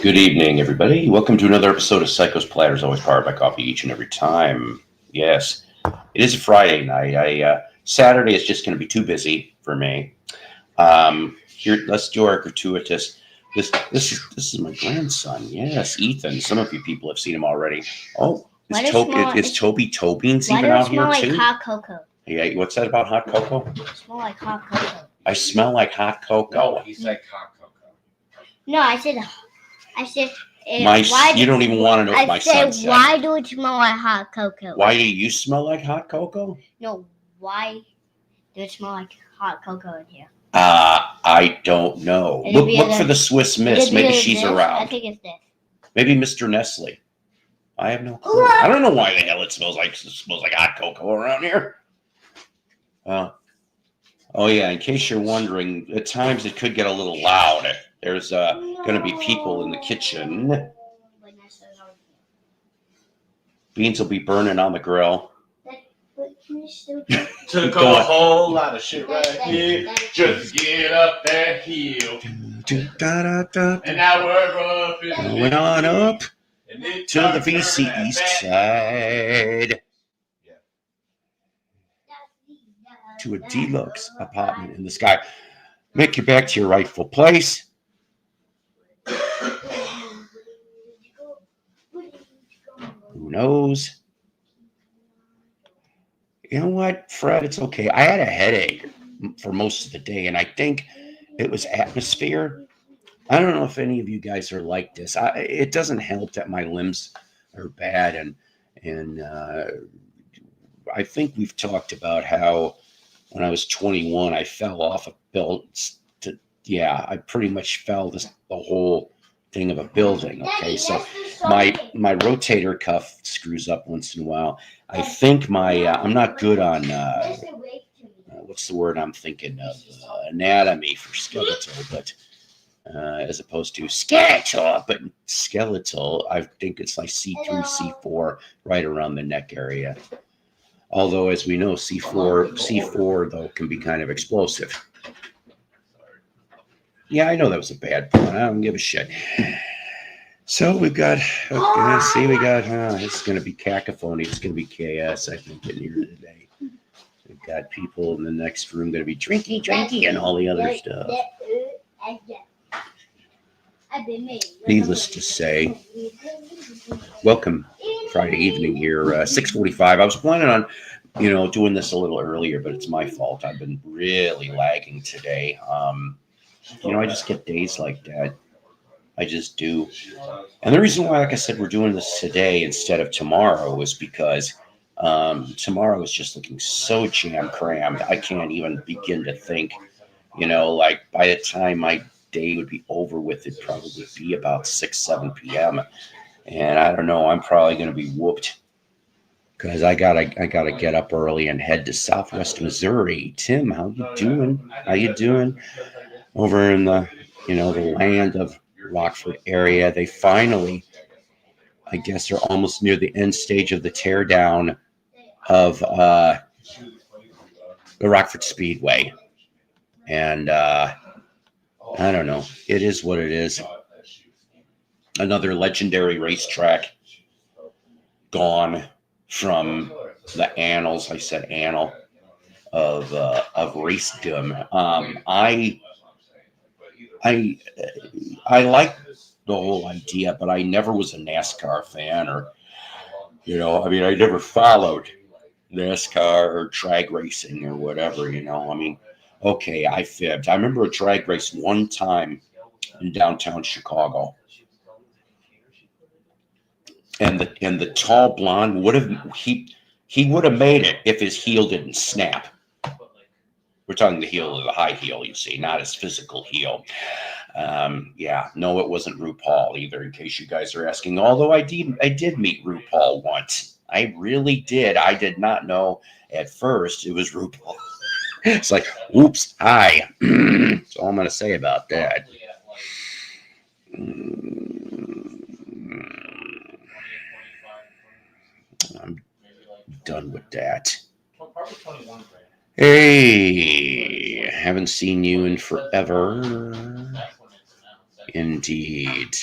Good evening, everybody. Welcome to another episode of Psycho's Platters, always powered by coffee each and every time. Yes, it is a Friday night. Saturday is just going to be too busy for me. Here, let's do our gratuitous. This is my grandson. Yes, Ethan. Some of you people have seen him already. Oh, is Toby Tobin's even out here Why do too? I smell like hot cocoa? Yeah, what's that about hot cocoa? I smell like hot cocoa. I smell like hot cocoa. No, he said hot cocoa. No, I said. You don't even want to know what my son said. Why do it smell like hot cocoa? Why do you smell like hot cocoa? No, why do it smell like hot cocoa in here? I don't know. Look for the Swiss Miss. Maybe she's around. I think it's this. Maybe Mr. Nestle. I have no clue. I don't know why the hell it smells like hot cocoa around here. Oh yeah, in case you're wondering, at times it could get a little loud. There's going to be people in the kitchen. Beans will be burning on the grill. Took a whole lot of shit right here just to get up that hill. And now we're up going on up to the VC East Side. To a deluxe apartment in the sky. Make your back to your rightful place. Who knows? You know what, Fred? It's okay. I had a headache for most of the day, and I think it was atmosphere. I don't know if any of you guys are like this. It doesn't help that my limbs are bad, and I think we've talked about how when I was 21, I fell off a build. I pretty much fell the whole thing of a building. Okay, so my rotator cuff screws up once in a while. I think I'm not good on what's the word I'm thinking of, anatomy for skeletal, but as opposed to skeletal, but skeletal, I think it's like C3, C4, right around the neck area. Although, as we know, C4 though can be kind of explosive. Yeah, I know that was a bad pun. I don't give a shit. So we've got, it's going to be cacophony. It's going to be chaos, I think, in here today. We've got people in the next room going to be drinky, and all the other stuff. Needless to say, welcome Friday evening here, 6:45. I was planning on, doing this a little earlier, but it's my fault. I've been really lagging today. I just get days like that. I just do. And the reason why, like I said, we're doing this today instead of tomorrow is because tomorrow is just looking so jam-crammed. I can't even begin to think, like by the time my day would be over with, it'd probably be about 7 p.m. And I don't know, I'm probably going to be whooped because I gotta get up early and head to Southwest Missouri. Tim, how you doing? Over in the the land of Rockford area, they finally, I guess they're almost near the end stage of the teardown of the Rockford Speedway, and I don't know. It is what it is. Another legendary racetrack gone from the annals. I said annal of racedom. I like the whole idea, but I never was a NASCAR fan, or I never followed NASCAR or drag racing or whatever. Okay, I fibbed. I remember a drag race one time in downtown Chicago, and the tall blonde would have made it if his heel didn't snap. We're talking the heel of the high heel, you see, not his physical heel. No, it wasn't RuPaul either, in case you guys are asking. Although I did meet RuPaul once. I really did. I did not know at first it was RuPaul. It's like, oops, hi. That's all I'm going to say about that. I'm done with that. Hey, haven't seen you in forever. Indeed.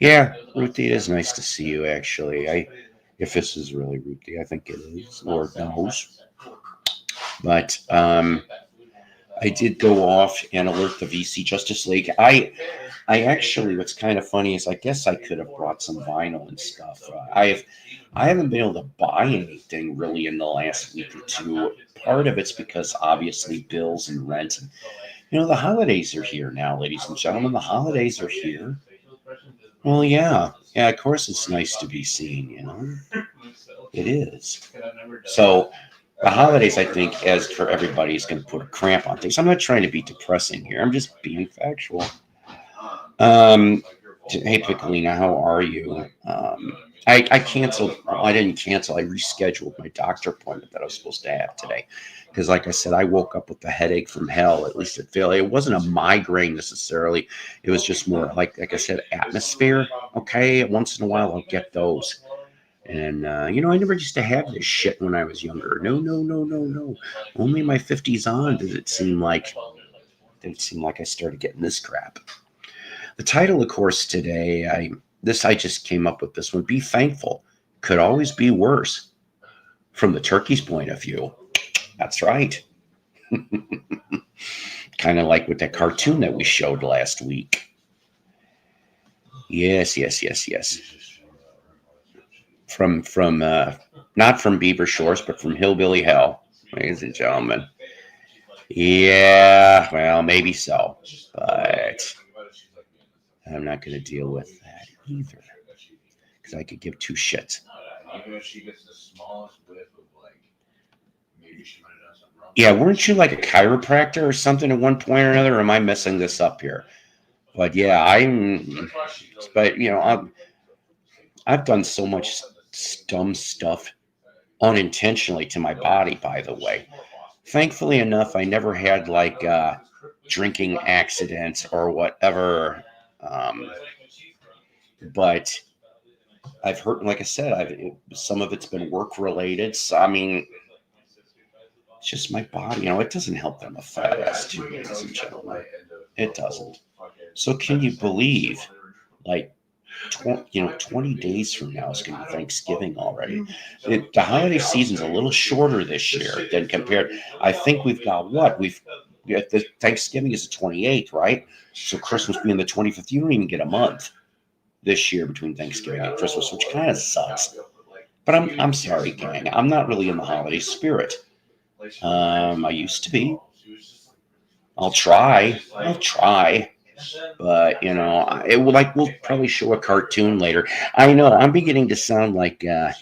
Yeah, Ruthie, it is nice to see you, actually. If this is really Ruthie, I think it is. Lord knows. But I did go off and alert the VC Justice League. I actually, what's kind of funny is I guess I could have brought some vinyl and stuff. I haven't been able to buy anything really in the last week or two. Part of it's because obviously bills and rent. And, the holidays are here now, ladies and gentlemen. The holidays are here. Well, yeah. Yeah, of course it's nice to be seen. It is. So the holidays, I think, as for everybody, is going to put a cramp on things. I'm not trying to be depressing here. I'm just being factual. Hey, Piccolina, how are you? I canceled. Well, I didn't cancel. I rescheduled my doctor appointment that I was supposed to have today. Because, like I said, I woke up with a headache from hell. At least it felt. It wasn't a migraine necessarily. It was just more like I said, atmosphere. Okay, once in a while I'll get those. And I never used to have this shit when I was younger. No, no, no, no, no. Only in my 50s on did it seem like I started getting this crap. The title, of course, today, I just came up with this one. Be thankful. Could always be worse. From the turkey's point of view. That's right. Kind of like with that cartoon that we showed last week. Yes. From not from Beaver Shores, but from Hillbilly Hell, ladies and gentlemen. Yeah, well, maybe so, but I'm not going to deal with that either because I could give two shits. Yeah, weren't you like a chiropractor or something at one point or another? Or am I messing this up here? But yeah, I've done so much dumb stuff unintentionally to my body, by the way. Thankfully enough, I never had like drinking accidents or whatever. But I've heard, like I said, some of it's been work related. So, I mean, it's just my body. It doesn't help that I'm a fat ass too, ladies and gentlemen. It doesn't. So can you believe, like, 20 days from now is going to be Thanksgiving already. The holiday season's a little shorter this year than compared. I think we've got what? The Thanksgiving is the 28th, right? So Christmas being the 25th, you don't even get a month this year between Thanksgiving and Christmas, which kind of sucks. But I'm sorry, gang. I'm not really in the holiday spirit. I used to be. I'll try. But we'll probably show a cartoon later. I know I'm beginning to sound like yeah.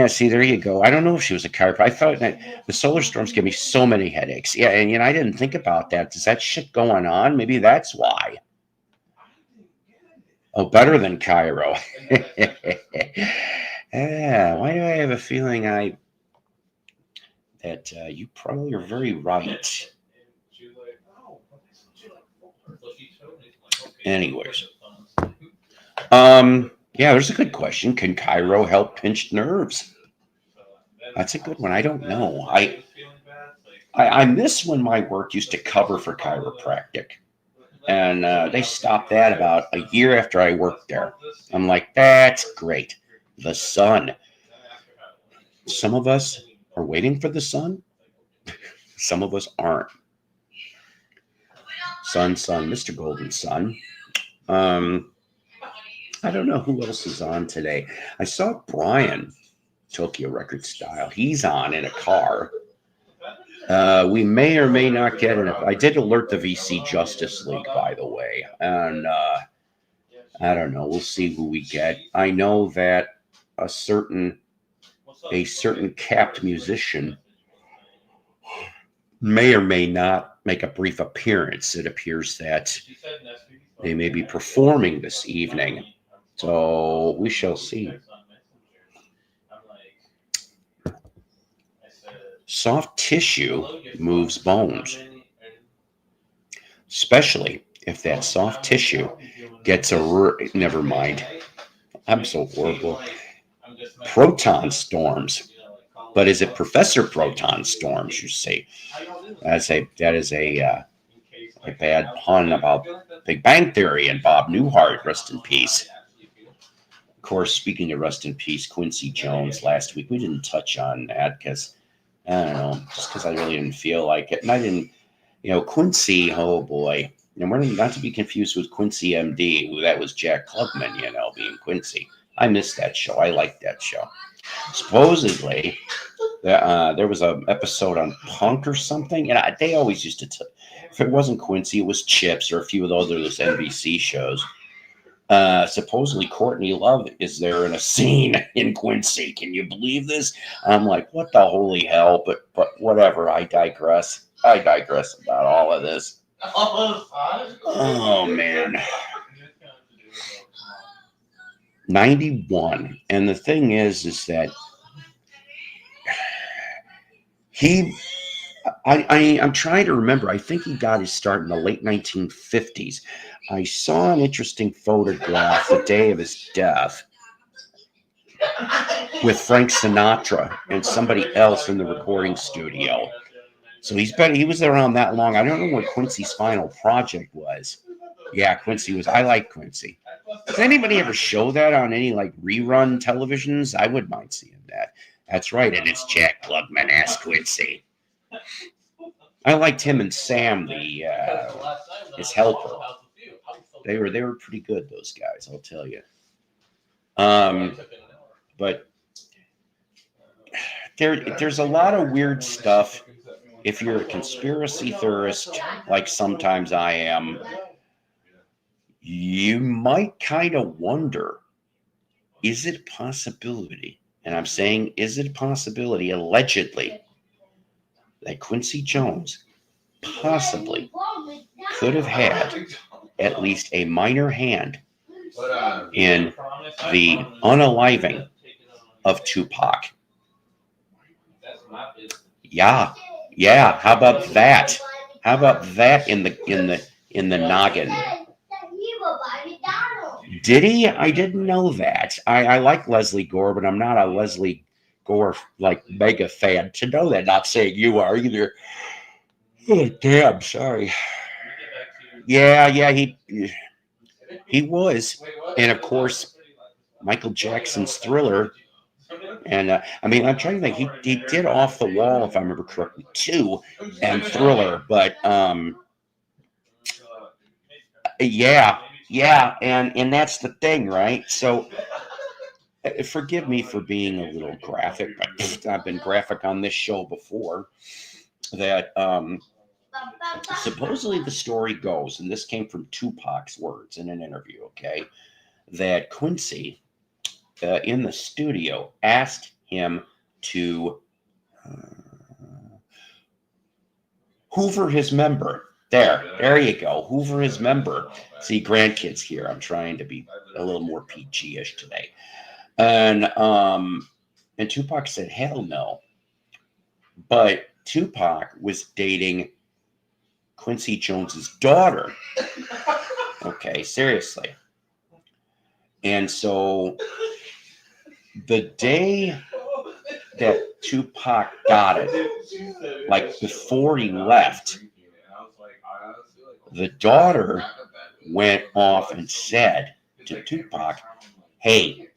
See, there you go. I don't know if she was a chiropractor. I thought that the solar storms give me so many headaches. Yeah, and I didn't think about that. Does that shit going on? Maybe that's why. Oh, better than Cairo. Yeah. Why do I have a feeling that you probably are very right? Anyways, yeah, there's a good question. Can Cairo help pinched nerves? That's a good one. I don't know. I miss when my work used to cover for chiropractic, and they stopped that about a year after I worked there. I'm like, that's great. The sun. Some of us are waiting for the sun. Some of us aren't. Sun, Mr. Golden Sun. I don't know who else is on today. I saw Brian, Tokyo Record Style. He's on in a car. We may or may not get it. I did alert the VC Justice League, by the way. And I don't know. We'll see who we get. I know that a certain capped musician may or may not make a brief appearance. It appears that they may be performing this evening. So we shall see. Soft tissue moves bones, especially if that soft tissue gets never mind. I'm so horrible. Proton storms. But is it Professor Proton Storms, you see? That is a a bad pun about Big Bang Theory and Bob Newhart, rest in peace. Of course, speaking of rest in peace, Quincy Jones last week, we didn't touch on that because, I don't know, just because I really didn't feel like it. And I didn't, Quincy, oh boy. And we're not to be confused with Quincy MD, who that was Jack Klugman, being Quincy. I missed that show. I liked that show. Supposedly, there was an episode on punk or something, and they always used to. If it wasn't Quincy, it was Chips or a few of those NBC shows. Supposedly, Courtney Love is there in a scene in Quincy. Can you believe this? I'm like, what the holy hell? But whatever. I digress. About all of this. Oh man. 91. And the thing is that I'm trying to remember. I think he got his start in the late 1950s. I saw an interesting photograph the day of his death with Frank Sinatra and somebody else in the recording studio. So he was around that long. I don't know what Quincy's final project was. Yeah, Quincy was. I like Quincy. Does anybody ever show that on any rerun televisions? I wouldn't mind seeing that. That's right, and it's Jack Klugman as Quincy. I liked him and Sam, his helper. They were pretty good, those guys, I'll tell you. But there's a lot of weird stuff. If you're a conspiracy theorist, like sometimes I am, you might kind of wonder, is it a possibility? And I'm saying, is it a possibility, allegedly, that Quincy Jones possibly could have had at least a minor hand in the unaliving of Tupac? Yeah. How about that? How about that in the noggin? Did he? I didn't know that. I like Leslie Gore, but I'm not a Leslie Gore mega fan. To know that, not saying you are either. Oh, damn, sorry. Yeah, he was, and of course, Michael Jackson's Thriller. And I'm trying to think. He did Off the Wall, if I remember correctly, too, and Thriller. But yeah, and that's the thing, right? So forgive me for being a little graphic, but I've been graphic on this show before. That supposedly the story goes, and this came from Tupac's words in an interview. Okay, that Quincy in the studio asked him to hoover his member. There you go. Hoover his member. See, grandkids here. I'm trying to be a little more PG-ish today. And Tupac said, hell no. But Tupac was dating Quincy Jones's daughter. Okay, seriously. And so the day that Tupac got it, before he left, the daughter went off and said to Tupac, hey,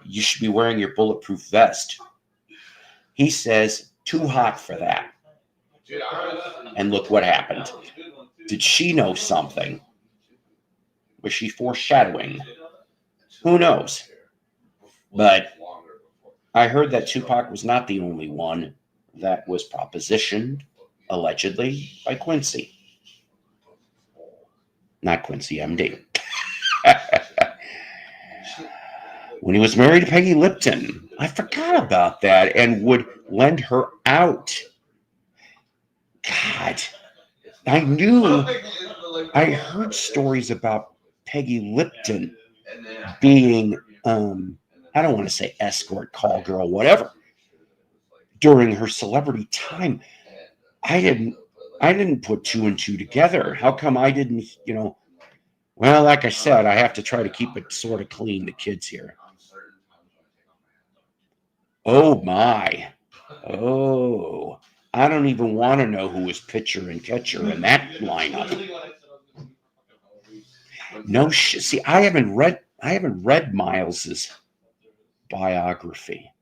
you should be wearing your bulletproof vest. He says, too hot for that. And look what happened. Did she know something? Was she foreshadowing? Who knows? But I heard that Tupac was not the only one that was propositioned, allegedly, by Quincy. Not Quincy MD. When he was married to Peggy Lipton, I forgot about that, and would lend her out. God, I heard stories about Peggy Lipton being, I don't want to say escort, call girl, whatever, during her celebrity time. I didn't put two and two together. How come I didn't, well, like I said, I have to try to keep it sort of clean, the kids here. Oh my. Oh, I don't even want to know who was pitcher and catcher in that lineup. No shit. See, I haven't read Miles's biography.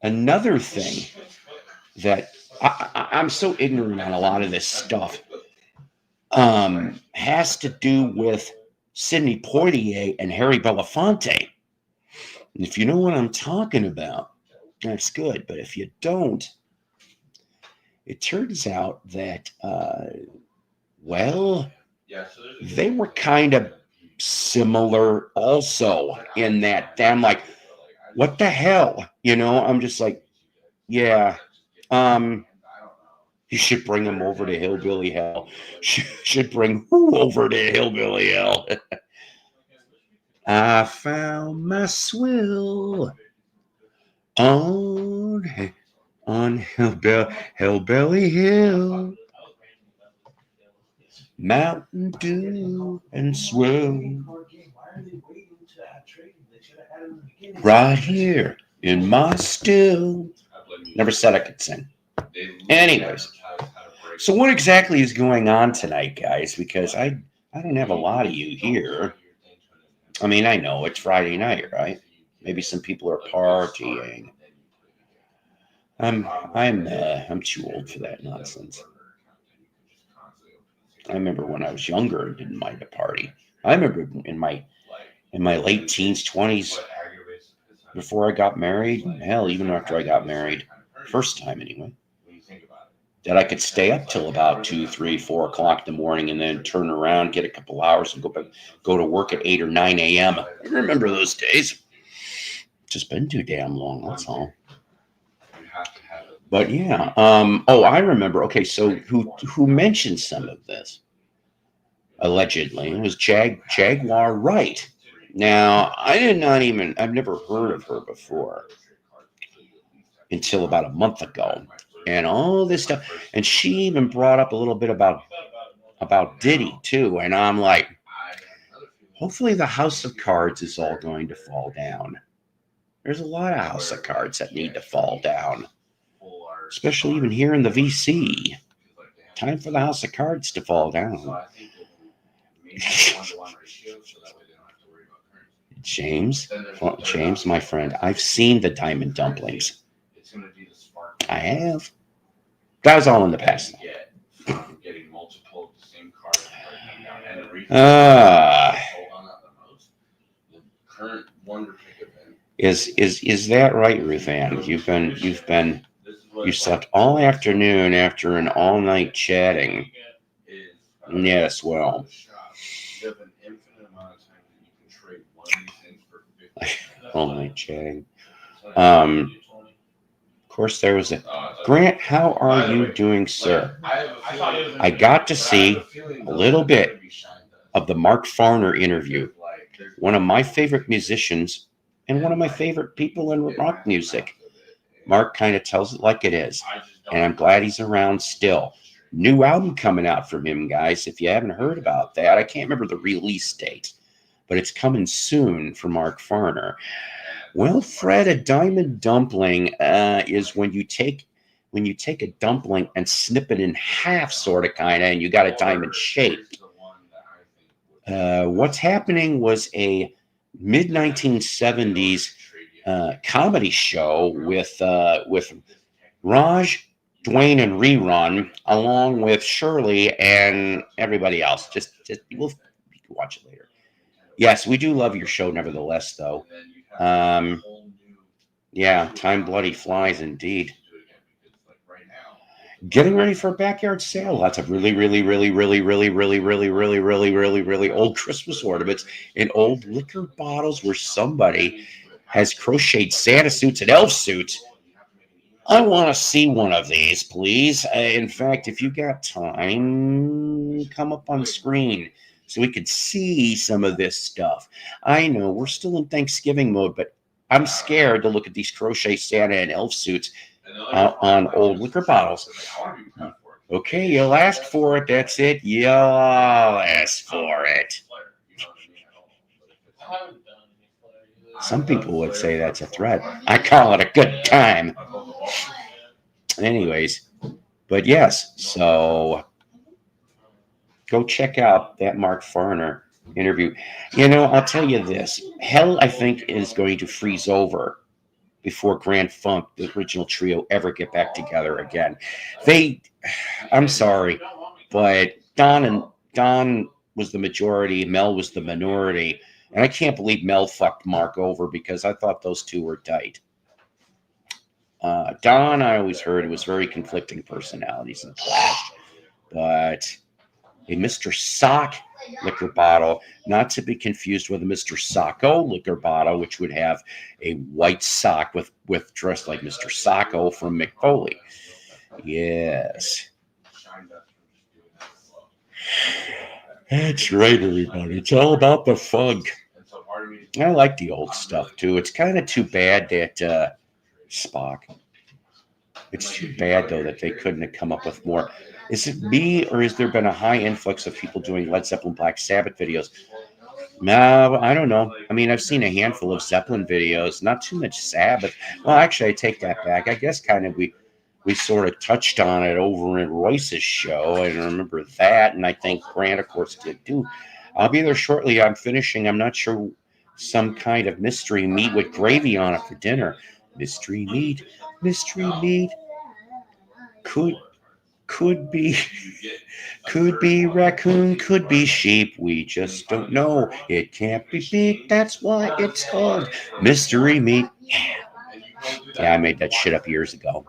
Another thing that I'm so ignorant on a lot of this stuff has to do with Sidney Poitier and Harry Belafonte. And if you know what I'm talking about, that's good. But if you don't, it turns out that, well, they were kind of similar also in that I'm like, what the hell? You know, I'm just like, yeah, you should bring him over to Hillbilly Hell. Should bring who over to Hillbilly Hell? I found my swill on Hillbilly Hill. Mountain Dew and swill. Right here in my still. Never said I could sing. Anyways, so what exactly is going on tonight, guys? Because I don't have a lot of you here. I mean, I know it's Friday night, right? Maybe some people are partying. I'm too old for that nonsense. I remember when I was younger and didn't mind a party. I remember in my late teens, 20s, before I got married, hell, even after I got married, first time anyway, that I could stay up till about 2, 3, 4 o'clock in the morning and then turn around, get a couple hours, and go to work at 8 or 9 a.m. I remember those days. Just been too damn long, that's all. But yeah, I remember. Okay, so who mentioned some of this? Allegedly, it was Jaguar Wright. Now, I've never heard of her before until about a month ago, and all this stuff. And she even brought up a little bit about Diddy too. And I'm like, hopefully the house of cards is all going to fall down. There's a lot of house of cards that need to fall down, especially even here in the VC. Time for the house of cards to fall down. James, my friend, I've seen the diamond dumplings. I have. That was all in the past. Is that right, Ruth Ann? You slept all afternoon after an all-night chatting. Yes, well. All-night chatting. Of course, there was a Grant. How are you doing, sir? I got to see a little bit of the Mark Farner interview. One of my favorite musicians and one of my favorite people in rock music. Mark kind of tells it like it is, and I'm glad he's around still. New album coming out from him, guys. If you haven't heard about that, I can't remember the release date, but it's coming soon for Mark Farner. Well, Fred, a diamond dumpling is when you take a dumpling and snip it in half, sort of, kind of, and you got a diamond shape. What's happening was a mid-1970s comedy show with Raj, Dwayne, and Rerun, along with Shirley and everybody else. You can watch it later. Yes, we do love your show, nevertheless, though. Yeah, time bloody flies indeed. Getting ready for a backyard sale. Lots of really old Christmas ornaments and old liquor bottles where somebody has crocheted Santa suits and elf suits. I want to see one of these, please. In fact, if you got time, come up on the screen so we could see some of this stuff. I know we're still in Thanksgiving mode, but I'm scared to look at these crochet Santa and elf suits on old liquor bottles. Okay, you'll ask for it. That's it. You'll ask for it. Some people would say that's a threat. I call it a good time. Anyways, but yes, so go check out that Mark Farner interview. I'll tell you this. Hell, I think, is going to freeze over before Grand Funk, the original trio, ever get back together again. I'm sorry, but Don was the majority, Mel was the minority, and I can't believe Mel fucked Mark over because I thought those two were tight. Don, I always heard, was very conflicting personalities in the Clash, but a Mr. Sock liquor bottle, not to be confused with a Mr. Psyko liquor bottle, which would have a white sock with dressed like Mr. Psyko from Mick Foley. Yes. That's right, everybody. It's all about the funk. I like the old stuff, too. It's kind of too bad that Spock. It's too bad, though, that they couldn't have come up with more. Is it me, or has there been a high influx of people doing Led Zeppelin Black Sabbath videos? No, I don't know. I mean, I've seen a handful of Zeppelin videos, not too much Sabbath. Well, actually, I take that back. I guess kind of we sort of touched on it over in Royce's show. I remember that, and I think Grant, of course, did too. I'll be there shortly. I'm finishing. I'm not sure, some kind of mystery meat with gravy on it for dinner. Mystery meat. Could be raccoon, could be sheep. We just don't know. It can't be beat. That's why it's called mystery meat. Yeah, I made that shit up years ago.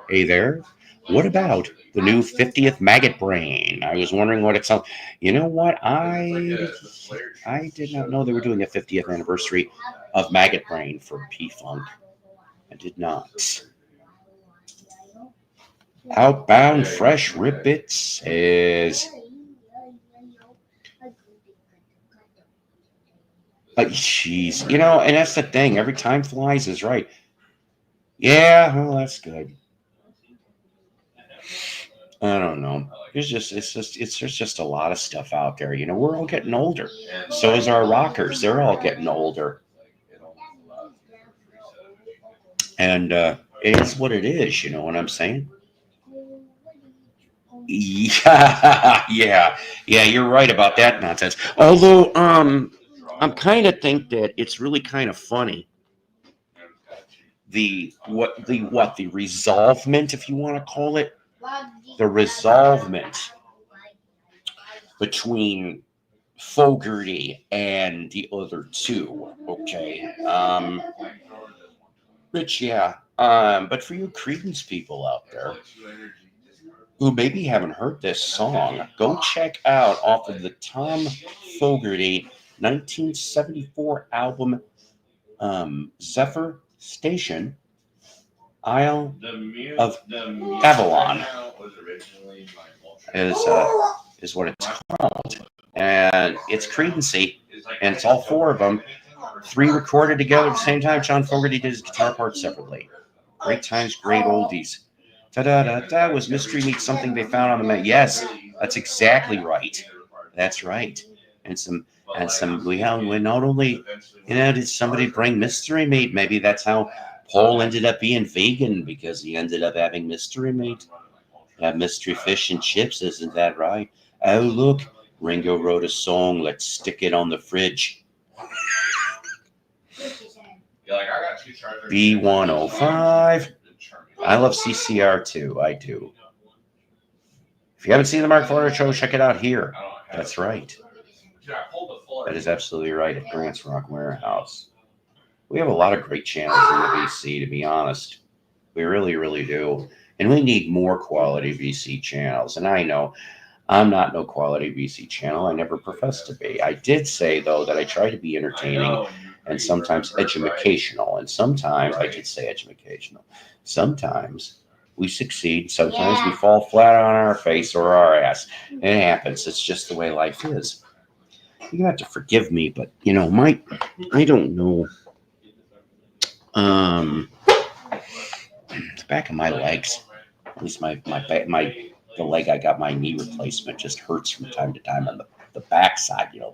Hey there. What about the new 50th Maggot Brain? I was wondering what it's on. You know what? I did not know they were doing a 50th anniversary of Maggot Brain for P-Funk. I did not. Outbound Fresh Ribbit says, jeez, and that's the thing. Every time flies is right. Yeah, well, that's good. I don't know. There's just a lot of stuff out there. We're all getting older. So is our rockers. They're all getting older. And it's what it is. You know what I'm saying? Yeah. You're right about that nonsense. Although, I'm kind of think that it's really kind of funny. The resolvement, if you want to call it, the resolvement between Fogerty and the other two. Okay. Rich, yeah. But for you Credence people out there who maybe haven't heard this song, go check out off of the Tom Fogerty 1974 album, Zephyr Station, Isle of Avalon is what it's called. And it's Credency, and it's all four of them. 3 recorded together at the same time. John Fogerty did his guitar parts separately. Great times, great oldies. Ta-da-da-da, was Mystery Meat something they found on the map? Yes, that's exactly right. That's right. And we not only, did somebody bring Mystery Meat? Maybe that's how Paul ended up being vegan, because he ended up having Mystery Meat. Have mystery fish and chips, isn't that right? Oh, look, Ringo wrote a song, Let's Stick It on the Fridge. B105. I love CCR too. I do. If you haven't seen the Mark Farner show, check it out here. That's right. That is absolutely right, at Grant's Rock Warehouse. We have a lot of great channels in the VC, to be honest. We really, really do. And we need more quality VC channels. And I know I'm not no quality VC channel. I never professed to be. I did say, though, that I try to be entertaining and sometimes educational. And sometimes, I did say educational. Sometimes we succeed. Sometimes we fall flat on our face or our ass. It happens. It's just the way life is. You have to forgive me, but, I don't know. The back of my legs, at least the leg I got my knee replacement, just hurts from time to time on the back side, the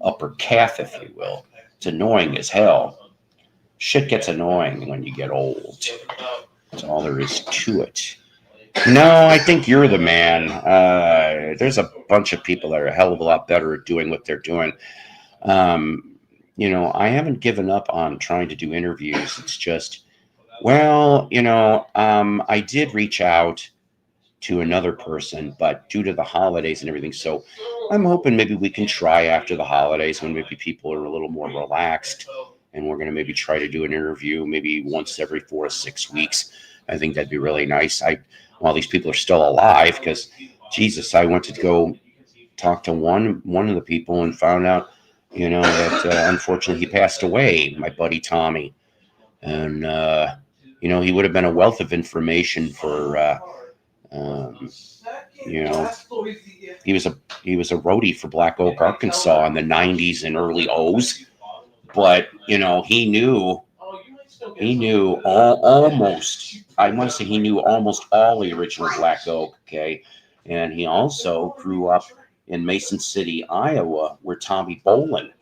upper calf, if you will. It's annoying as hell. Shit gets annoying when you get old. That's all there is to it. No, I think you're the man. There's a bunch of people that are a hell of a lot better at doing what they're doing. I haven't given up on trying to do interviews. It's just, I did reach out to another person, but due to the holidays and everything, so I'm hoping maybe we can try after the holidays when maybe people are a little more relaxed, and we're going to maybe try to do an interview maybe once every 4 to 6 weeks. I think that'd be really nice. While these people are still alive, because Jesus, I went to go talk to one of the people and found out, that unfortunately he passed away, my buddy Tommy, and he would have been a wealth of information for. He was a roadie for Black Oak, Arkansas in the '90s and early O's, but he knew almost. I must say he knew almost all the original Black Oak. Okay, and he also grew up in Mason City, Iowa, where Tommy Bolin.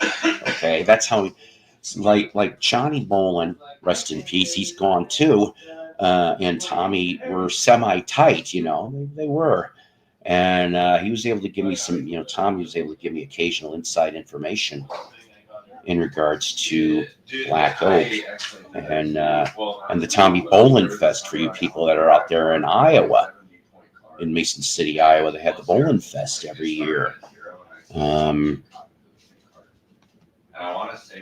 Okay, that's how. Like Johnny Bolin, rest in peace. He's gone too. And Tommy were semi-tight, they were. And he was able to give me some, Tommy was able to give me occasional inside information in regards to Black Oak and the Tommy Bolin Fest for you people that are out there in Iowa, in Mason City, Iowa. They have the Bolin Fest every year.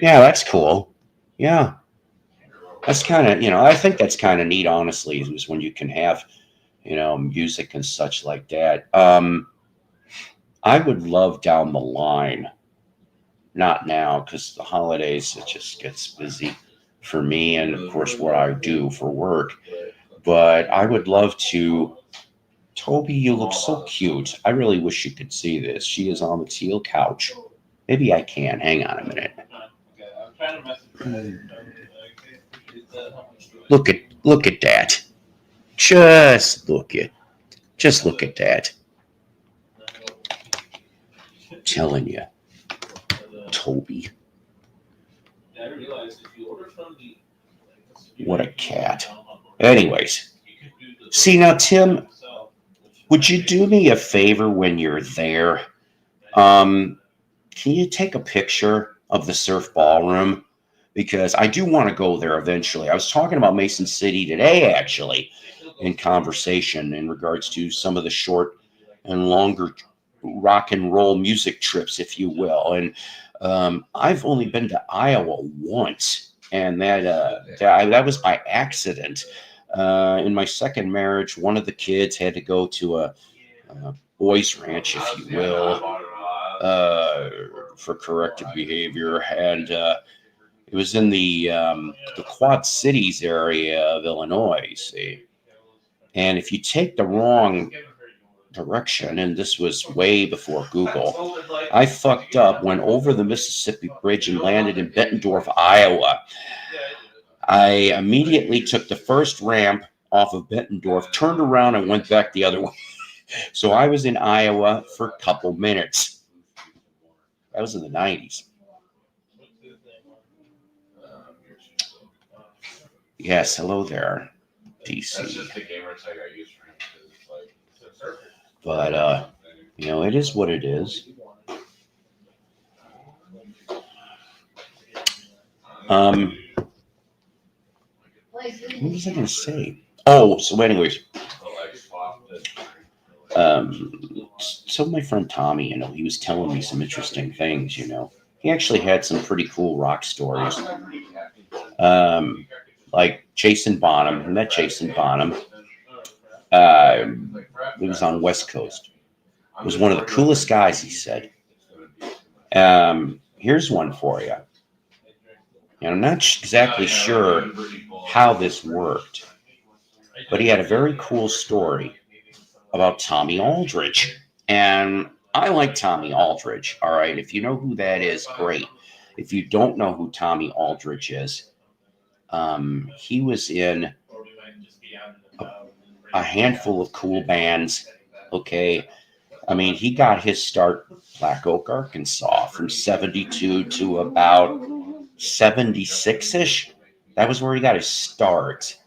Yeah, that's cool. Yeah. That's kind of, I think that's kind of neat, honestly, is when you can have, music and such like that. I would love down the line, not now, because the holidays, it just gets busy for me and, of course, what I do for work. But I would love to. Toby, you look so cute. I really wish you could see this. She is on the teal couch. Maybe I can. Hang on a minute. Look at that. Just look at that. I'm telling you, Toby. What a cat. Anyways, see now, Tim, would you do me a favor when you're there? Can you take a picture of the surf ballroom? Because I do want to go there eventually. I was talking about Mason City today, actually, in conversation in regards to some of the short and longer rock and roll music trips, if you will. And I've only been to Iowa once, and that was by accident. In my second marriage, one of the kids had to go to a boys' ranch, if you will, for corrective behavior, and it was in the Quad Cities area of Illinois, see. And if you take the wrong direction, and this was way before Google, I fucked up, went over the Mississippi Bridge and landed in Bettendorf, Iowa. I immediately took the first ramp off of Bettendorf, turned around, and went back the other way. So I was in Iowa for a couple minutes. That was in the 90s. Yes, hello there, DC. But it is what it is. What was I going to say? Oh, so anyways, so my friend Tommy, he was telling me some interesting things. He actually had some pretty cool rock stories. Like Jason Bonham. I met Jason Bonham. He was on West Coast. He was one of the coolest guys, he said. Here's one for you. I'm not exactly sure how this worked, but he had a very cool story about Tommy Aldridge. And I like Tommy Aldridge, all right? If you know who that is, great. If you don't know who Tommy Aldridge is, he was in a handful of cool bands, okay? I mean, he got his start Black Oak, Arkansas from 72 to about 76-ish. That was where he got his start.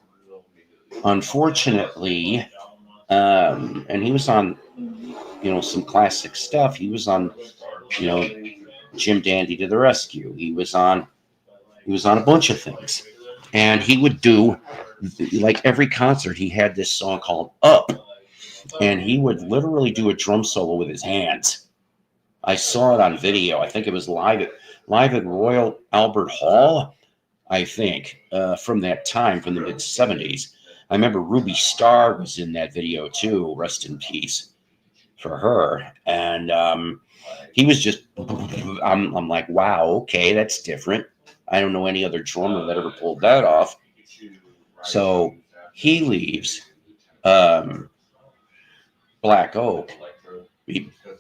Unfortunately, and he was on, some classic stuff. He was on, you know, Jim Dandy to the Rescue. He was on a bunch of things, and he would do, like, every concert. He had this song called "Up," and he would literally do a drum solo with his hands. I saw it on video. I think it was live at Royal Albert Hall. I think from that time, from the mid-70s. I remember Ruby Starr was in that video too. Rest in peace for her. And he was just, I'm like, wow, okay, that's different. I don't know any other drummer that ever pulled that off. So he leaves Black Oak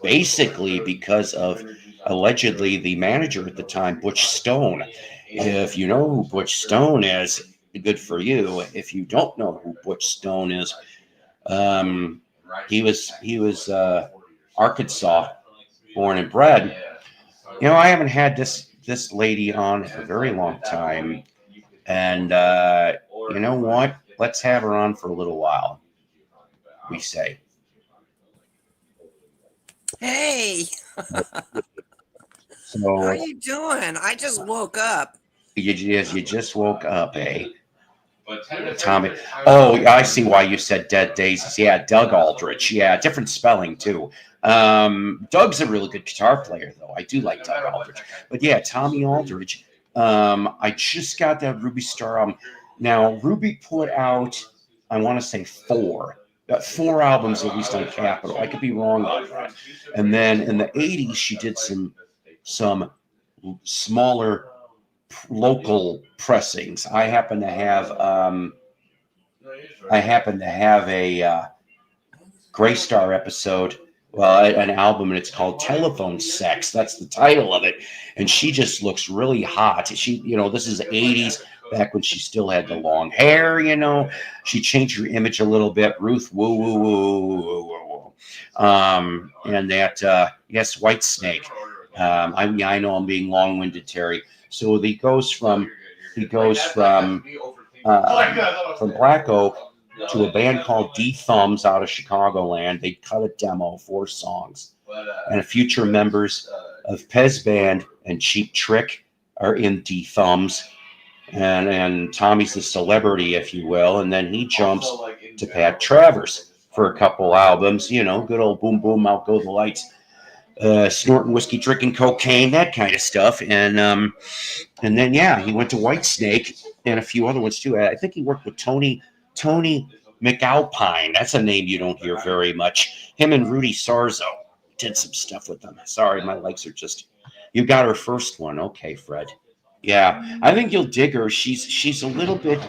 basically because of allegedly the manager at the time, Butch Stone. If you know who Butch Stone is, good for you. If you don't know who Butch Stone is, he was Arkansas born and bred. I haven't had this lady on for a very long time, and you know what? Let's have her on for a little while. We say. Hey, So how you doing? I just woke up. you just woke up, eh? Tommy. Oh, I see why you said Dead Daisies. Yeah, Doug Aldrich. Yeah, different spelling too. Doug's a really good guitar player, though. I do like Doug Aldrich. But yeah, Tommy Aldrich. I just got that Ruby Star. Now, Ruby put out, I want to say four albums at least on Capitol. I could be wrong on that. And then in the 80s, she did some smaller local pressings. I happen to have a Gray Star episode, an album, and it's called Telephone Sex. That's the title of it. And she just looks really hot. She, this is the 80s, back when she still had the long hair, She changed her image a little bit. Ruth, woo, woo, woo, woo, woo, woo. And that, yes, Whitesnake. I know I'm being long-winded, Terry. So he goes from Black Oak to a band called D Thumbs out of Chicagoland. They cut a demo, 4 songs, and future members of Pez Band and Cheap Trick are in D Thumbs, and Tommy's the celebrity, if you will, and then he jumps to Pat Travers for a couple albums. Good old boom boom, out go the lights. Snorting whiskey, drinking cocaine, that kind of stuff, and then he went to Whitesnake and a few other ones too. I think he worked with Tony McAlpine. That's a name you don't hear very much. Him and Rudy Sarzo did some stuff with them. Sorry, my legs are just. You got her first one, okay, Fred? Yeah, I think you'll dig her. She's a little bit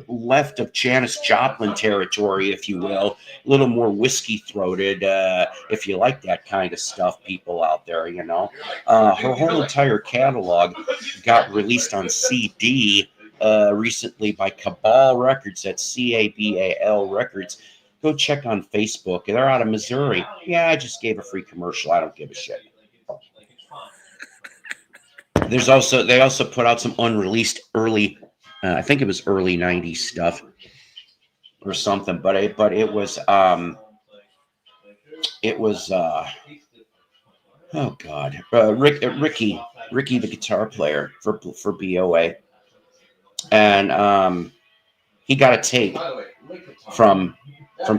left of Janis Joplin territory, if you will, a little more whiskey throated, if you like that kind of stuff, people out there, her whole entire catalog got released on CD recently by Cabal Records. That's CABAL Records. Go check on Facebook. They're out of Missouri. Yeah, I just gave a free commercial. I don't give a shit. They also put out some unreleased early, I think it was early 90s stuff or something, but it was oh God, Ricky the guitar player for BOA, and he got a tape from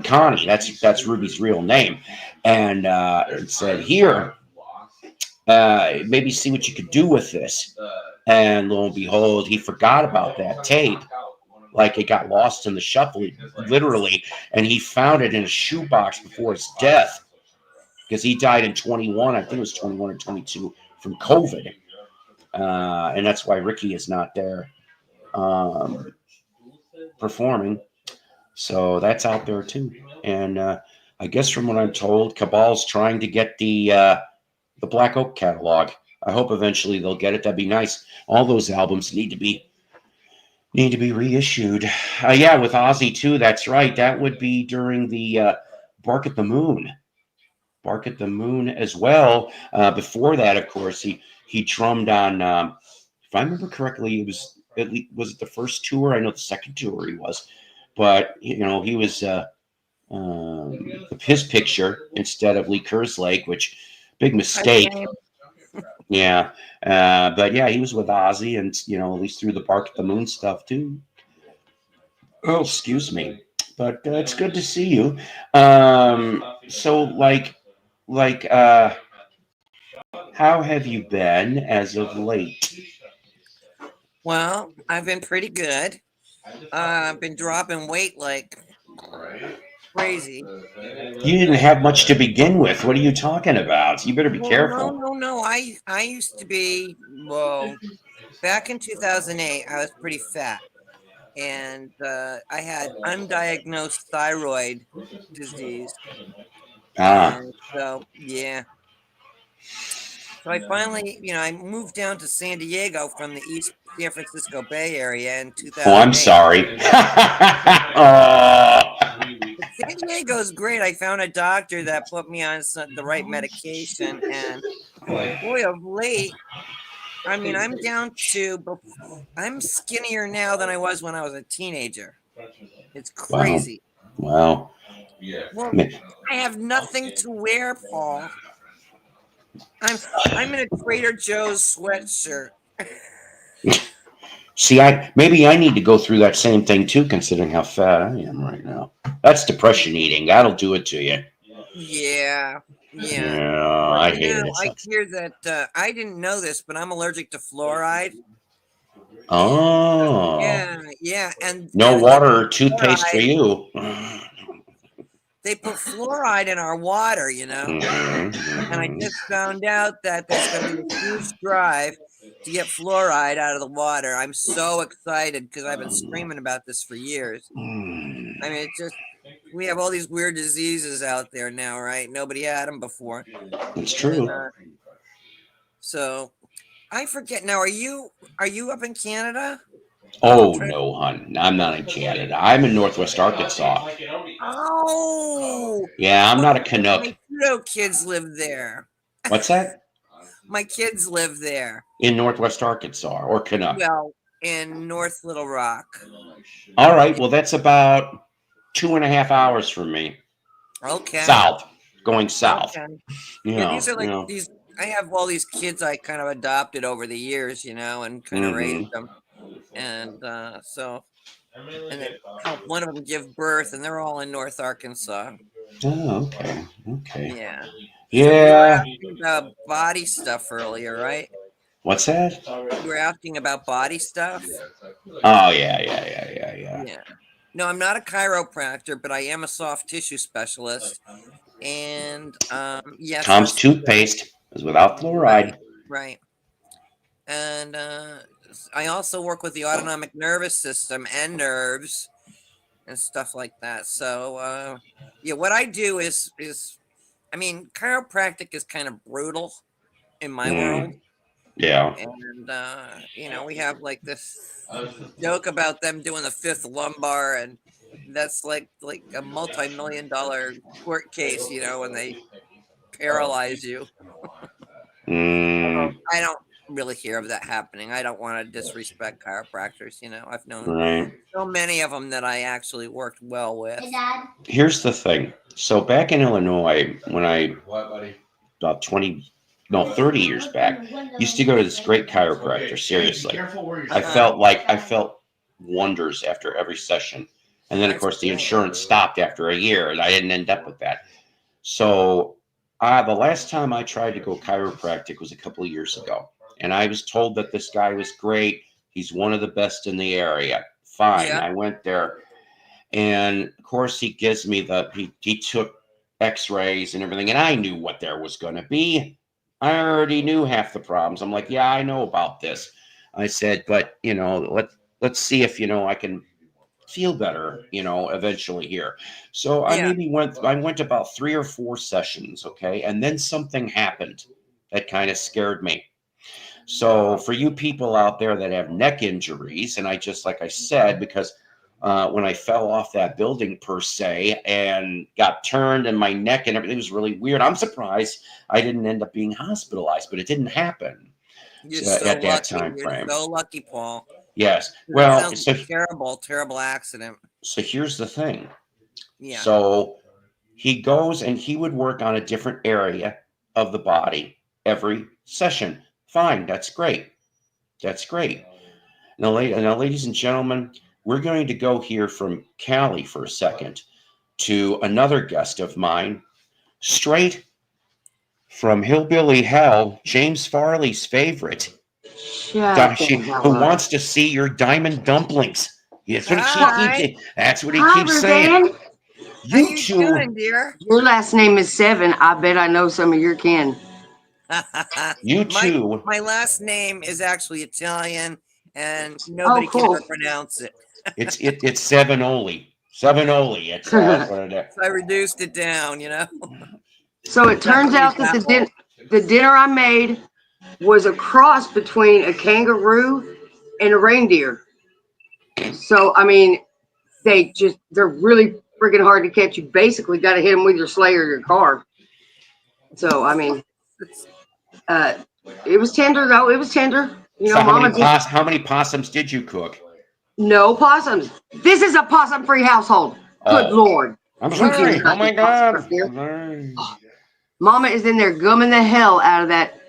Connie. That's Ruby's real name, and it said, here, maybe see what you could do with this. And lo and behold, he forgot about that tape, like it got lost in the shuffle, literally, and he found it in a shoebox before his death, because he died in 21. I think it was 21 or 22 from COVID, and that's why Ricky is not there performing. So that's out there too, and I guess from what I'm told, Cabal's trying to get the Black Oak catalog. I hope eventually they'll get it. That'd be nice. All those albums need to be reissued. With Ozzy too. That's right. That would be during the Bark at the Moon Bark at the Moon as well. Before that, of course, he drummed on. If I remember correctly, it was was it the first tour? I know the second tour he was, but he was his picture instead of Lee Kerslake, which big mistake. Yeah, but yeah, he was with Ozzy, and at least through the Bark at the Moon stuff too. Oh, excuse me, but it's good to see you. So how have you been as of late? Well, I've been pretty good. I've been dropping weight like crazy. You didn't have much to begin with. What are you talking about? You better be Well, careful. no. I used to be, well, back in 2008, I was pretty fat, and I had undiagnosed thyroid disease, Ah, and so yeah. So I finally, I moved down to San Diego from the East San Francisco Bay Area in oh, I'm 2008. sorry. Oh. But San Diego's great. I found a doctor that put me on the right medication, and boy, of late, I mean, I'm skinnier now than I was when I was a teenager. It's Wow. crazy. Wow. Well, I have nothing to wear, Paul. I'm in a Trader Joe's sweatshirt. See, maybe I need to go through that same thing too, considering how fat I am right now. That's depression eating. That'll do it to you. Yeah. Yeah, Well, I hate it. It I sucks. hear that I didn't know this, but I'm allergic to fluoride. Oh, Yeah, and no they water put or toothpaste for fluoride. you. They put fluoride in our water, And I just found out that there's going to be a huge drive to get fluoride out of the water. I'm so excited because I've been screaming about this for years. I mean, it's just we have all these weird diseases out there now, right? Nobody had them before, It's and true. so I forget now. Are you up in Canada? Oh no, hon. I'm not in Canada. I'm in Northwest Arkansas. Oh, Yeah, I'm not a my Canuck. pseudo kids live there. What's that? My kids live there. In Northwest Arkansas or Canuck. Well, in North Little Rock. All right. Well, that's about 2.5 hours from me. Okay. South, going south. Okay. Yeah, Yeah, these are like these. I have all these kids I kind of adopted over the years, and kind of raised them, and and then helped one of them give birth, and they're all in North Arkansas. Oh, okay. Okay. Yeah. So you were Yeah. asking about body stuff earlier, right? What's that? You were asking about body stuff. Oh, yeah. Yeah. No, I'm not a chiropractor, but I am a soft tissue specialist. And yes, Tom's there's toothpaste is without right, fluoride. right. And I also work with the autonomic nervous system and nerves and stuff like that. So yeah, what I do is I mean, chiropractic is kind of brutal in my world. Yeah. And we have like this joke about them doing the fifth lumbar, and that's like a multi-million-dollar court case, when they paralyze you. Mm, I don't really hear of that happening. I don't want to disrespect chiropractors. I've known right. so many of them that I actually worked well with. Here's the thing. So back in Illinois, when I about 30 years back, used to go to this great chiropractor. Seriously, I felt wonders after every session. And then, of course, the insurance stopped after a year, and I didn't end up with that. So the last time I tried to go chiropractic was a couple of years ago. And I was told that this guy was great. He's one of the best in the area. Fine. Yeah. I went there. And, of course, he gives me he took x-rays and everything. And I knew what there was going to be. I already knew half the problems. I'm like, yeah, I know about this. I said, but, let's see if, I can feel better, eventually here. So I went about 3 or 4 sessions, okay? And then something happened that kind of scared me. So for you people out there that have neck injuries, and like I said, because when I fell off that building per se and got turned and my neck and everything was really weird. I'm surprised I didn't end up being hospitalized, but it didn't happen You're so at that lucky. time You're frame. so lucky, Paul. Yes. That Well, sounds like a terrible, terrible accident. so here's the thing. Yeah. So he goes and he would work on a different area of the body every session. Fine. That's great. That's great. Now, ladies and gentlemen, we're going to go here from Cali for a second to another guest of mine, straight from Hillbilly Hell, James Farley's favorite, who wants to see your diamond dumplings. That's what that's what he keeps saying. Roseanne. How you doing, dear? Your last name is Seven. I bet I know some of your kin. You too. My last name is actually Italian, and nobody can ever pronounce it. It's Sevenoli. Sevenoli. It's what it is. So I reduced it down, you know. So it turns out that the dinner I made was a cross between a kangaroo and a reindeer. So I mean, they're really freaking hard to catch. You basically got to hit them with your sleigh or your car. So I mean, it was tender though. It was tender. You know, so how many possums did you cook? No possums. This is a possum-free household. Good Lord. I'm sorry. Oh my God. Mama is in there gumming the hell out of that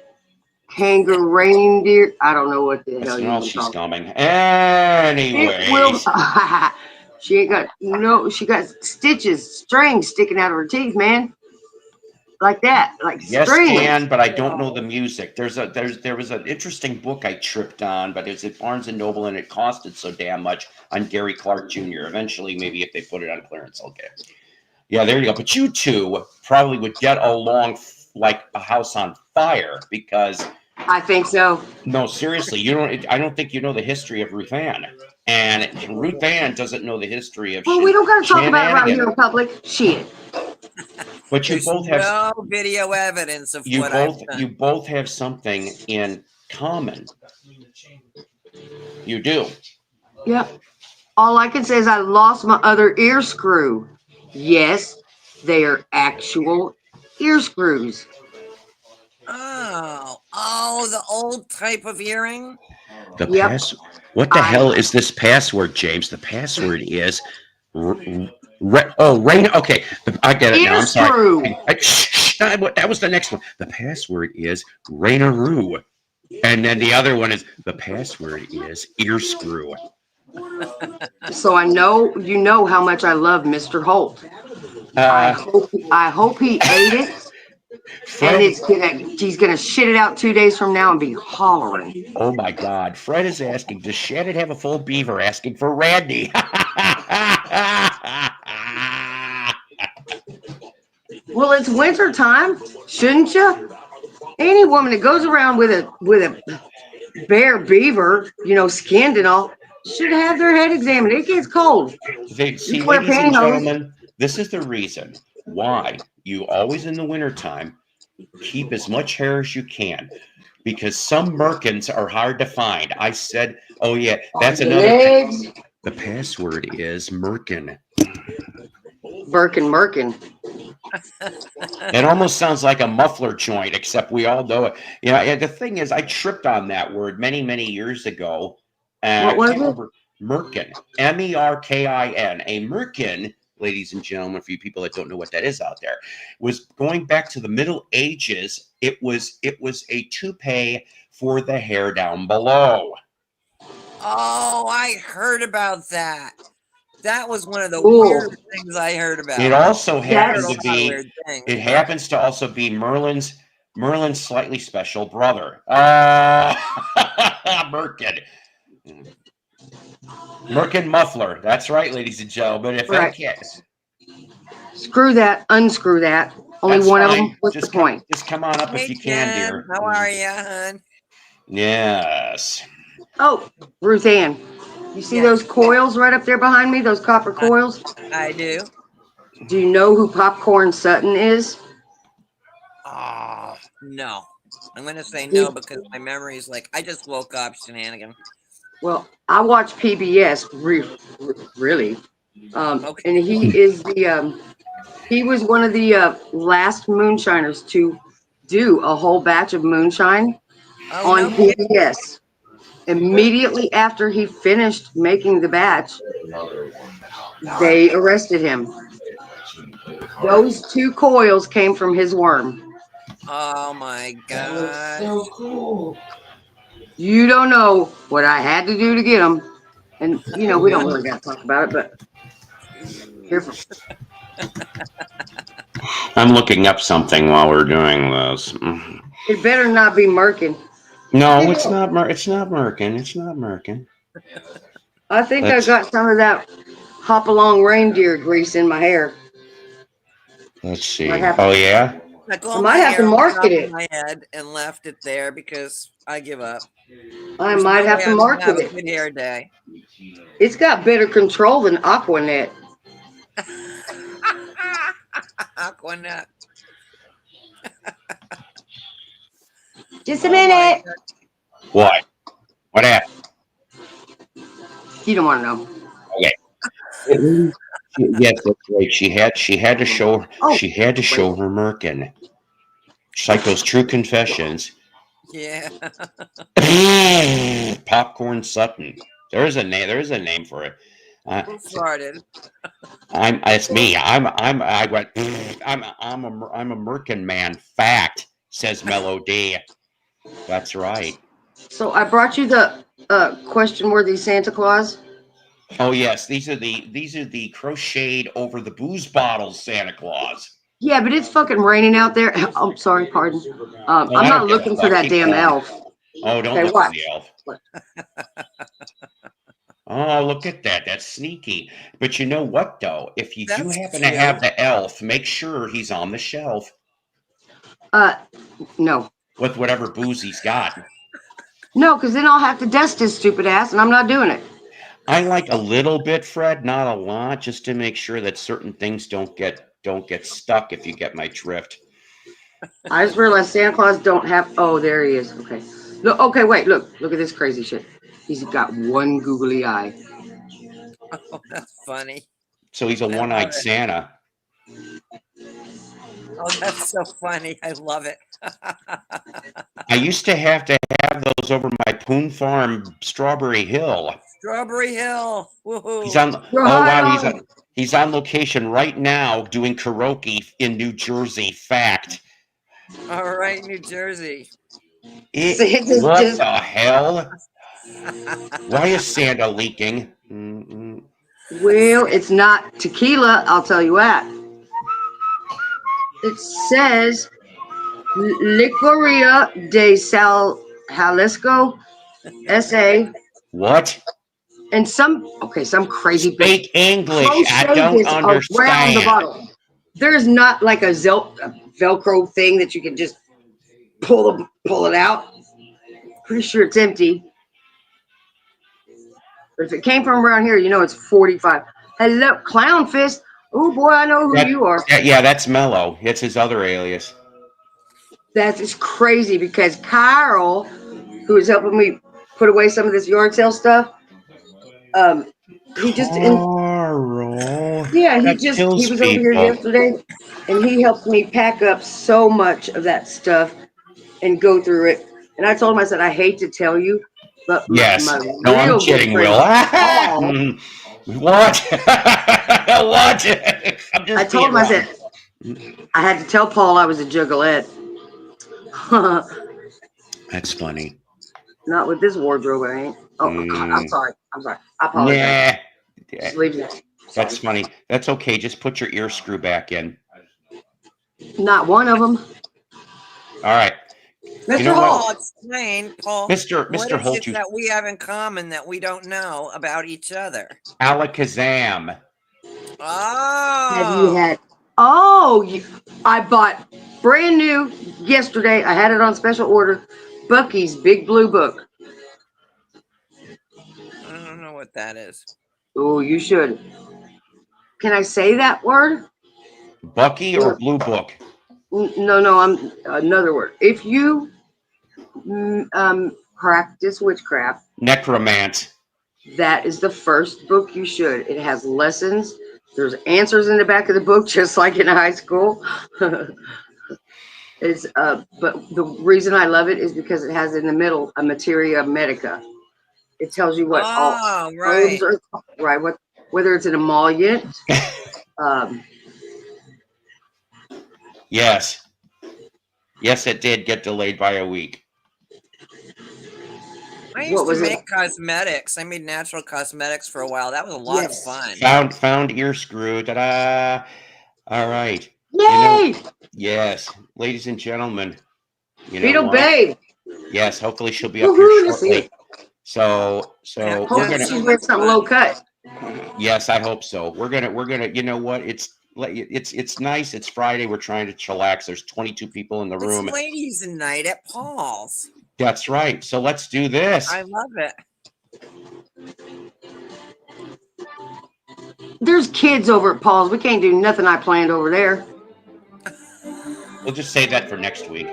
kangaroo reindeer. I don't know what the hell you're she's gumming. Anyway. She ain't got she got stitches, strings sticking out of her teeth, man. Like that, like yes, strings. Ann, but I don't know the music. There was an interesting book I tripped on, but it's at Barnes and Noble, and it costed so damn much on Gary Clark Jr. Eventually, maybe if they put it on clearance, I'll get it. Yeah, there you go. But you two probably would get along like a house on fire because I think so. No, seriously, you don't. I don't think you know the history of Ruth Ann, and Ruth Ann doesn't know the history of. Well, we don't got to talk about it right here in public. Shit. But you both have no video evidence of you both have something in common. You do. Yep. All I can say is I lost my other ear screw. Yes, they are actual ear screws. Oh, the old type of earring. What the hell is this password, James? The password is Rain. Okay, I get it now. I'm sorry. That was the next one. The password is Rainaroo, and then the other one is the password is ear screw. So I know you know how much I love Mr. Holt. I hope he ate it. Fred, and he's gonna shit it out 2 days from now and be hollering. Oh my God! Fred is asking, does Shannon have a full beaver? Asking for Randy. Well, it's winter time, shouldn't you? Any woman that goes around with a bare beaver, you know, skinned and all, should have their head examined. It gets cold. See, ladies and gentlemen, this is the reason why you always in the wintertime keep as much hair as you can, because some merkins are hard to find. I said, oh yeah, that's another thing. The password is merkin. Merkin. It almost sounds like a muffler joint, except we all know it. Yeah, and the thing is, I tripped on that word many years ago. What was it? Merkin. M-E-R-K-I-N. A merkin, ladies and gentlemen, for you people that don't know what that is out there, was going back to the Middle Ages. It was a toupee for the hair down below. Oh, I heard about that. That was one of the weird things I heard about. It also happens to be. It happens to also be Merlin's slightly special brother. Merkin. Merkin muffler. That's right, ladies and gentlemen. If I can't. Screw that. Unscrew that. Only That's one fine. of them. What's the point? Just come on up if you can, dear. How are you, hon? Yes. Oh, Ruth Ann. You see those coils right up there behind me? Those copper coils? I do. Do you know who Popcorn Sutton is? No. I'm going to say no because my memory is like, I just woke up, shenanigan. Well, I watch PBS really, Okay. and he was one of the last moonshiners to do a whole batch of moonshine Oh, on no kidding. PBS. Immediately after he finished making the batch, they arrested him. Those 2 coils came from his worm. Oh my gosh. You don't know what I had to do to get them. And, we don't really got to talk about it, but here for I'm looking up something while we're doing this. it better not be Merkin. No, it's not. It's not Merkin. It's not Merkin. I think I Let's got some of that hop along reindeer grease in my hair. see. I have Oh to, yeah. I I might have to on the top market of it. my head and left it there because I give up. I There's might no have way to I'm gonna have market a it. good hair day. It's got better control than Aquanet. Aquanet. Just a Oh my minute. God. What? What happened? You don't want to know. Okay. Yes, that's right. She had to show Oh, she had to show her Merkin. Psycho's True Confessions. Yeah. Popcorn Sutton. There's a name. There's a name for it. Who farted? It's me. I went. I'm a Merkin man. Fact, says Melody. That's right. so I brought you the question-worthy Santa Claus. Oh yes, these are the crocheted over the booze bottles Santa Claus. Yeah, but it's fucking raining out there. I'm sorry, pardon. Oh, I'm I not don't give a looking for fuck. that Keep damn going. elf. Oh, don't Okay, look for watch. the elf. Oh, look at that. That's sneaky. But you know what, though? If you do That's happen to cute. have the elf, make sure he's on the shelf No. with whatever booze he's got. No, because then I'll have to dust his stupid ass, and I'm not doing it. I like a little bit, Fred, not a lot, just to make sure that certain things don't get stuck, if you get my drift. I just realized Santa Claus don't have. Oh, there he is. Okay. Look. Okay, wait. Look at this crazy shit. He's got one googly eye. Oh, that's funny. So he's a I love one-eyed it. Santa. Oh, that's so funny. I love it. I used to have those over my Poon Farm, Strawberry Hill. Strawberry Hill. He's Woohoo. on. Oh Right wow, on. he's on location right now doing karaoke in New Jersey. Fact. All right, New Jersey. Santa's What just. the hell? Why is Santa leaking? Well, it's not tequila. I'll tell you what. It says Licoria de Jalisco, SA, What? and some crazy bitch Speak English. I crocheted don't this around the understand. bottle. There's not like a Velcro thing that you can just pull it out. Pretty sure it's empty. But if it came from around here, it's 45. Hello, Clown Fist. Oh boy, I know who you are. Yeah, that's Mello. It's his other alias. That is crazy because Carl, who is helping me put away some of this yard sale stuff, he just Carl. he Kills was over here people. yesterday, and he helped me pack up so much of that stuff and go through it. And I told him, I said, I hate to tell you, but Yes. my No, I'm real kidding, good friend, Will. Paul, What? What? I'm just I told him, I said, wrong. I had to tell Paul I was a juggalette. That's funny. Not with this wardrobe, I ain't. Oh, God, I'm sorry. I apologize. Nah. Just leave it. That's funny. That's okay. Just put your ear screw back in. Not one of them. All right. Mr. You know Hall. what? Explain, Paul. Mr. What Mr. is Holt, it that we have in common that we don't know about each other? Alakazam. Have you Oh. had? I bought brand new yesterday. I had it on special order. Bucky's Big Blue Book. I don't know what that is. Oh, you should. Can I say that word? Bucky or Blue Book? No. I'm another word. If you practice witchcraft, Necromant. that is the first book you should. It has lessons. There's answers in the back of the book, just like in high school. It's but the reason I love it is because it has in the middle a materia medica. It tells you what all Oh, herbs right. are, right? What whether it's an emollient. Um, Yes. Yes, it did get delayed by a week. I What used to was it? make cosmetics. I made natural cosmetics for a while. That was a lot of Yes. fun. Found ear screw. Ta-da! All right. Yay! Yes, ladies and gentlemen. You know Beetle what? Babe. Yes, hopefully she'll be up here Woohoo! Let's see shortly. it. So Yeah, we're Hopefully gonna. she's wearing something low cut. Yes, I hope so. We're gonna. You know what? It's nice. It's Friday. We're trying to chillax. There's 22 people in the It's room. ladies' night at Paul's. That's right. So let's do this. I love it. There's kids over at Paul's. We can't do nothing I planned over there. We'll just save that for next week.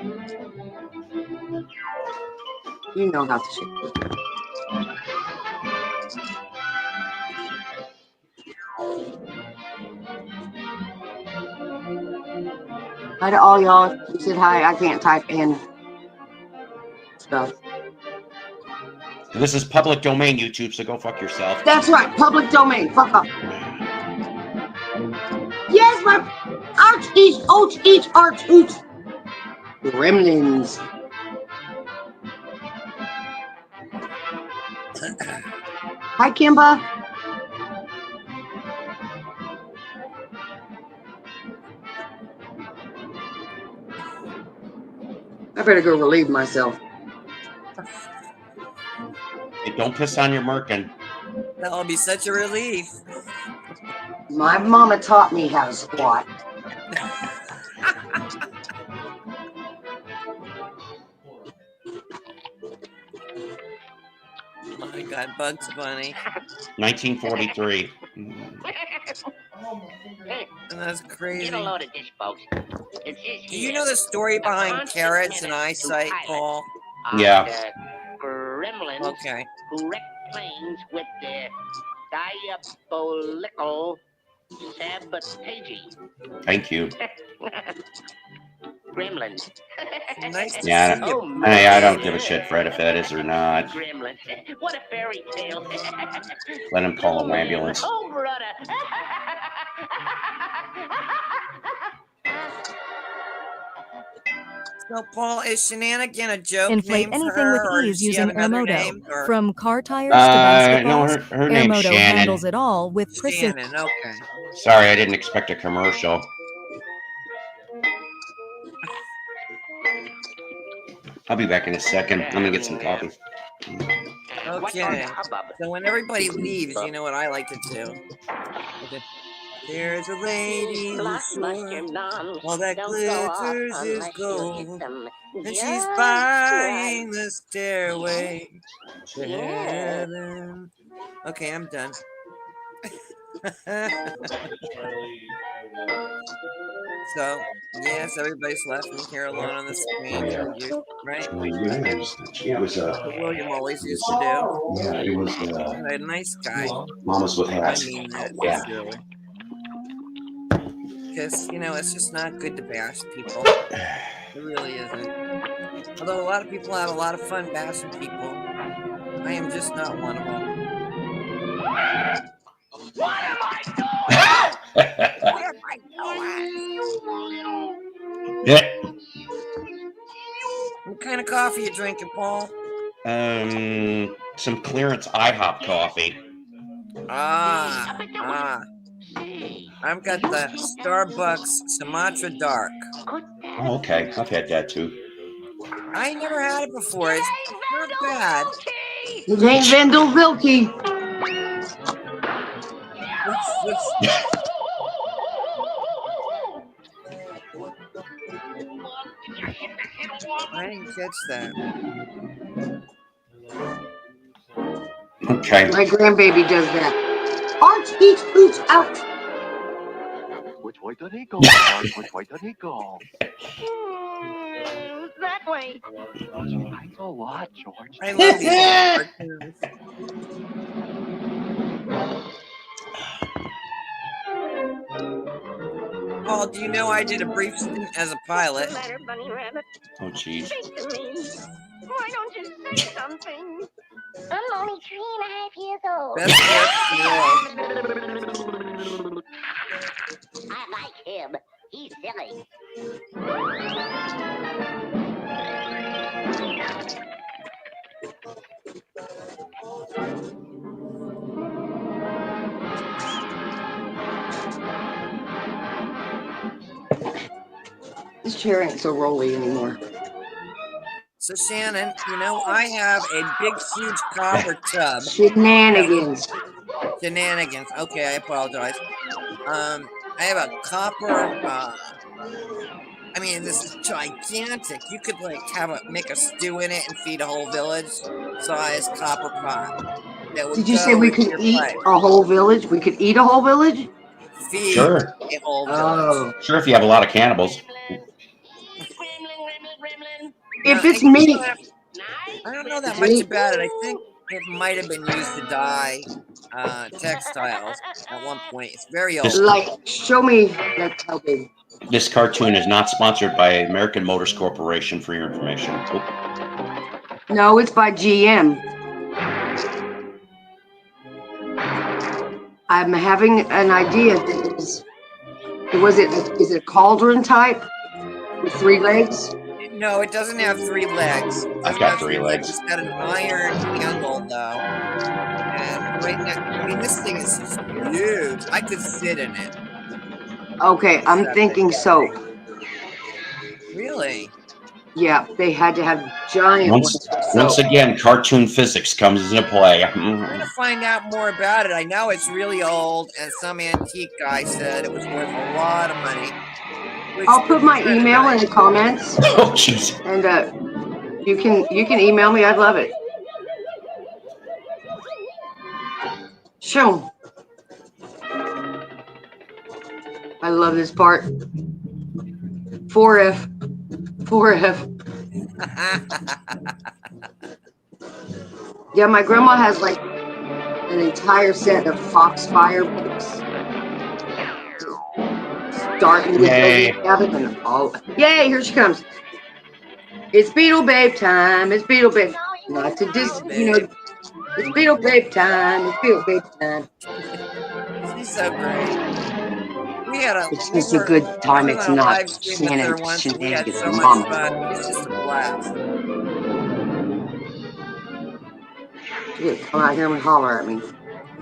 You know not to shit. Hi to all y'all. You said hi. I can't type in stuff. This is public domain, YouTube. So go fuck yourself. That's right. Public domain. Fuck off. Yes, my arch each, arch each. Gremlins. Hi, Kimba. I better go relieve myself. Hey, don't piss on your merkin. That'll be such a relief. My mama taught me how to squat. Oh my God, Bugs Bunny. 1943. And that's crazy. Get a load of this, folks. Do you know the story behind carrots and eyesight, Paul? Yeah. Gremlins Okay. who wreck planes with their diabolical sabotage. Thank you. Gremlins. Nice to Yeah, see you. Oh, Hey, I don't give a shit, Fred, if that is or not. Gremlins. What a fairy tale. Let him call an ambulance. Oh, brother. So, Paul, is Shenanigan a joke Inflate name for anything her, with or ease does she using have another Airmodo. name? Or From car tires to basketballs, No, her name's Airmodo Shannon. handles it all with precision. Shannon, okay. Sorry, I didn't expect a commercial. I'll be back in a second. I'm gonna get some coffee. Okay. So when everybody leaves, you know what I like to do? Okay. There's a lady who's sure all that glitters is gold, and she's buying the stairway to heaven. Okay, I'm done. So, yes, everybody's left me here alone on the screen, right? It was What William always used to do. yeah, it was A nice guy. Mamas with I hats. mean that Yeah. sincerely. Because, you know, it's just not good to bash people. It really isn't. Although a lot of people have a lot of fun bashing people, I am just not one of them. What am I doing? What am I doing? Yeah. What kind of coffee you drinking, Paul? Some clearance IHOP coffee. I've got the Starbucks Sumatra Dark. Oh, okay. I've had that too. I never had it before. It's not bad. It ain't Vendel Vilke. I didn't catch that. Okay. My grandbaby does that. Arch each boots out. Which way did he go? George? Which way did he go? That way. Thanks a lot, George. I love these cartoons. Paul, do you know I did a brief stint as a pilot? What's the matter, Bunny Rabbit? Oh, jeez. Speak to me. Why don't you say something? I'm only 3.5 years old. Best gift in the world. I like him. He's silly. This chair ain't so rolly anymore. So Shannon, you know, I have a big, huge copper tub. Shenanigans. Shenanigans. Okay, I apologize. I have a copper. I mean, this is gigantic. You could like make a stew in it and feed a whole village size copper pot. That would Did you go say we into could your eat pipe. a whole village? We could eat a whole village? Feed Sure. a whole village. Oh. Sure, if you have a lot of cannibals. If Now, it's meat, I don't know that It's much meat. about it. I think it might have been used to dye textiles at one point. It's very old. like, show me that tail, baby. This cartoon is not sponsored by American Motors Corporation for your information. Oh, No, it's by GM. I'm having an idea. Is it a cauldron type with 3 legs? No, it doesn't have 3 legs. It I've doesn't got have 3 legs. It's got an iron handle, though. And right now, I mean, this thing is huge. I could sit in it. Okay, I'm thinking soap. Really? Yeah, they had to have giant ones. Once again, cartoon physics comes into play. I'm gonna find out more about it. I know it's really old, and some antique guy said it was worth a lot of money. I'll put my email in the comments, Oh, jeez. and you can email me. I'd love it. Show. I love this part. 4F. 4F. Yeah, my grandma has like an entire set of Foxfire books. Starting with Yay. and all. Yay, here she comes. It's Beetle Babe time. It's Beetle Babe. Not to it's Beetle Babe time. It's Beetle Babe time. She's so great. We had It's just a good time. It's not shenanigans. We had so much Mama. fun. It's just a blast. Yeah, come out here and holler at me.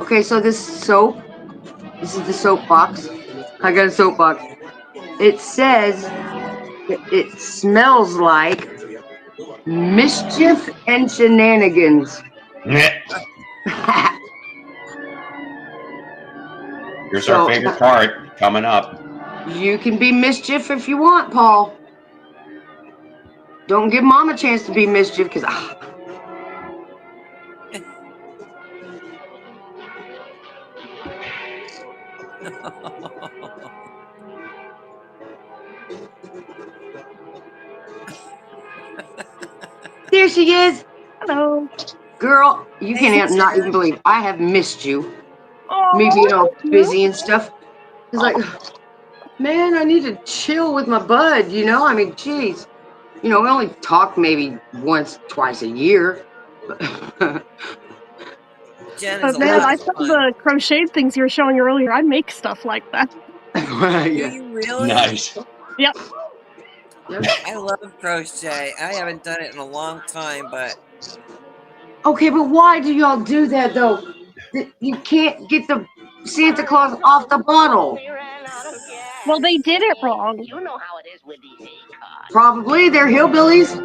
Okay, so this soap. This is the soap box. I got a soap box. It says that it smells like mischief and shenanigans. Here's our favorite part coming up. You can be mischief if you want, Paul. Don't give Mom a chance to be mischief, because there she is. Hello. Girl, you can't not even believe I have missed you. Oh, Me being all busy and stuff. It's like, man, I need to chill with my bud, you know? I mean, geez. You know, we only talk maybe once, twice a year. Jen But is a man, lot I of saw fun. the crocheted things you were showing earlier. I make stuff like that. Do Yeah. you really? Nice. Yep. I love crochet. I haven't done it in a long time, but Okay, but why do y'all do that, though? You can't get the Santa Claus off the bottle. Well, they did it wrong. You know how it is with these acorns. Probably they're hillbillies.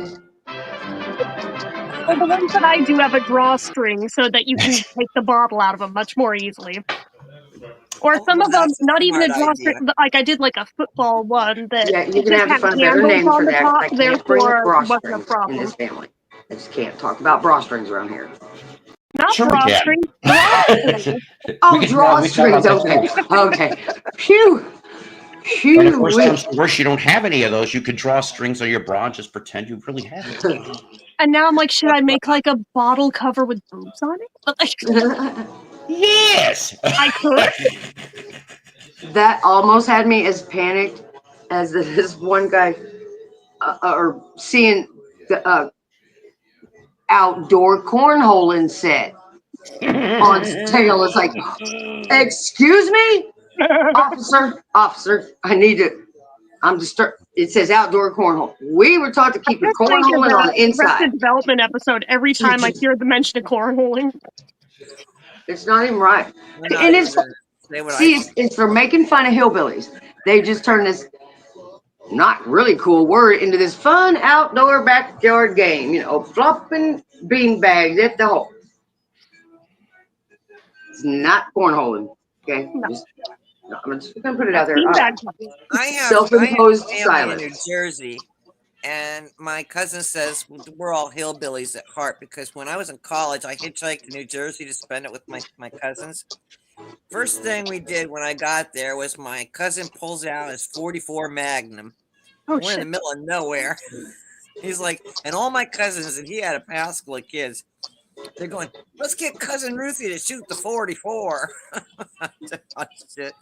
Well, the ones that I do have a drawstring so that you can take the bottle out of them much more easily. Or some of them, that's a not even a smart drawstring. idea. Like I did like a football one that Yeah, you're it gonna just have to had find a better handles name on for the that. top, I can't bring up therefore wasn't a drawstrings in problem. this family. I just can't talk about drawstrings around here. Not Sure we can. drawstring. Oh, drawstrings. Okay. Okay. Phew. And of course, Phew. comes to worse, you don't have any of those. You could draw strings on your bra and just pretend you really have it. And now I'm like, should I make like a bottle cover with boobs on it? But like, Yes. I could. That almost had me as panicked as this one guy, or seeing the outdoor cornholing set on sale. It's like, excuse me, officer, I need to. I'm disturbed. It says outdoor cornhole. We were taught to keep your just think of cornholing on the inside. Arrested Development episode every time I hear the mention of cornholing. It's not even right. I'm not And even it's gonna say what see, I it's for making fun of hillbillies. They just turned this not really cool word into this fun outdoor backyard game. You know, flopping bean bags at the hole. It's not cornholing. Okay, No. I'm just gonna put it out there. I have Self-imposed family in New silence. Jersey, and my cousin says we're all hillbillies at heart because when I was in college, I hitchhiked to New Jersey to spend it with my cousins. First thing we did when I got there was my cousin pulls out his 44 Magnum. Oh, we're in the middle of nowhere. He's like, and all my cousins, and he had a pal school of kids. They're going, let's get cousin Ruthie to shoot the 44. Oh, shit.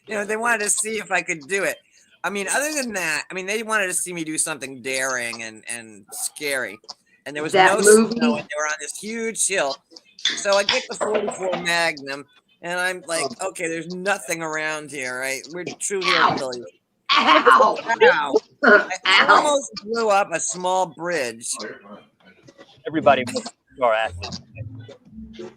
You know, they wanted to see if I could do it. I mean, other than that, I mean, they wanted to see me do something daring and scary. And there was no snow, and they were on this huge hill. So I get the 44 Magnum, and I'm like, okay, there's nothing around here, right? We're true hillbillies. Ow! Ow! I almost blew up a small bridge. Everybody are athletes.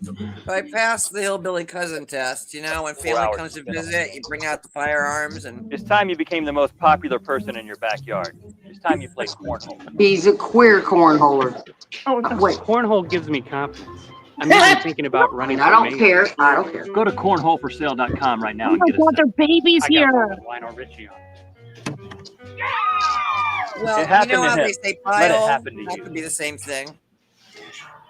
So I passed the hillbilly cousin test. You know, when family comes to visit, you bring out the firearms, and It's time you became the most popular person in your backyard. It's time you played cornhole. He's a queer cornholer. Oh, no. Wait. Cornhole gives me confidence. I'm even thinking about running. I don't care. I don't care. Go to cornholeforsale.com right now Oh and my get God, a their babies here. Lionel Richie on. well, It happened you know to how him. they say Let it pile? happen to That you. could be the same thing.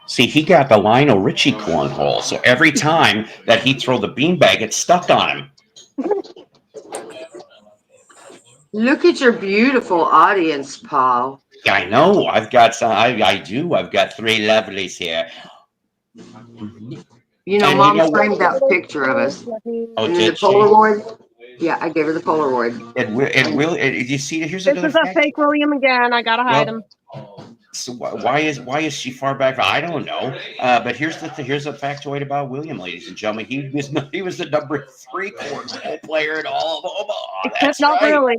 See, he got the Lionel Richie cornhole, so every time that he'd throw the beanbag, it stuck on him. Look at your beautiful audience, Paul. I know. I've got some. I do. I've got three lovelies here. You know, And Mom you know framed that picture of us. Oh, And then the did she? Polaroid. Yeah, I gave her the Polaroid. It will. You see, here's a This good is a fact. fake William again. I gotta hide him. So why is she far back? I don't know. But here's a factoid about William, ladies and gentlemen. He was the number 3 cornhole player in all of Omaha. Except That's not right. really.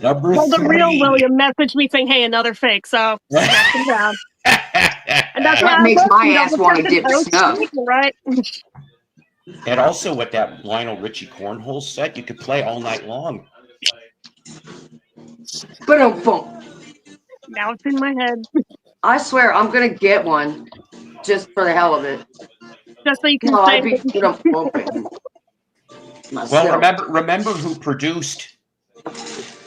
Number Well, the 3. real William messaged me saying, "Hey, another fake." So knocked him down. And that's That why makes I my ass want to dip snuff. Right? And also with that Lionel Richie cornhole set, you could play all night long. But boom. Now it's in my head. I swear I'm gonna get one just for the hell of it. Just so you can No, say. I'd be bumping. Well, remember who produced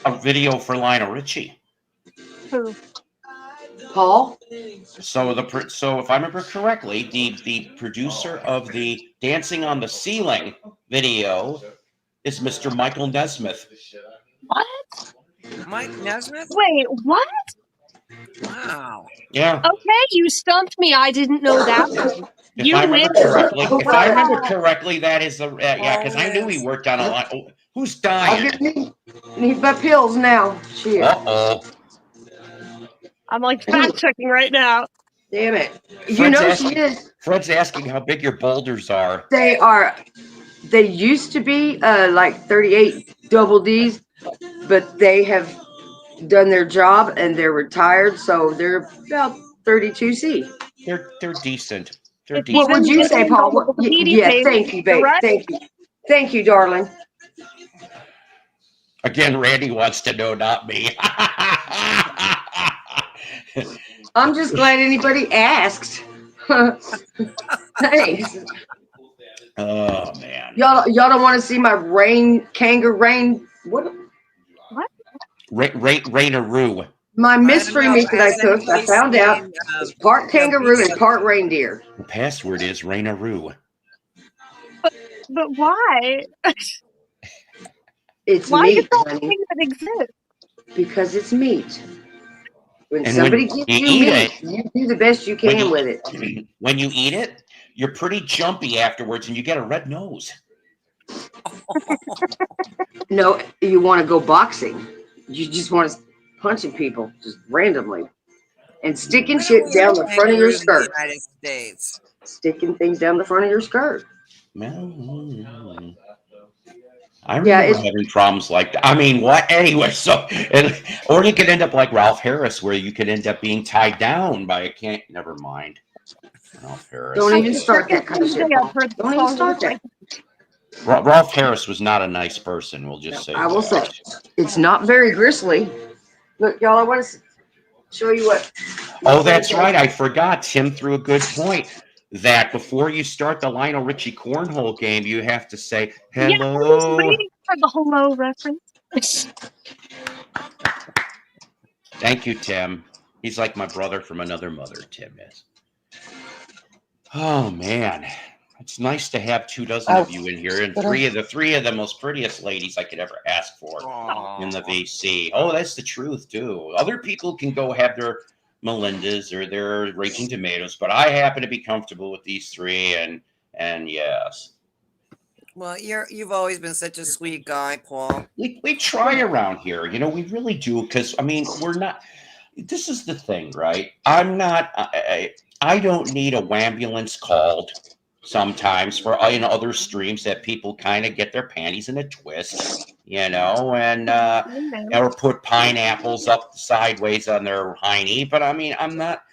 a video for Lionel Richie? Who? Paul? So if I remember correctly, the producer of the Dancing on the Ceiling video is Mr. Michael Nesmith. What? Mike Nesmith? Wait, what? Wow. Yeah. Okay, you stumped me. I didn't know that one. If I remember correctly, that is the because I knew he worked on a lot. Oh, who's dying? Need my pills now. Shit. Uh-oh. I'm like fact checking right now. Damn it. You know she is. Fred's asking how big your boulders are. They used to be like 38 double Ds, but they have done their job and they're retired, so they're about 32C. They're decent. They're decent. What would you say, Paul? Yeah, thank you, babe. Right? Thank you, darling. Again, Randy wants to know, not me. I'm just glad anybody asked. Thanks. Oh man. Y'all don't want to see my kangaroo rain. What? Rainaroo. My mystery meat that I cooked, I found out is part kangaroo and part reindeer. The password is Rainaroo. But why? It's why meat, is that honey. thing that exists? Because it's meat. When And somebody when gives you you eat meat, you do the best you can with it. When you eat it, you're pretty jumpy afterwards, and you get a red nose. No, you want to go boxing. You just want to punching people just randomly and sticking Why don't shit we have down the front of your kangaroos in the skirt. United States? Sticking things down the front of your skirt. I remember having problems like that. I mean, what? Anyway, or you could end up like Ralph Harris, where you could end up being tied down by a can't. Never mind. Ralph Harris. Don't even start that kind of shit. Don't even start that. Ralph Harris was not a nice person. We'll just say. I will say it's not very gristly. Look, y'all, I want to show you what. Oh, that's right. I forgot. Tim threw a good point. That before you start the Lionel Richie cornhole game, you have to say hello. Yeah, I was waiting for the hello reference. Thank you, Tim. He's like my brother from another mother, Tim is. Oh man, it's nice to have 24 of you in here, and three of the most prettiest ladies I could ever ask for in the VC. Oh, that's the truth too. Other people can go have their Melindas or their Raging Tomatoes, but I happen to be comfortable with these three, and yes. Well, you've always been such a sweet guy, Paul. We try around here, you know, we really do, because I mean, we're not. This is the thing, right? I'm not. I don't need a wambulance called sometimes for other streams that people kind of get their panties in a twist, you know, and or put pineapples up sideways on their hiney. But I mean, I'm not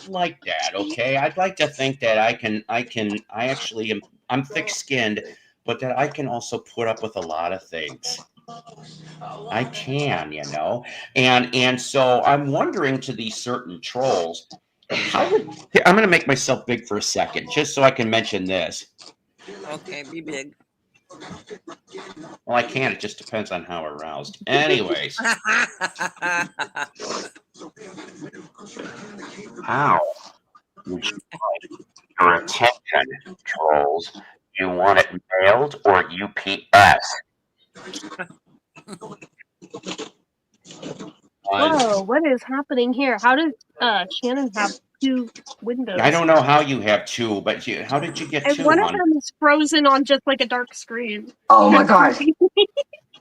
like that. Okay, I'd like to think that I actually am. I'm thick-skinned, but that I can also put up with a lot of things. I can, you know, and so I'm wondering to these certain trolls. I'm going to make myself big for a second, just so I can mention this. Okay, be big. Well, I can. It just depends on how aroused. Anyways. How would you like your attention, trolls? Do you want it mailed or UPS? Whoa, what is happening here? How does Shannon have two windows? I don't know how you have two, but how did you get and two? One of them is frozen on just like a dark screen. Oh my god.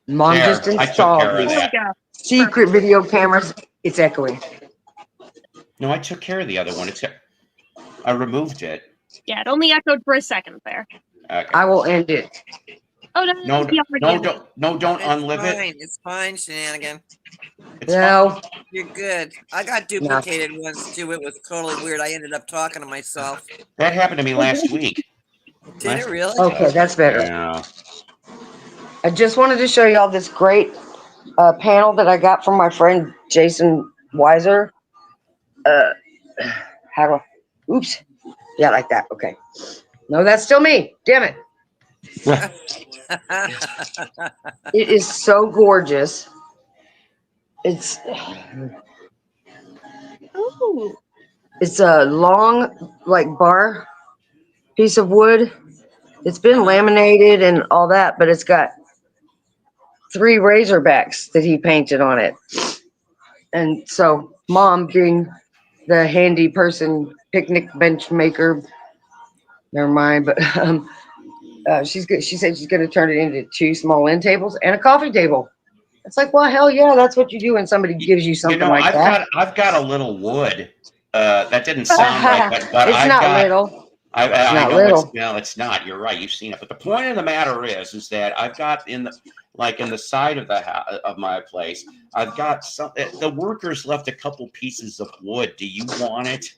Mom There, just installed these secret video cameras. It's echoing. No, I took care of the other one. I removed it. Yeah, it only echoed for a second there. Okay. I will end it. Oh no! Don't unlive it. It's fine, Shenanigan. No. You're good. I got duplicated once too. It was totally weird. I ended up talking to myself. That happened to me last week. Did it really? Okay, that's better. Yeah. I just wanted to show y'all this great panel that I got from my friend Jason Weiser. Oops. Yeah, like that. Okay. No, that's still me. Damn it. It is so gorgeous. It's a long, like, bar piece of wood. It's been laminated and all that, but it's got 3 razorbacks that he painted on it. And so Mom, being the handy person, picnic bench maker, never mind, but she's good. She said she's going to turn it into 2 small end tables and a coffee table. It's like, well, hell yeah, that's what you do when somebody gives you something like that. I've got a little wood. That didn't sound right, but it's not little. I know it's not. You're right. You've seen it. But the point of the matter is that I've got in the side of the of my place, I've got some. The workers left a couple pieces of wood. Do you want it?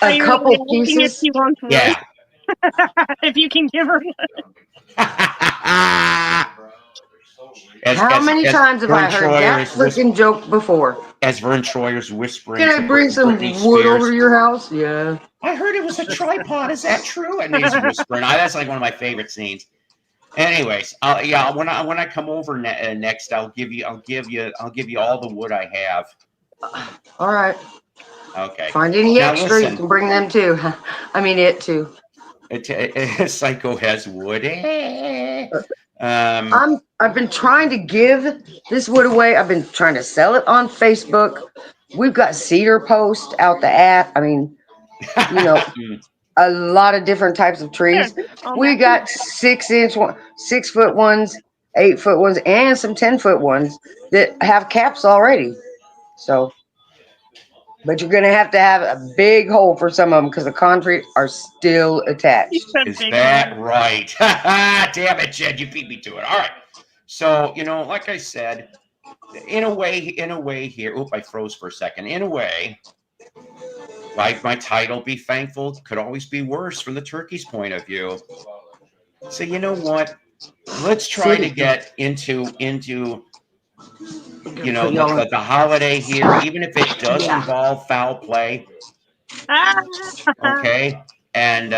A couple pieces. If you want to, yeah. if you can give her one. How many times have I heard that freaking joke before? As Vern Troyer's whispering. Can I bring some wood over to your house? Yeah. I heard it was a tripod. Is that true? And he's whispering. That's like one of my favorite scenes. Anyways, yeah. When I come over next, I'll give you all the wood I have. All right. Okay. Find any extra, you can bring them too. I mean, it too. Psycho has wood. I've been trying to give this wood away. I've been trying to sell it on Facebook. We've got cedar post out the I mean, you know, a lot of different types of trees. We got 6 foot ones, 8 foot ones, and some 10 foot ones that have caps already. So, but you're gonna have to have a big hole for some of them because the concrete are still attached. Is that right? Damn it, Jed, you beat me to it. All right. So, like I said, in a way here. Oop, I froze for a second. In a way, like my title, Be Thankful, could always be worse from the turkey's point of view. So you know what? Let's try to get into the holiday here, even if it does involve foul play. Okay, and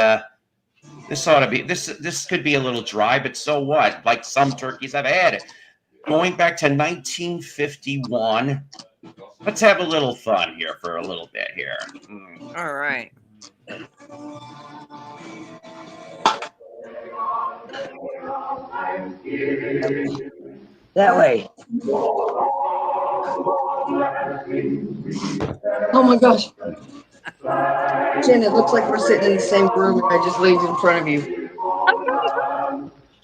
this ought to be this could be a little dry, but so what? Like some turkeys I've had. Going back to 1951. Let's have a little fun here for a little bit here. All right. That way. Oh my gosh. Jen, it looks like we're sitting in the same room and I just leaned in front of you.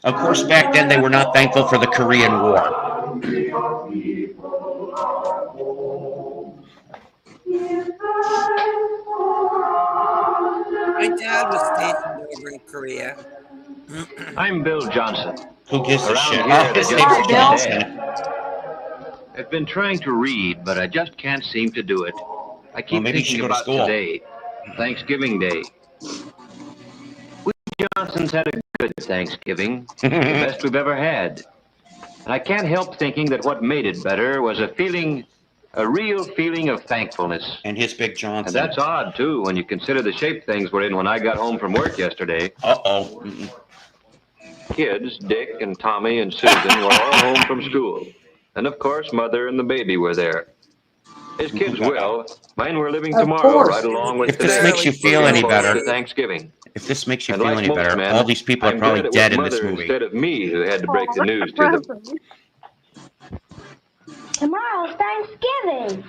Of course, back then they were not thankful for the Korean War. My dad was stationed over in Korea. I'm Bill Johnson. Who gives a shit? His name's Johnson. I've been trying to read, but I just can't seem to do it. I keep thinking about today, Thanksgiving Day. We Johnsons had a good Thanksgiving, the best we've ever had. And I can't help thinking that what made it better was a real feeling of thankfulness. And his big Johnson. And that's odd, too, when you consider the shape things were in when I got home from work yesterday. Uh-oh. Kids, Dick and Tommy and Susan were all home from school. And, of course, Mother and the baby were there. His kids will. Mine were living tomorrow right along with today. If this makes you feel any better. Thanksgiving. If this makes you feel any better, all these people are probably dead in this movie. Instead of me who had to break the news to them. Tomorrow's Thanksgiving.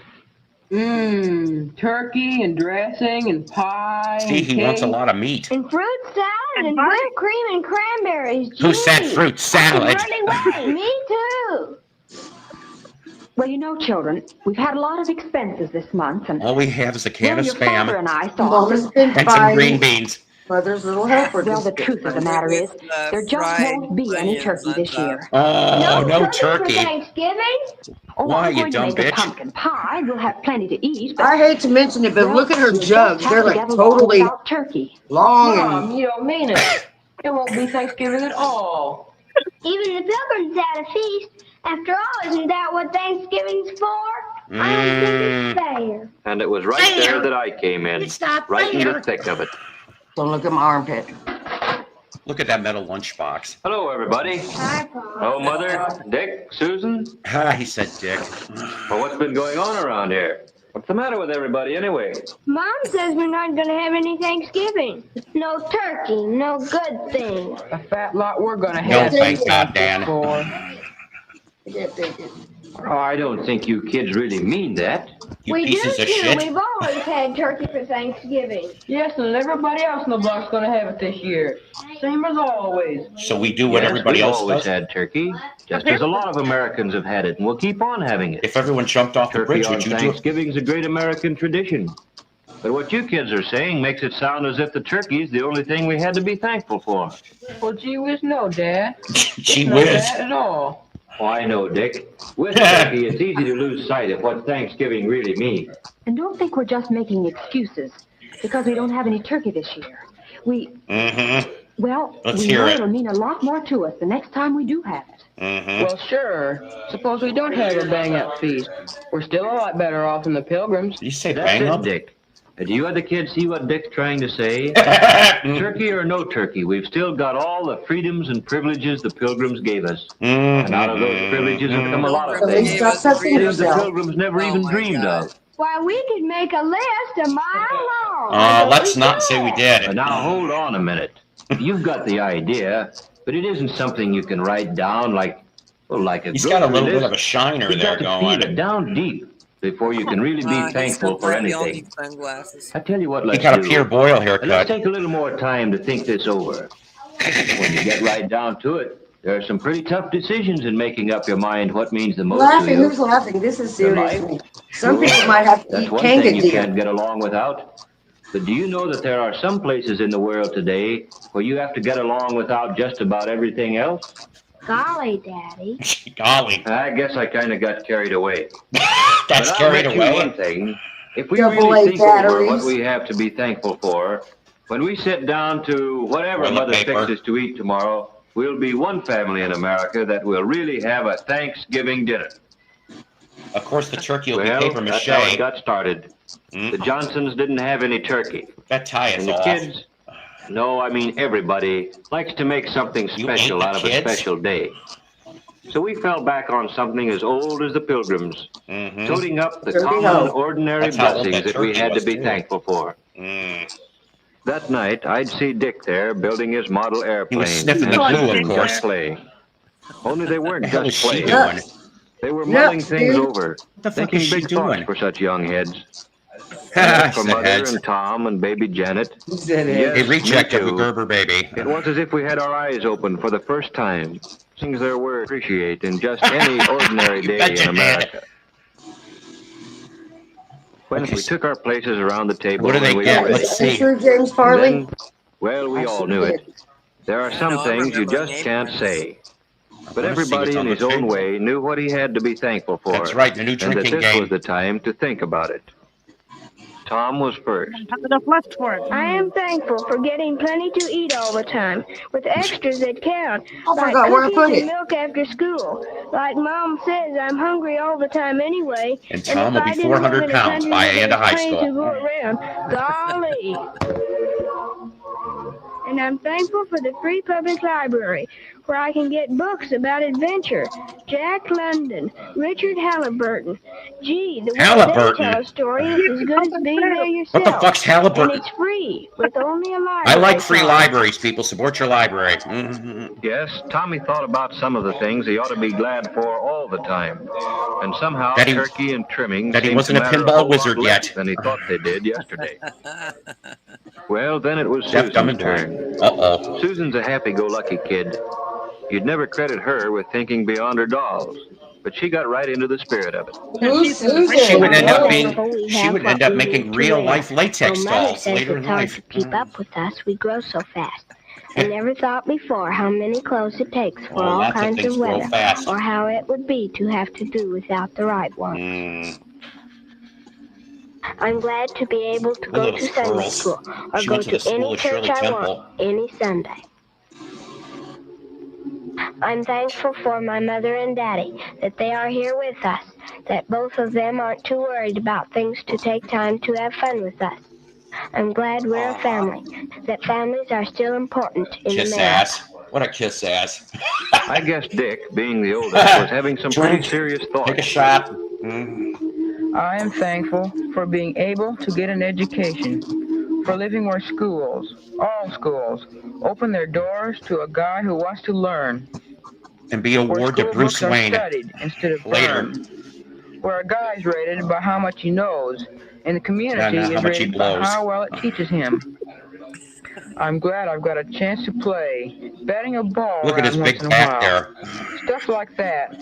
Turkey and dressing and pie. See, he wants a lot of meat. And fruit salad and whipped cream and cranberries. Who said fruit salad? Me too. Well, you know, children, we've had a lot of expenses this month, and all we have is a can of your Spam father and I thought and some green beans. Mother's little helper. Well, the truth of the matter is, there just won't be any turkey this year. Oh, no turkey. For Thanksgiving? Why, you dumb bitch? Pumpkin pie. We'll have plenty to eat. I hate to mention it, but look at her jugs. They're like totally long. Mom, you don't mean it. It won't be Thanksgiving at all. Even the Pilgrims had a feast. After all, isn't that what Thanksgiving's for? I don't think it's fair. And it was right there that I came in. Right in the thick of it. Don't look at my armpit. Look at that metal lunchbox. Hello, everybody. Hi, Paul. Oh, Mother, Dick, Susan. He said Dick. Well, what's been going on around here? What's the matter with everybody anyway? Mom says we're not going to have any Thanksgiving. No turkey, no good thing. A fat lot we're going to have. No, thank God, Dan. Oh, I don't think you kids really mean that. You we pieces do of too. shit. We've always had turkey for Thanksgiving. Yes, and everybody else in the block's going to have it this year. Same as always. So we do what everybody else always does? had turkey, just as a lot of Americans have had it, and we'll keep on having it. If everyone jumped off the bridge, would you do it? Thanksgiving's a great American tradition. But what you kids are saying makes it sound as if the turkey's the only thing we had to be thankful for. Well, gee whiz, no, Dad. Gee Not whiz. that at all. Oh, I know, Dick. With turkey, it's easy to lose sight of what Thanksgiving really means. And don't think we're just making excuses because we don't have any turkey this year. Well, Let's we hear know it. it'll mean a lot more to us the next time we do have it. Well, sure. Suppose we don't have a bang-up feast. We're still a lot better off than the Pilgrims. Did you say That's bang it, up? Dick. Do you other kids see what Dick's trying to say? Turkey or no turkey, we've still got all the freedoms and privileges the Pilgrims gave us. And out of those privileges have come a lot of things the Pilgrims never even dreamed of. Why, we could make a list a mile long. Let's not say we did. Now, hold on a minute. You've got the idea, but it isn't something you can write down like a He's got a little bit of a list. shiner You've there got to going. feel it down deep. before you can really be thankful for anything. Sunglasses. I tell you what, He let's got a do. Pierre Boyle Let's haircut. take a little more time to think this over. When you get right down to it, there are some pretty tough decisions in making up your mind what means the most Laughing? to you. Who's laughing? This is Your serious. life? Some Sure. people might have to That's eat one thing kanga you deer. can't get along without. But do you know that there are some places in the world today where you have to get along without just about everything else? Golly, Daddy. Golly. I guess I kind of got carried away. That's but carried I'll bet away. you one thing. If we Double really A think over batteries. what we have to be thankful for, when we sit down to whatever Toilet Mother paper. fixes to eat tomorrow, we'll be one family in America that will really have a Thanksgiving dinner. Of course, the turkey will Well, be paper that's how it mache. got started. The Johnsons didn't have any turkey. That tie is And the off. kids, no, I mean everybody, likes to make something special out of a special day. So we fell back on something as old as the Pilgrims, toting up the common, ordinary That's how old blessings that that we turkey had to was, be too. thankful for. That night, I'd see Dick there building his model airplane. sniffing and the glue, of Susan course. was playing. Only they weren't The hell just is she playing. doing? They were Nuts, mulling things dude. over, the fuck thinking is she big thoughts doing? for such young heads. As for Said Mother heads. and Tom and baby Janet, Said yes, A reject me of the too. Gerber baby. It was as if we had our eyes open for the first time. Things there were to appreciate in just any ordinary You bet day you in did. America. When Okay, we took our places around the table, What do they and we get? were Let's ready. see. True, James Farley? And then, well, we I all sure knew did. it. There are I some know, I things you remember just name can't brands. say. But wanna see everybody what's on in the his own table. way knew what he had to be thankful for. That's right, the new and that drinking this game. was the time to think about it. Tom was first. Have enough left for it. I am thankful for getting plenty to eat all the time, with extras that count, I like forgot where I put cookies it. and milk after school. Like Mom says, I'm hungry all the time anyway. And Tom will if be I didn't live 400 in a pounds country by where the end of there's high plenty school. to go around, golly. And I'm thankful for the free public library, where I can get books about adventure. Jack London, Richard Halliburton. Gee, the way they Halliburton? tell a story is as good as being there yourself. What the fuck's Halliburton? And it's free, with only a library I like free card. libraries, people. Support your library. Yes, Tommy thought about some of the things he ought to be glad for all the time. And somehow That he- turkey and trimming that he seemed wasn't to a matter pinball whole lot wizard less yet. than he thought they did yesterday. Well, then it was Deaf, dumb, Susan's and turn. blind. Uh-oh. Susan's a happy-go-lucky kid. You'd never credit her with thinking beyond her dolls, but she got right into the spirit of it. Who's Susan? She would end up Wonderful being. we She have would what end up we making need to real wear. life latex Though Mother dolls says later in it's hard life. to keep up with us, we grow so fast. I never thought before how many clothes it takes for all Lots of kinds things of grow weather, fast. or how it would be to have to do without the right ones. I'm glad to be able to go those to Sunday girls. school, or She go went to the to school any of church Shirley I Temple. want, any Sunday. I'm thankful for my mother and daddy, that they are here with us, that both of them aren't too worried about things to take time to have fun with us. I'm glad we're a family, that families are still important in Kiss America. ass. What a kiss ass. I guess Dick, being the oldest, was having some pretty serious thoughts. Take a shot. I am thankful for being able to get an education, for living where schools, all schools, open their doors to a guy who wants to learn. And be Where award to school Bruce books are Wayne studied instead of later. burned. Where a guy is rated by how much he knows, and the community Not how is much he rated by blows. how well it teaches him. I'm glad I've got a chance to play, batting a ball Look at his around big once in a back while. there. Stuff like that.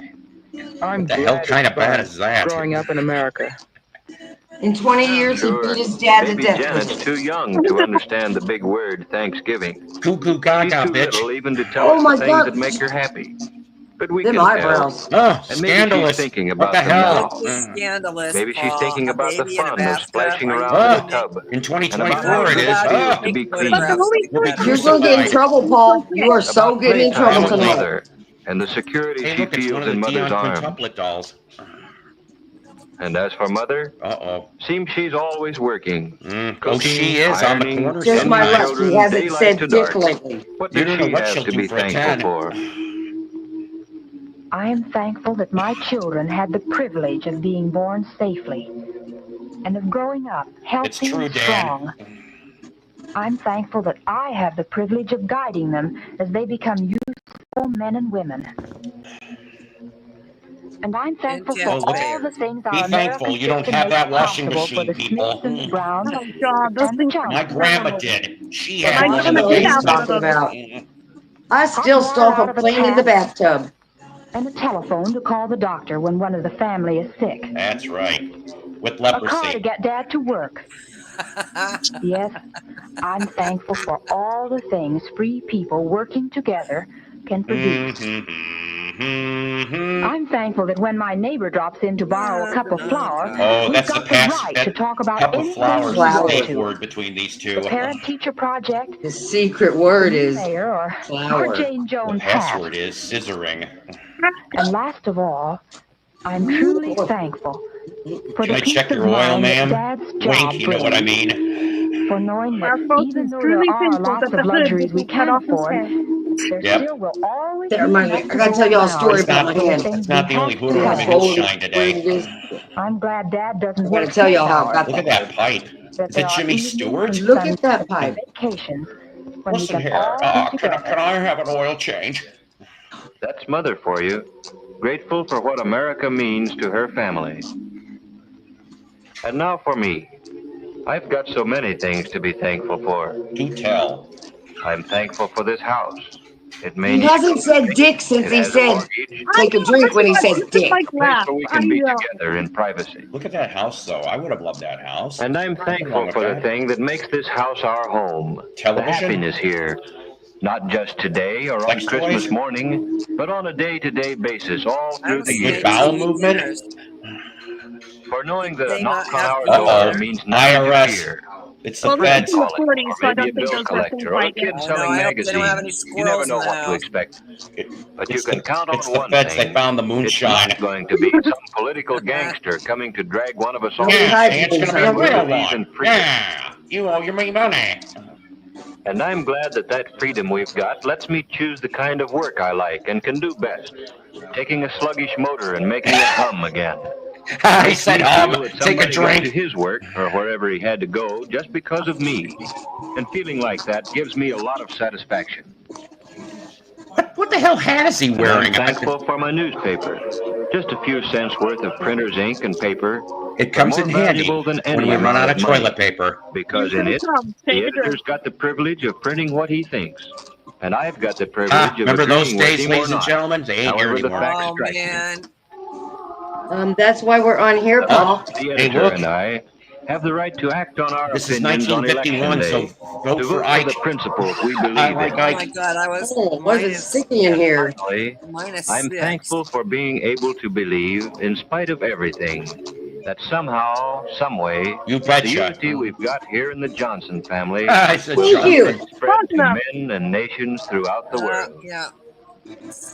I'm What the hell glad kind it's of bat fun is that? growing up in America. In 20 years, he beat his dad to Baby death. Janet's too young to understand the big word Thanksgiving. Goo goo She's gaga, too bitch. little even to tell Oh us my the things God. that make her happy. But we Them can eyebrows. tell. Oh, And maybe scandalous. she's thinking What about the them hell? now. Scandalous. Maybe she's Paul. thinking A about the baby in a fun of bathtub. splashing Are you around in the kidding me? tub. In And 2024 about it is. how she Oh, used to be clean. we'll be You're going to get in crucified. trouble, Paul. You are so About getting in trouble playtime with tonight. Mother and the security Hey, she look, it's one feels of the in Mother's Dion arms. quintuplet dolls. And as for Mother, Uh-oh. seems she's always working. Oh, she is on the ironing, corner Just my sending luck. sometimes. He children hasn't daylight said to dick dark. lately. What You does don't know she what have she'll to do be for a thankful 10. for? I am thankful that my children had the privilege of being born safely and of growing up healthy true, and Dan. strong. I'm thankful that I have the privilege of guiding them as they become useful men and women. And I'm thankful for Intense all bear. the things Be our thankful American you don't system have makes that washing possible for machine, the people. Smiths and the Browns Oh God, those and the things are My Johnsons. grandma terrible. did. She For had My one in washing the grandma know did what he's have one of basement. those. talking about. Mhm. I hot still water stop out a of a plane in the tap, bathtub. and a telephone to call the doctor when one of the family is sick. That's right. With A car to leprosy. get Dad to work. Yes, I'm thankful for all the things free people working together can produce. I'm thankful that when my neighbor drops in to borrow a cup of flour, Oh, we've that's the got the past. right That to talk about cup of anything flowers we is the want safe to. word between these The two. parent-teacher project, The secret the word new is mayor, or flower. Jane The Jones' hat. password is scissoring. And last of all, I'm truly thankful for Can the I peace check of your oil, mind that ma'am? Dad's job Wink, you know what I brings. mean. For knowing that Our folks even is though truly there are thankful lots that the of hood luxuries we didn't cut can't off his afford, head. there Yep. still will always That be reminds me. enough I to gotta go tell y'all a around story It's about not, my for the hand. things it's we not the have only to hood See how around have. his swollen shine the fringe today. is? I'm glad Dad doesn't I gotta work tell 10 y'all how I hours, got Look at that that way. pipe. that Is there it are Jimmy evenings Stewart? and Look at Sundays that and pipe. vacations when we Listen can here. all be Can together. I have an oil change? That's Mother for you. Grateful for what America means to her family. And now for me. I've got so many things to be thankful for. Do tell. I'm thankful for this house. It may He need hasn't said dick since it he has a said mortgage. I take a know, drink when he pretty much. said You can dick. like A place laugh. where we I can be know. together in privacy. Look at that house, though. I would have loved that house. And I'm Nothing thankful wrong with for the that. thing that makes this house our home. The Television? happiness here. Not just today or on Sex Christmas toys? morning, but on a day-to-day basis all I through haven't the A seen good year. bowel AT in movement? years. For knowing Did that a they not knock on have our clean door Uh-oh. dinner? means nothing to IRS. fear. It's A the Well, this friend is feds. in the calling, 40s, or so I maybe don't a think bill those were things collector, or a like kid it. Oh no, selling I hope they don't have any magazines. You never squirrels in know the what to house. expect. But you It's can count on it's the one feds. They thing. found the It's moonshine. not going to be some political gangster coming to drag one of us off Nobody the hides street It's going to be a moonshine because we real here. believe in one. freedom. Yeah. You owe your money. And I'm glad that that freedom we've got lets me choose the kind of work I like and can do best. Taking a sluggish motor and making it hum again. I Makes said, me feel that take a somebody got to drink. his work or wherever he had to go just because of me. And feeling like that gives me a lot of satisfaction. What the hell hat is he And I'm wearing? thankful for my newspaper. Just a few cents worth of printer's ink and paper. It But comes more in handy valuable than when any we run amount out of of money. toilet paper. Because Here in it it, comes. the Take a drink. editor's got the privilege of printing what he thinks. And I've got the privilege of Remember those agreeing with days, him ladies or and not. gentlemen? They ain't here However the anymore. facts Oh strike me. man. That's why we're on here, Paul. The Hey, editor look. and I have the right to act on our This is opinions on election 1951, so day. vote To for vote for Ike. the principles we I believe like in. Oh my Ike. god, I was Oh, was it sticky in here? Finally, minus I'm 6. thankful for being able to believe, in spite of everything, that somehow, someway, You the betcha. unity we've got here in the Johnson family I said will Thank one you. day spread to Enough. men and nations throughout the world. Yeah.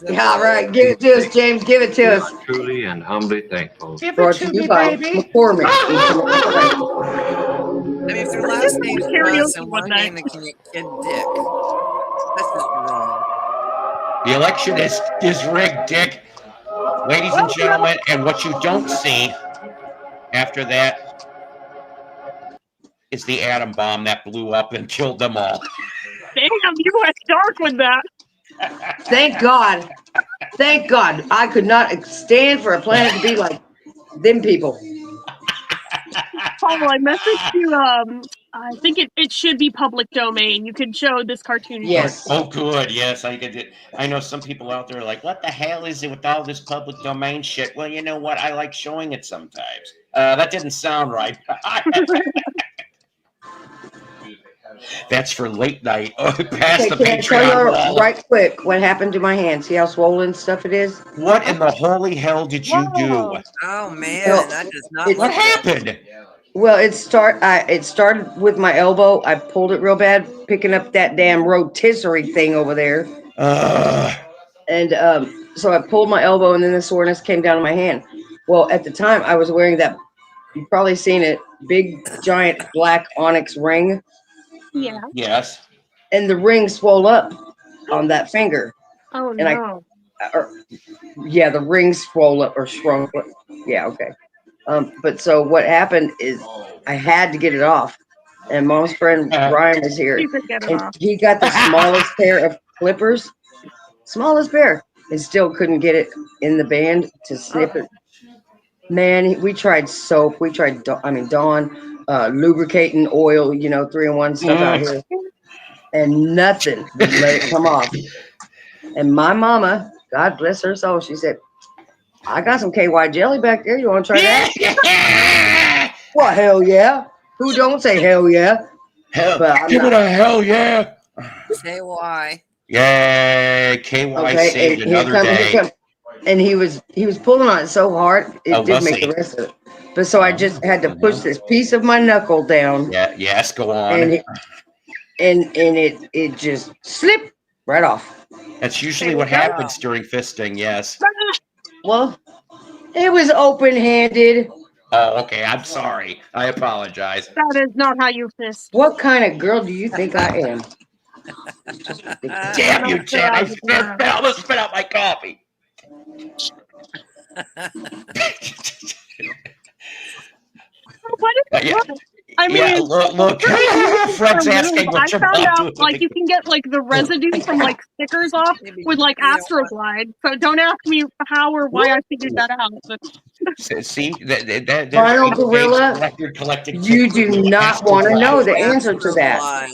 Yeah, all right. Similarly. Give it to us, James. Give it to We us. are truly and humbly thankful. Give it Brought to to you me, by baby. McCormick in Tennessee. I mean, if your I last just went name's to karaoke Johnson, one why night. name the kid Dick? That's just wrong. The election is rigged, Dick. Ladies and Well, you know, gentlemen, and what you don't see after that is the atom bomb that blew up and killed them all. damn, you went dark with that. Thank God. Thank God. I could not stand for a planet to be like them people. Paul, I messaged you. I think it should be public domain. You can show this cartoon short. Yes. Oh, good. Yes, I get it. I know some people out there are like, what the hell is it with all this public domain shit? Well, you know what? I like showing it sometimes. That didn't sound right. That's for late night. Past the Okay, can I tell Patreon you wall. right quick what happened to my hand? See how swollen stuff it is? What in the holy hell did you do? Whoa. Oh man, Well, that does not What look good. happened? Well, it started with my elbow. I pulled it real bad, picking up that damn rotisserie thing over there. And so I pulled my elbow, and then the soreness came down to my hand. Well, at the time, I was wearing that. You've probably seen it, big, giant black onyx ring. Yeah. Yes. And the ring swole up on that finger. Oh And no. Yeah, the ring swole up or shrunk. Yeah, okay. But so what happened is I had to get it off. And Mom's friend Ryan was here. You could get it And off. he got the smallest pair of clippers. Smallest pair. and still couldn't get it in the band to snip it. Man, we tried soap. We tried, Dawn, lubricating oil, 3-in-1 stuff out here, and nothing would let it come off. And my mama, God bless her soul, she said, I got some KY jelly back there. You want to try that? Well, hell yeah. Who don't say hell yeah? Hell, give it a hell yeah. KY. Yay, KY saved another day. And he was pulling on it so hard, it did make the rest of it. But so I just had to push this piece of my knuckle down. Yeah, yes, go on. And it just slipped right off. That's usually what happens during fisting, yes. Well, it was open-handed. Oh, okay. I'm sorry. I apologize. That is not how you fist. What kind of girl do you think I am? Damn you, Chad. I almost spit out my coffee. What is that? I mean, look. Fred's asking what your I found mom out, like, you can get, like, the residue from, like, stickers off with, like, Astroglide. So don't ask me how or why I figured that out. But see, Final Gorilla, you do not want to know the answer to that.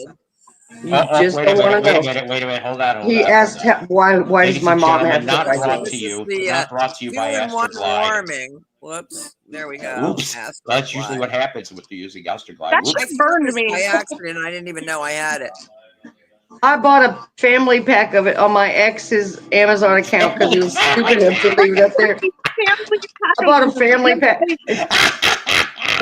You just don't want to know. Wait a minute, hold on. He asked why does my mom have not to brought to you? Not brought to you by Astroglide. Whoops. There we go. Oops. That's usually what happens with using Astroglide. That burned me. By accident, I didn't even know I had it. I bought a family pack of it on my ex's Amazon account because he was stupid enough to leave it up there. I bought a family pack.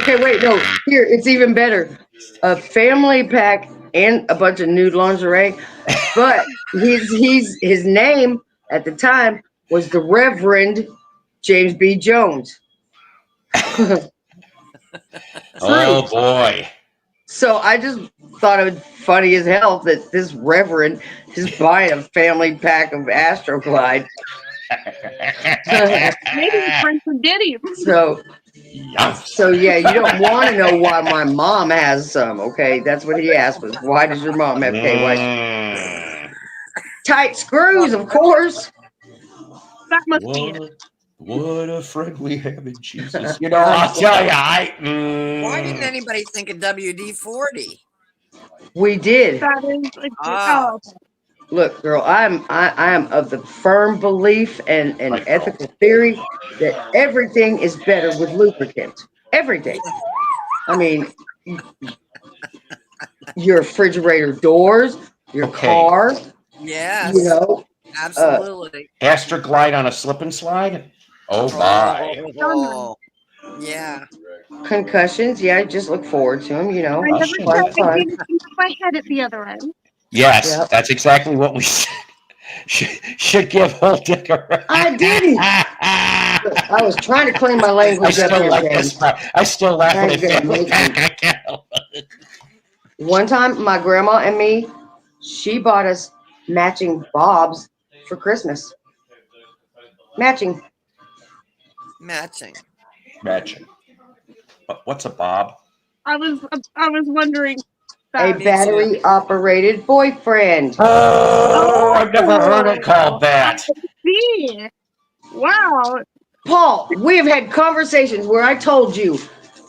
Okay, wait, no. Here, it's even better. A family pack and a bunch of nude lingerie. But his name at the time was the Reverend James B. Jones. Oh boy. So I just thought it was funny as hell that this Reverend is buying a family pack of Astroglide. maybe Prince and Diddy. So yeah, you don't want to know why my mom has some, okay? That's what he asked was, why does your mom have KY? Tight screws, of course. That must be it. What a friend we have in Jesus. You know, I'll tell you, Why didn't anybody think of WD-40? We did. That is Look, girl, I am of the firm belief and ethical theory that everything is better with lubricant. Everything. I mean, your refrigerator doors, your car. Yes. You know. Absolutely. Astroglide on a slip and slide? Oh my. Yeah. Concussions, yeah, I just look forward to them, you know. I never tried to get it into my head at the other end. Yes, that's exactly what we should give Whole Dicker. I didn't. I was trying to clean my language up. I still laugh at it. One time, my grandma and me, she bought us matching bobs for Christmas. Matching. What's a bob? I was wondering. A battery operated boyfriend. Oh, I've never heard it called that. See, wow. Paul, we have had conversations where I told you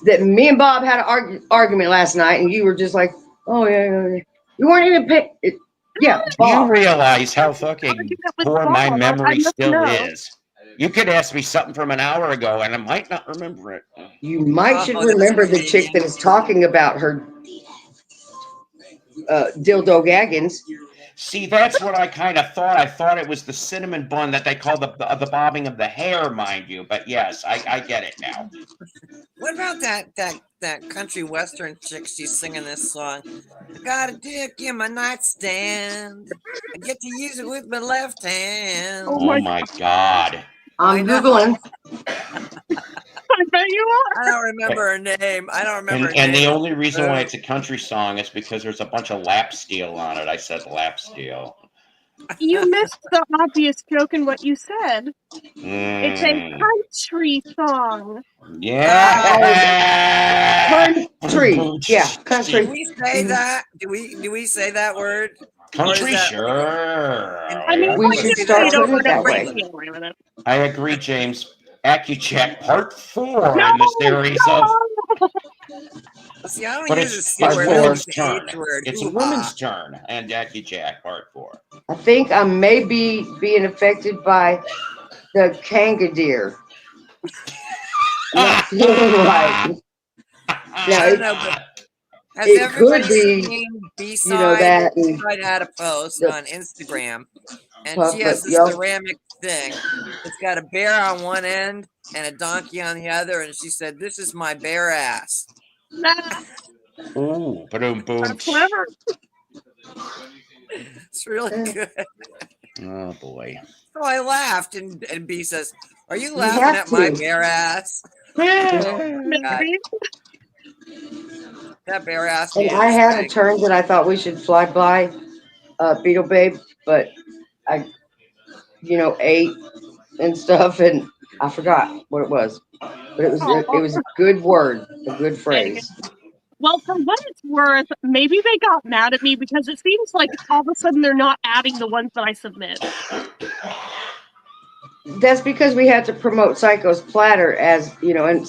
that me and Bob had an argument last night, and you were just like, "Oh yeah." You weren't even paying. Yeah, Bob. You realize how fucking poor my memory still is. You could ask me something from an hour ago, and I might not remember it. You might should remember the chick that is talking about her dildo gaggins. See, that's what I kind of thought. I thought it was the cinnamon bun that they call the bobbing of the hair, mind you. But yes, I get it now. What about that country western chick? She's singing this song. I got a dick in my nightstand. I get to use it with my left hand. Oh my God. I'm Googling. I bet you are. I don't remember her name. And the only reason why it's a country song is because there's a bunch of lap steel on it. I said lap steel. You missed the obvious joke in what you said. It's a country song. Yeah. Country. Yeah, country. Do we say that? Do we say that word? Country, that- sure. I mean, We like should just start say it over putting and it that over. way. I get away with it. I agree, James. AccuCheck Part 4 No, in the series of. See, I don't But use a it's C word. I women's use the turn. H word. It's Hoo-ha. women's turn and AccuCheck Part 4. I think I may be being affected by the kangaroo. Not feeling right. Now, I don't know, but has it everybody could be, seen B-side? you know, that and B-side had a post the on Instagram, and puff, she has but this y'all, ceramic thing. It's got a bear on one end and a donkey on the other, and she said, "This is my bear ass." Ooh, boom, boom. That's clever. It's really good. Oh boy. So I laughed, and B says, "Are you You laughing have at my to. bear ass?" Oh, God. Maybe. That bear ass And needed I a had a spank. term that I thought we should fly by, Beetle Babe, but I, ate and stuff, and I forgot what it was. But it Oh, was a good word, a good dang it. phrase. Well, for what it's worth, maybe they got mad at me because it seems like all of a sudden they're not adding the ones that I submit. That's because we had to promote Psycho's platter as, and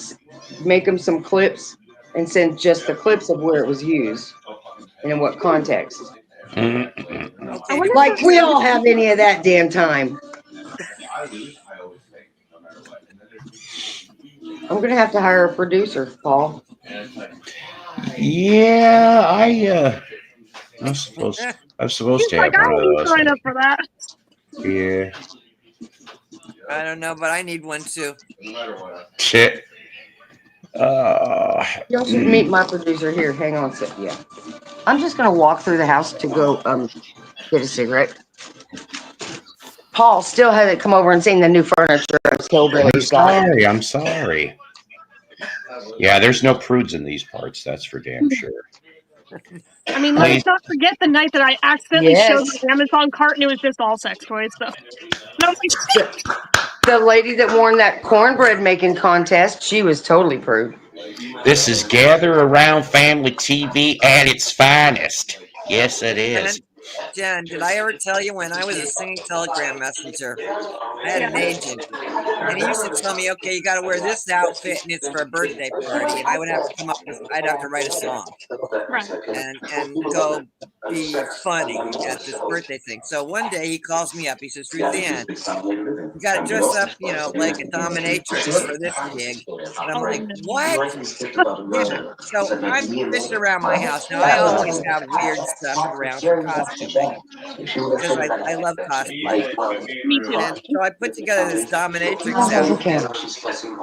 make them some clips and send just the clips of where it was used and in what context. Okay, Like we all have any of that damn time. I'm going to have to hire a producer, Paul. Yeah, I'm supposed to He's have like, I one of wouldn't those. sign up for that. Yeah. I don't know, but I need one too. Shit. Y'all should meet my producer here. Hang on a sec. Yeah. I'm just going to walk through the house to go get a cigarette. Paul still hasn't come over and seen the new furniture Hillbilly's got. I'm sorry. Yeah, there's no prudes in these parts. That's for damn sure. I mean, let's not forget the night that I accidentally showed my Amazon cart and it was just all sex toys. So. And I was like, The lady that won that cornbread making contest, she was totally prude. This is Gather Around Family TV at its finest. Yes, it is. Jen, did I ever tell you when I was a singing telegram messenger, I had an agent, and he used to tell me, okay, you got to wear this outfit, and it's for a birthday party, and I would have to come up with, I'd have to write a song, and go be funny at this birthday thing. So one day he calls me up, he says, Ruthann, you got to dress up, like a dominatrix for this gig. And I'm like, what? Yeah. So I'm fishing around my house. Now, I always have weird stuff around for costuming because I love cosplay. Me too. And so I put together this dominatrix outfit,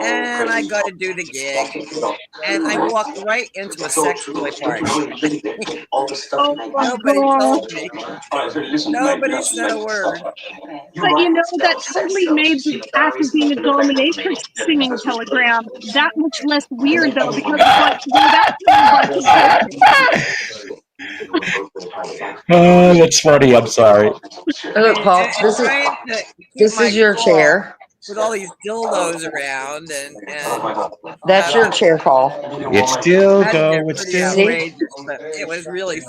and I got to do the gig, and I walked right into a sex toy party. Nobody told me. Nobody said a word. But that totally made the act of being a dominatrix singing a telegram that much less weird, though, because it's like, well, that's Oh, that's funny. I'm sorry. Look, Paul, this is your chair. With all these dildos around, and That's your chair, Paul. It's dildo. It's pretty outrageous, but it was really.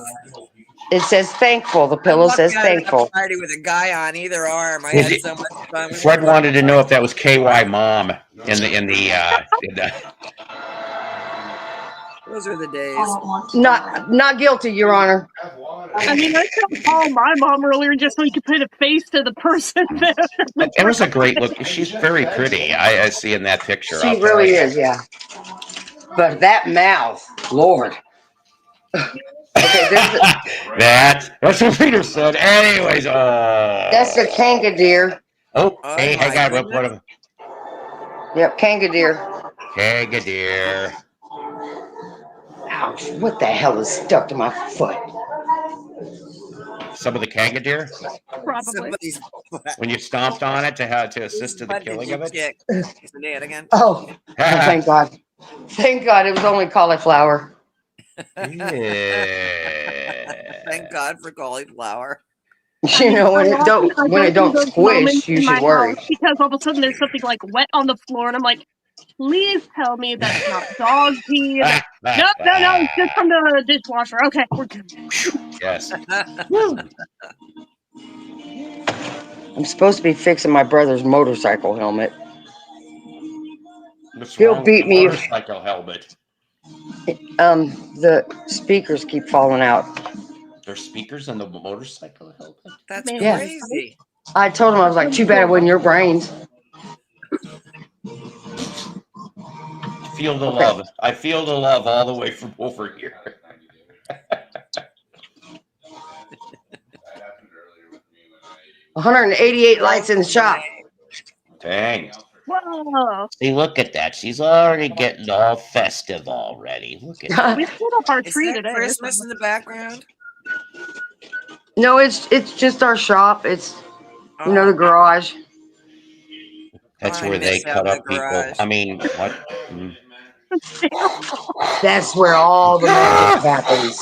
It says thankful. The pillow says thankful. Party with a guy on either arm. I had so much fun. Fred wanted to know if that was KY Mom in the. Those were the days. Not guilty, Your Honor. I mean, I called my mom earlier just so we could put a face to the person. It was a great look. She's very pretty. I see in that picture. She really is, yeah. But that mouth, Lord. Okay, that's what Peter said. Anyways, that's the kangaroo. Oh, hey, I got one of them. Yep, kangaroo. Kangaroo. Ouch! What the hell is stuck to my foot? Some of the kangaroo? Probably. When you stomped on it to assist in the killing of it? Oh, thank God. Thank God it was only cauliflower. Yeah. Thank God for cauliflower. When it don't squish, you should worry. Because all of a sudden there's something like wet on the floor, and I'm like, Please tell me that's not dog pee. No, it's just from the dishwasher. Okay, we're good. Yes. I'm supposed to be fixing my brother's motorcycle helmet. What's He'll wrong beat with the me. motorcycle helmet? The speakers keep falling out. There's speakers on the motorcycle helmet? That's Yeah. crazy. I told him, I was like, too bad it wasn't your brains. Feel the love. I feel the love all the way from over here. 188 lights in the shop. Dang. Whoa. See, look at that. She's already getting all festive already. Look at that. We put up our Is tree that today. Christmas in the background? No, it's just our shop. It's the garage. That's I where they miss cut having up a people. garage. I mean, what? Mm. That's where all the magic happens.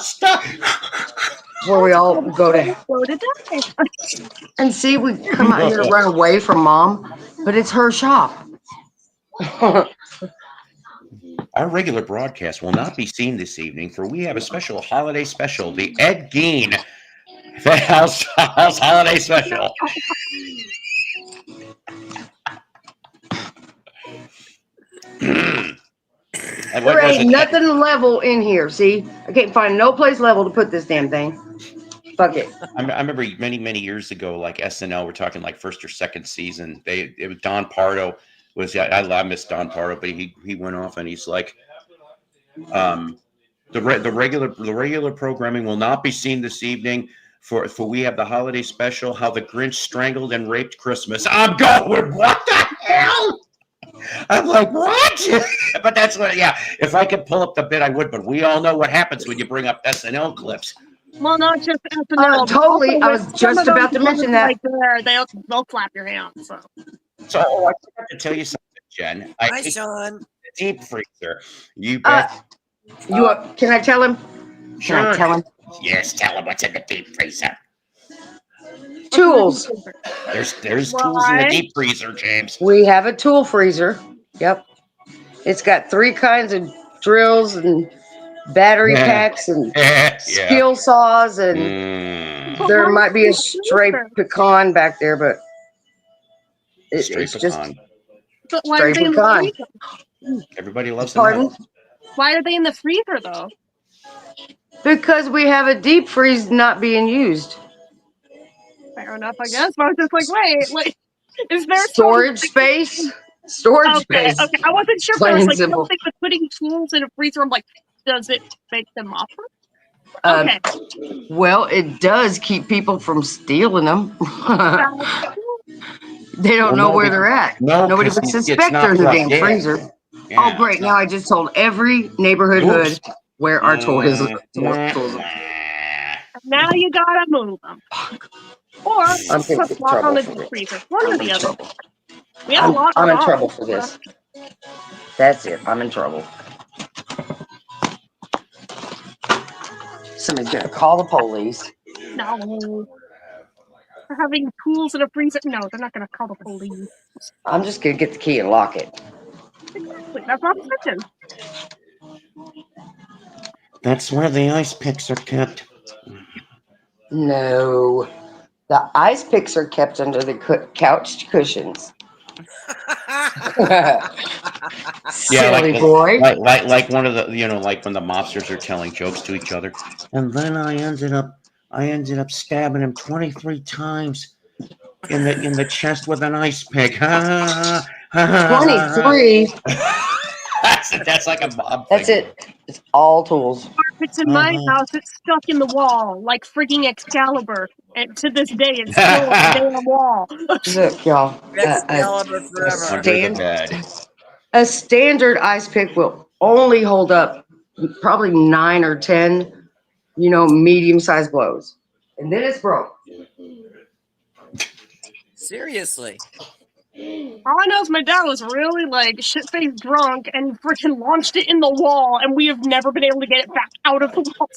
Stop. Where we all go to. And see, we come out here to run away from Mom, but it's her shop. Our regular broadcast will not be seen this evening, for we have a special holiday special, the Ed Gein House Holiday Special. And what There was ain't it? nothing level in here. See, I can't find no place level to put this damn thing. Fuck it. I remember many years ago, like SNL, we're talking like first or second season. It was Don Pardo was. I miss Don Pardo, but he went off and he's like, the regular programming will not be seen this evening. For we have the holiday special, how the Grinch strangled and raped Christmas. I'm going, what the hell? I'm like, what? But that's what, yeah. If I could pull up the bit, I would. But we all know what happens when you bring up SNL clips. Well, not just SNL. Totally. I was just about to mention that. Right there, they'll clap your hands. So I forgot to tell you something, Jen. Hi, Sean. The deep freezer. You bet. Can I tell him? Sure. Can I tell him? Yes, tell him what's in the deep freezer. Tools. There's tools in the deep freezer, James. We have a tool freezer. Yep. It's got 3 kinds of drills and battery packs and skill saws, and there might be a stray pecan back there, but it's just But why are they in the freezer? Everybody loves Pardon? Why are they in the freezer though? Because we have a deep freeze not being used. Fair enough, I guess. But I was just like, wait, like, is there storage space? Storage space. Okay, I wasn't sure if Plain there was and like simple. something with putting tools in a freezer. I'm like, does it make them offer? Okay. Well, it does keep people from stealing them. They don't know where they're at. Nobody would suspect they're in the damn freezer. Yeah, oh, great. Now I just told every neighborhood hood where our toys are. Now you gotta move them. Or I'm gonna put get lock on trouble the for deep this. freezer. One or the other. We have a lot I'm in of trouble for this. That's it. I'm in trouble. Somebody's gonna call the police. No. For having tools in a freezer. No, they're not gonna call the police. I'm just gonna get the key and lock it. Exactly. That's what I'm saying. That's where the ice picks are kept. No. The ice picks are kept under the couch cushions. Silly boy. Like one of the, like when the mobsters are telling jokes to each other. And then I ended up stabbing him 23 times in the chest with an ice pick. 23. That's like a mob. That's it. It's all tools. If it's in my house, it's stuck in the wall like frigging Excalibur. And to this day, it's still on the damn wall. Look, y'all. Excalibur forever. A standard ice pick will only hold up probably 9 or 10, medium-sized blows. And then it's broke. Seriously. All I know is my dad was really like shit-faced drunk and freaking launched it in the wall, and we have never been able to get it back out of the wall.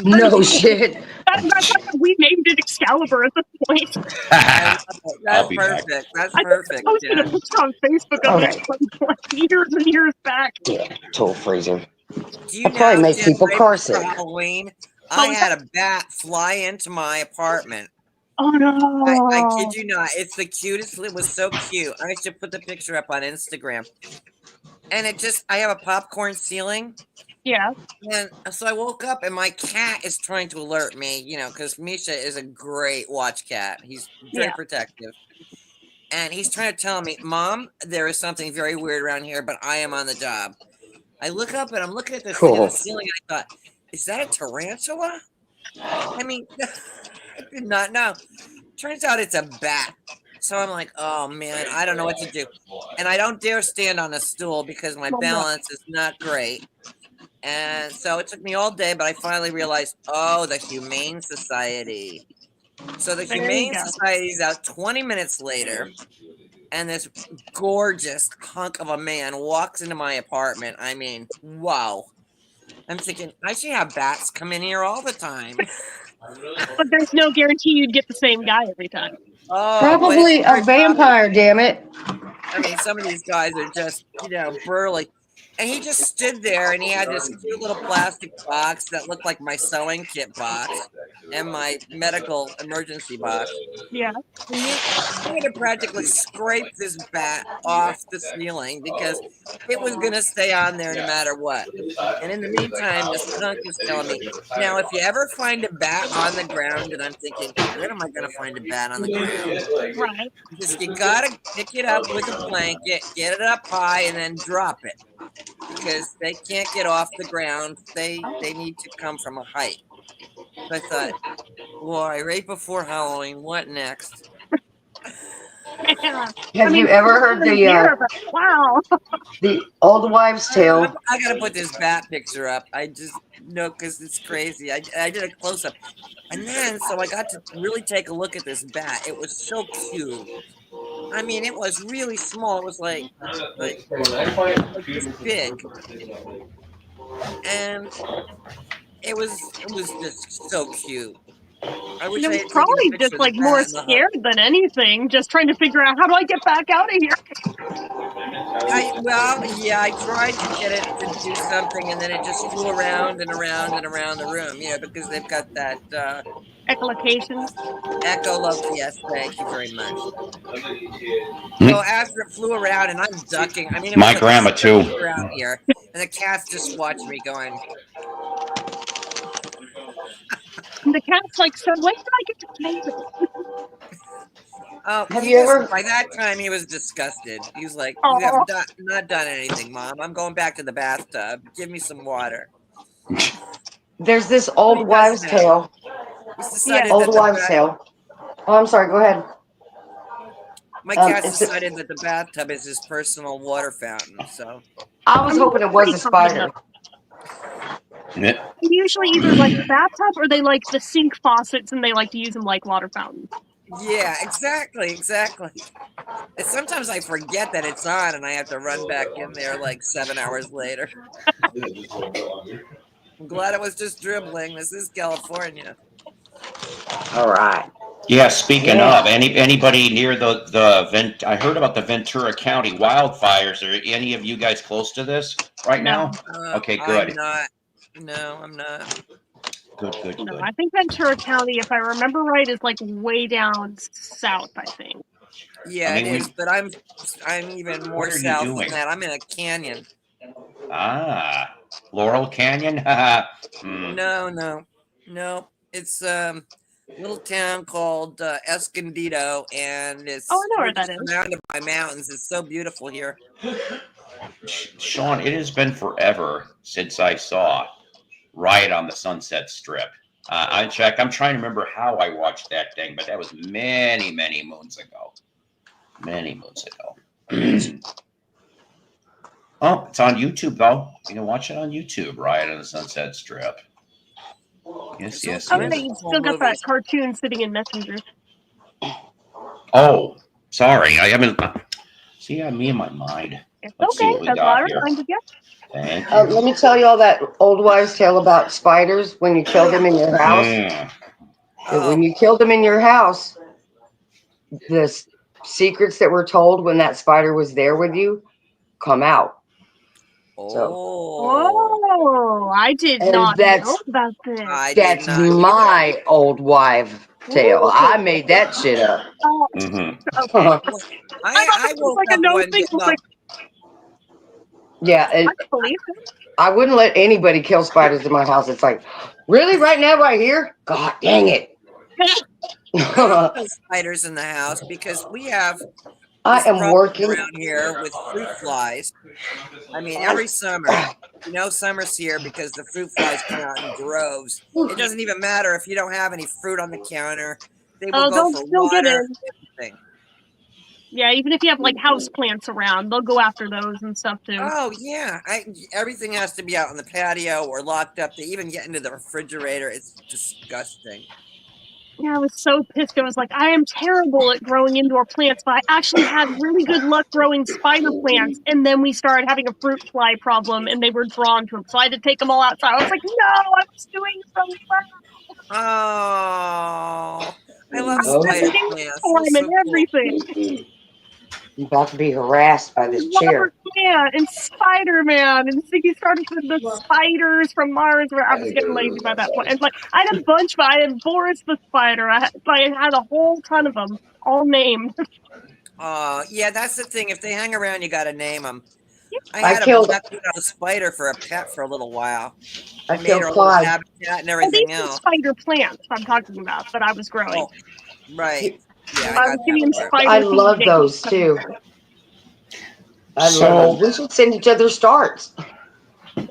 No shit. That's like we named it Excalibur at this point. That's I'll be back. perfect. That's I perfect. posted a Yeah. picture on Facebook of it like years and years back. Yeah, tool freezer. Do you I'll probably know, make Jen, people right car before sick. Halloween, I had a bat fly into my apartment. Oh I no! kid you not. It's the cutest. It was so cute. I should put the picture up on Instagram. And I have a popcorn ceiling. Yeah. And so I woke up and my cat is trying to alert me, because Misha is a great watch cat. He's very protective. And he's trying to tell me, Mom, there is something very weird around here, but I am on the job. I look up and I'm looking at this thing in the ceiling and I thought, is that a tarantula? I mean, I did not know. Turns out it's a bat. So I'm like, oh man, I don't know what to do. And I don't dare stand on a stool because my balance is not great. And so it took me all day, but I finally realized, the Humane Society. So the Humane Society is out 20 minutes later, and this gorgeous hunk of a man walks into my apartment. I mean, wow. I'm thinking, I should have bats come in here all the time. But there's no guarantee you'd get the same guy every time. Probably a vampire, damn it. I mean, some of these guys are just, burly. And he just stood there and he had this cute little plastic box that looked like my sewing kit box and my medical emergency box. Yeah. He had to practically scrape this bat off the ceiling because it was going to stay on there no matter what. And in the meantime, this skunk is telling me, now, if you ever find a bat on the ground, and I'm thinking, when am I going to find a bat on the ground? Right. Just, you got to pick it up with a blanket, get it up high, and then drop it. Because they can't get off the ground. They need to come from a height. So I thought, boy, right before Halloween, what next? Have you ever heard the old wives' tale? I gotta put this bat picture up. I just because it's crazy. I did a close up, and then so I got to really take a look at this bat. It was so cute. I mean, it was really small. It was like this big, and it was just so cute. I wish I had taken a probably picture just of the like bat more in the hut. scared than anything, just trying to figure out how do I get back out of here. I tried to get it to do something, and then it just flew around and around and around the room. Because they've got that echolocation. Yes, thank you very much. So after it flew around, and I'm ducking. I mean, it My was grandma too. Around here, and the cat's just watching me going. And the cat's like, so when did I get to play with it? Have you ever? By that time, he was disgusted. He was like, "You have not done anything, Mom. I'm going back to the bathtub. Give me some water." There's this old wives' tale. Old wives' tale. Oh, I'm sorry. Go ahead. My cat's decided that the bathtub is his personal water fountain. So I was hoping it was a spider. Usually either like the bathtub or they like the sink faucets and they like to use them like water fountains. Yeah, exactly. And sometimes I forget that it's on and I have to run back in there like 7 hours later. I'm glad it was just dribbling. This is California. All right. Yeah, speaking of, anybody near the I heard about the Ventura County wildfires. Are any of you guys close to this right now? Okay, good. I'm not. No, I'm not. Good. No, I think Ventura County, if I remember right, is like way down south, I think. Yeah, it is, but I'm even more south than that. I'm in a canyon. Ah, Laurel Canyon? No. It's a little town called Escondido, and it's surrounded by mountains. It's so beautiful here. Sean, it has been forever since I saw Riot on the Sunset Strip. I'm trying to remember how I watched that thing, but that was many, many moons ago. Oh, it's on YouTube, though. You can watch it on YouTube, Riot on the Sunset Strip. Yes. You still got that cartoon sitting in Messenger. Oh, sorry. I haven't. See, me and my mind. It's Let's see okay. what we That's got why I here. reminded you. Thank you. Let me tell you all that old wives' tale about spiders when you kill them in your house. that when Oh, you killed them in your house, the secrets that were told when that spider was there with you come out. So, Oh, I did and not know about this. I did that's not either. my old wife tale. Ooh. I made that shit up. Okay. Well, I thought I this was woke like a up no one day. thing. I was Well, like, Yeah, I don't believe it. I wouldn't let anybody kill spiders in my house. It's like, really, right now, right here? God dang it! I don't kill spiders in the house because we have I this am problem working. around here with fruit flies. I mean, every summer, summer's here because the fruit flies come out in droves. It doesn't even matter if you don't have any fruit on the counter. They will Oh, go they'll for still get water, in. everything. Yeah, even if you have like house plants around, they'll go after those and stuff too. Oh yeah, everything has to be out on the patio or locked up. They even get into the refrigerator. It's disgusting. Yeah, I was so pissed. I was like, I am terrible at growing indoor plants, but I actually had really good luck growing spider plants. And then we started having a fruit fly problem, and they were drawn to them. So I had to take them all outside. I was like, no, I was doing so well. Oh, I love I had spider a plants. They're storm and so cool. everything. I'm about to be harassed by this chair. Rubber Man and Spider-Man and Ziggy started with the spiders from Mars. Where I was getting lazy by that point. And like I had a bunch, but I had Boris the spider. I had a whole ton of them, all named. Yeah, that's the thing. If they hang around, you got to name them. I I had a killed. black widow spider for a pet for a little while. I I made killed her a little Clyde. habitat and Oh, everything these are else. spider plants I'm talking about that I was growing. Oh, right. Yeah, I I got was that giving him part. spider I feed. love those too. I love them. We should send each other starts.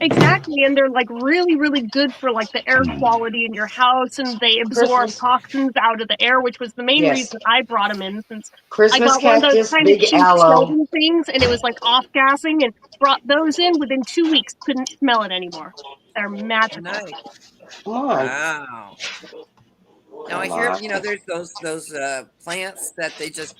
Exactly, and they're like really, really good for like the air quality in your house, and they absorb Christmas. toxins out of the air, which was the main Yes. reason I brought them in. Since I Christmas got one of those cactus, kind of big cheap aloe. shelving things, and it was like off gassing, and brought those in within 2 weeks. Couldn't smell it anymore. They're magical. Nice. Come on. Wow. Now I hear, there's those plants that they just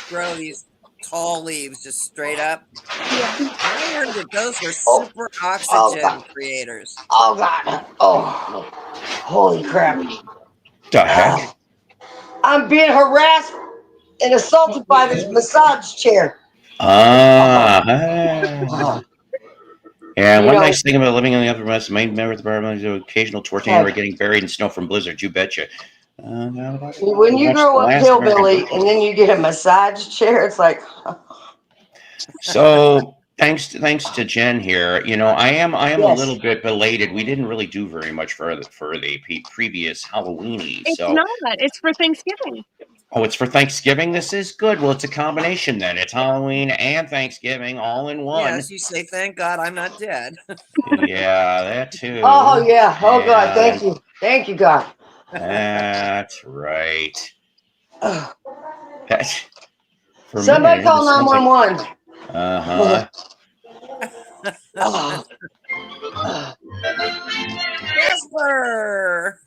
grow these tall leaves just straight up. Yeah. I heard that those are super oxygen creators. Oh God. Oh, holy crap. The heck? I'm being harassed and assaulted by this massage chair. Yeah, You one know- nice thing about living in the Upper West, main member of the environment is occasional tornado or getting buried in snow from blizzards. You betcha. When you grow up last hillbilly and then you get a massage chair, it's like. So thanks to Jen here. I am a Yes. little bit belated. We didn't really do very much for the previous Halloweeny. It's So not. It's for Thanksgiving. oh, it's for Thanksgiving. This is good. Well, it's a combination then. It's Halloween and Thanksgiving all in one. Yes, you say, thank God I'm not dead. Yeah, that too. Oh yeah. Oh God. Thank you. Thank you, God. That's right. That's, Somebody call 911. Uh-huh. Jasper.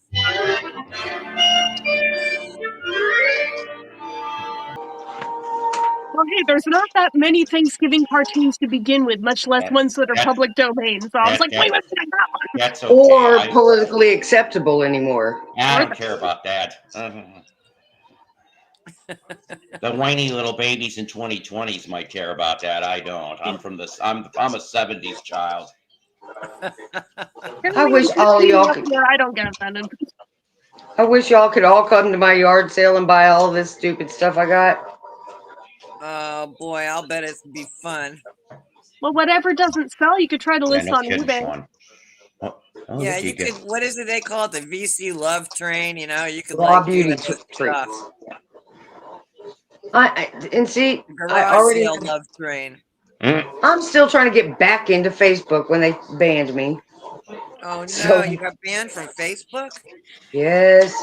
Well, hey, there's not that many Thanksgiving cartoons to begin with, much less ones that are public domain. So I was like, wait, what's that one? That's okay. Or politically acceptable anymore. I don't care about that. The whiny little babies in 2020s might care about that. I don't. I'm a 70s child. I wish all of y'all could. I don't get offended. I wish y'all could all come to my yard sale and buy all this stupid stuff I got. Oh boy, I'll bet it'd be fun. Well, whatever doesn't sell, you could try to list no on kidding, eBay. Sean. Oh, Yeah, you could. What is it they call it? The VC love train. You could Raw like beauty do treat. stuff. And see, Garage I already sale love train. I'm still trying to get back into Facebook when they banned me. Oh no, So- you got banned from Facebook? Yes.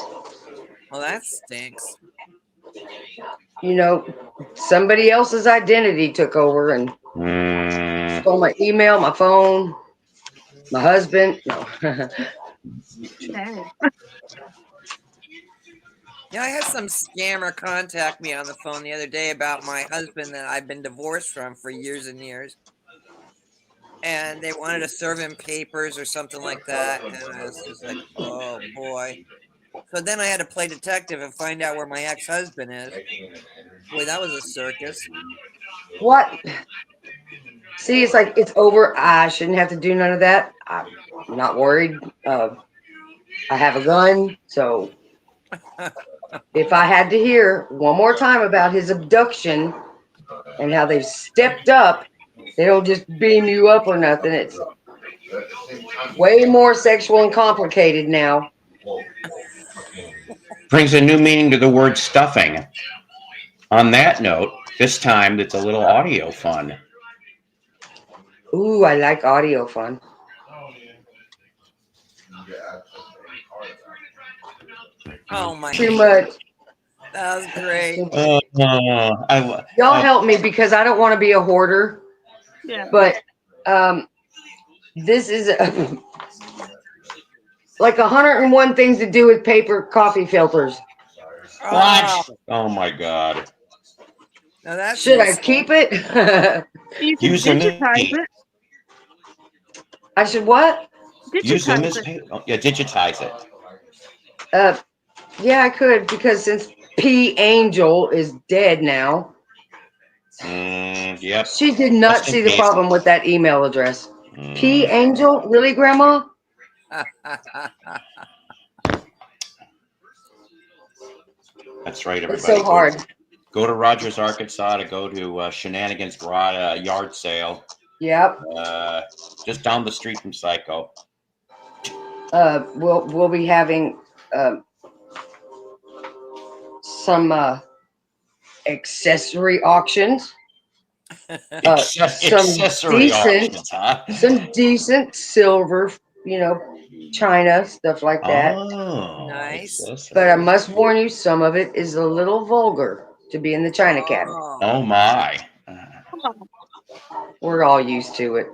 Well, that stinks. Somebody else's identity took over and stole my email, my phone, my husband. No. Dang. I had some scammer contact me on the phone the other day about my husband that I've been divorced from for years and years. And they wanted to serve him papers or something like that. And I was just like, oh boy. So then I had to play detective and find out where my ex-husband is. Boy, that was a circus. What? See, it's like it's over. I shouldn't have to do none of that. I'm not worried. I have a gun, so if I had to hear one more time about his abduction and how they've stepped up, they don't just beam you up or nothing. It's way more sexual and complicated now. Brings a new meaning to the word stuffing. On that note, this time it's a little audio fun. Ooh, I like audio fun. Oh my Too God. much. That was great. Y'all help me because I don't want to be a hoarder. Yeah. But this is like 101 things to do with paper coffee filters. What? Oh my God. Now that's Should I keep it? You can digitize it. I should what? Use them as Digitize it. yeah, digitize it. Yeah, I could because since P Angel is dead now, Yep. she did not Just in see the case. problem with that email address. P Angel, really, Grandma? That's right, everybody. It's so hard. Go to Rogers, Arkansas to go to Shenanigans yard sale. Yep. Just down the street from Psyko. We'll be having some accessory auctions. Accessory auctions, huh? Some decent silver, china, stuff like that. Oh, nice. But I must warn you, some of it is a little vulgar to be in the china cabinet. Oh my. We're all used to it.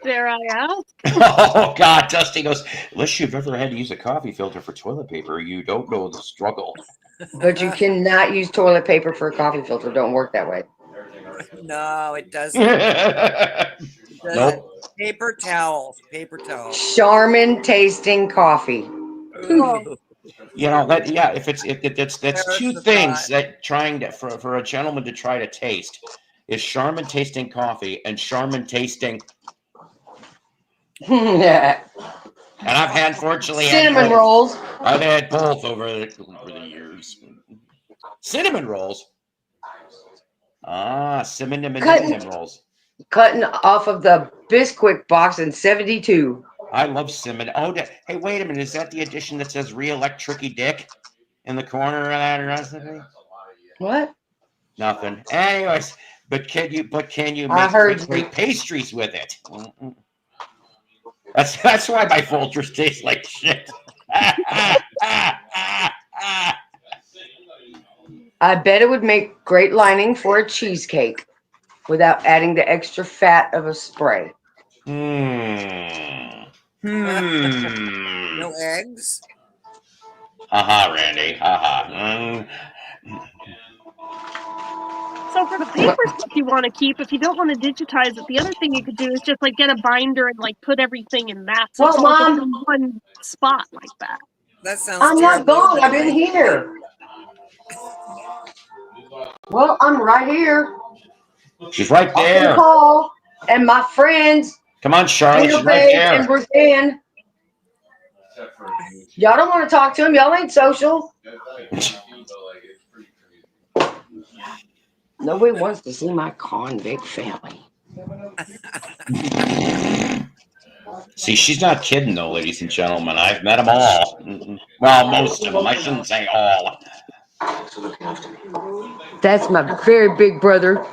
Dare I ask? Oh God, Dusty goes, unless you've ever had to use a coffee filter for toilet paper, you don't know the struggle. But you cannot use toilet paper for a coffee filter. Don't work that way. No, it doesn't. It doesn't. Nope. Paper towels. Paper towels. Charmin tasting coffee. Ooh. You know, if that's two the things thought. that for a gentleman to try to taste is Charmin tasting coffee and Charmin tasting. Yeah. And I've had fortunately Cinnamon rolls. I've had both over the years. Cinnamon rolls. Cinnamon rolls. Cutting off of the Bisquick box in 72. I love cinnamon. Oh, hey, wait a minute. Is that the edition that says "Re-elect-Tricky Dick" in the corner of that recipe? What? Nothing. Anyways, but can you I make heard great pastries with it? That's why my Folgers taste like shit. I bet it would make great lining for a cheesecake without adding the extra fat of a spray. No eggs? Haha, Randy. Haha. So for the paper stuff you want to keep, if you don't want to digitize it, the other thing you could do is just like get a binder and like put everything in that. So it's all just in one spot like that. That sounds I'm not gone. I've been here. Well, I'm right here. She's right there. Paul and my friends. Come on, Charlotte. She's right there. And Brazan. Y'all don't want to talk to him. Y'all ain't social. Nobody wants to see my convict family. See, she's not kidding, though, ladies and gentlemen. I've met them all. Well, most of them. I shouldn't say all. That's my very big brother.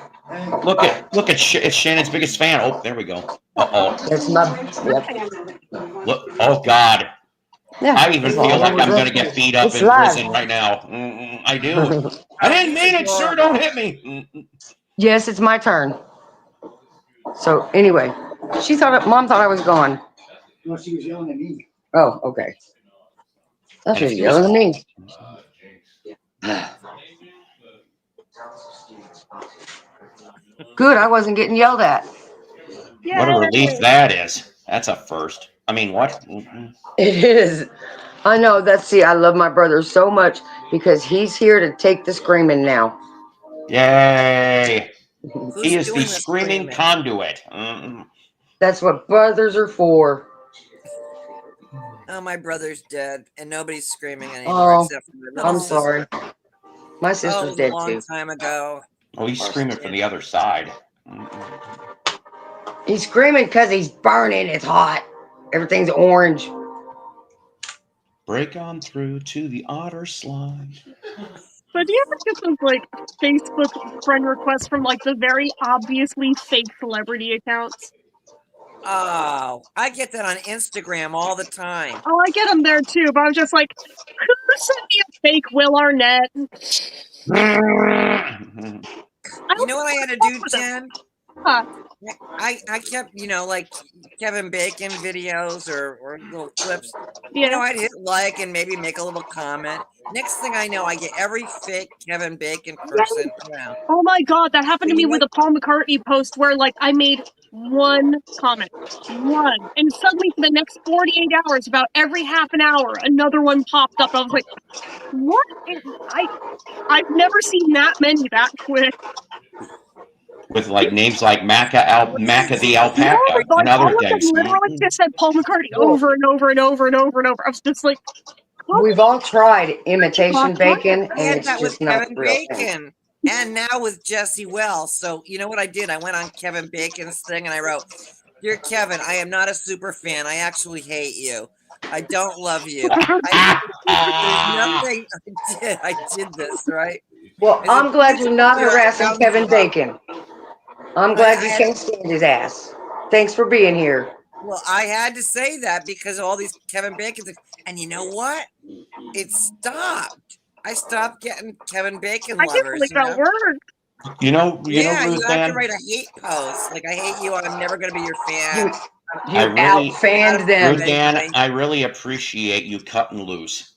Look at it's Shannon's biggest fan. Oh, there we go. That's my. Yep. Look. Oh God. Yeah, I even feel like I'm going to get beat up in prison right now. I do. I didn't mean it, sir. Don't hit me. Yes, it's my turn. So anyway, Mom thought I was gone. No, she was yelling at me. Oh, okay. That's what yelling at me. Good, I wasn't getting yelled at. What a relief that is. That's a first. I mean, what? It is. I know. I love my brother so much because he's here to take the screaming now. Yay! Who's He is the doing the screaming screaming? conduit. That's what brothers are for. Oh, my brother's dead, and nobody's screaming anymore Oh, except for my little I'm sister. sorry. My Oh, sister's it was a dead long too. time ago. Oh, he's screaming from the other side. He's screaming because he's burning. It's hot. Everything's orange. Break on through to the otter slide. But do you ever get those like Facebook friend requests from like the very obviously fake celebrity accounts? Oh, I get that on Instagram all the time. Oh, I get them there too, but I'm just like, who sent me a fake Will Arnett? You know what I had to do, Jen? Huh. I kept, like Kevin Bacon videos or little clips. Yeah. I'd hit like and maybe make a little comment. Next thing I know, I get every fake Kevin Bacon person around. Oh my god, that happened to me with a Paul McCartney post where like I made one comment. One. And suddenly for the next 48 hours, about every half an hour, another one popped up. I was like, what? I've never seen that many that quick. With like names like Macca the alpaca No, but and all other of them things. literally just said Paul McCartney over and over and over and over and over. I was just like, We've all tried imitation bacon, I and had it's that with just not Kevin the real thing. Bacon, and now with Jesse Wells. So you know what I did? I went on Kevin Bacon's thing and I wrote, "Dear Kevin, I am not a super fan. I actually hate you. I don't love you. There's nothing I did. I did this right." Well, I'm glad you're not harassing Kevin Bacon. Bacon. I'm glad you can't stand his ass. Thanks for being here. Well, I had to say that because of all these Kevin Bacon things. And you know what? It stopped. I stopped getting Kevin Bacon I can't lovers. believe that worked. You Yeah, know, you have to Ruthann, write a hate post. Like, I hate you. I'm never going to be your fan. I really, outfanned them. Ruthann, I really appreciate you cutting loose.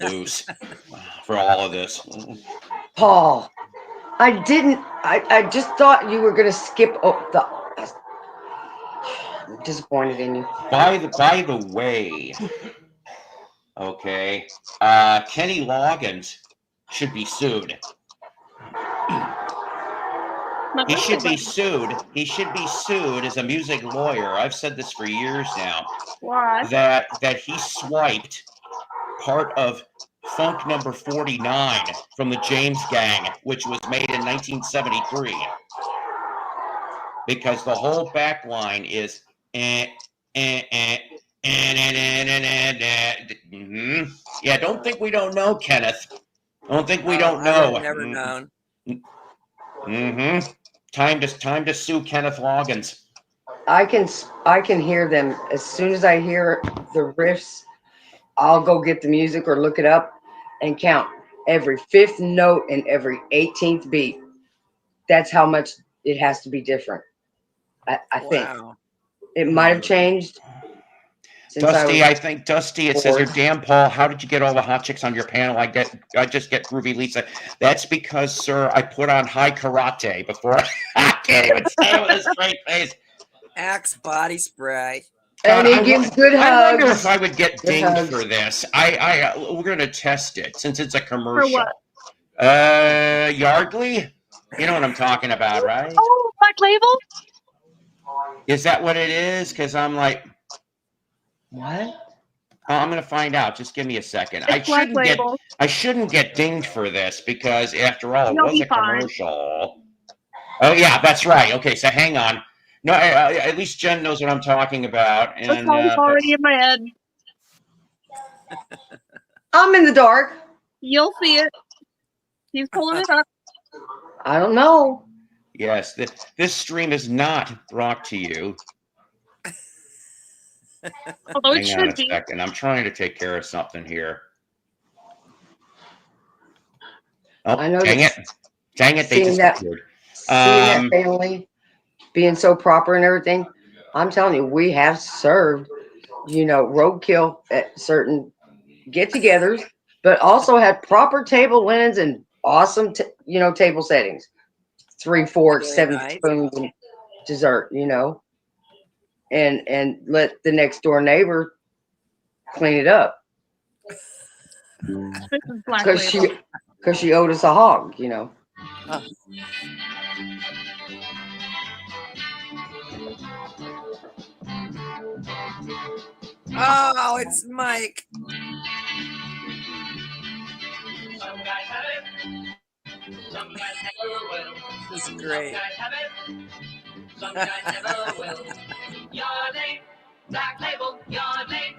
Loose for all of this. Paul, I just thought you were going to skip the... I'm disappointed in you. By the way, okay, Kenny Loggins should be sued. He should be sued. He should be sued as a music lawyer. I've said this for years now. Why? That he swiped part of Funk Number 49 from the James Gang, which was made in 1973. Because the whole back line is Yeah, don't think we don't know, Kenneth. Don't think we don't know. I would have never known. Time to sue Kenneth Loggins. I can hear them as soon as I hear the riffs. I'll go get the music or look it up and count every 5th note and every 18th beat. That's how much it has to be different. I think it might have changed. Dusty, I think Dusty. It says here, damn Paul, how did you get all the hot chicks on your panel? I just get Groovy Lisa. That's because, sir, I put on high karate before. I can't even say it with a straight face. Axe body spray. And he gives good hugs. I wonder if I would get dinged for this. We're gonna test it since it's a commercial. For what? Yardley. You know what I'm talking about, right? Oh, Black Label. Is that what it is? Because I'm like, what? I'm gonna find out. Just give me a second. It's I shouldn't get dinged for this because after all, it You'll was be a fine. commercial. Oh yeah, that's right. Okay, so hang on. No, at least Jen knows what I'm talking about. The And song's already in my head. I'm in the dark. You'll see it. He's pulling it up. I don't know. yes, this stream is not brought to you. Although it Hang on should a be. second. I'm trying to take care of something here. Oh, I know dang it. Dang it, they seeing that family being so proper and everything, I'm telling you, we have served, roadkill at certain get-togethers, but also had proper table linens and awesome, table settings. 3 forks, Very 7 nice. spoons, and dessert, and let the next door neighbor clean it up. This is Black Because Label. she owed us a hog, you know. Oh, it's Mike. Some guys have it, some guys never will. This is great. Some guys never will. Yardley, Black Label, Yardley.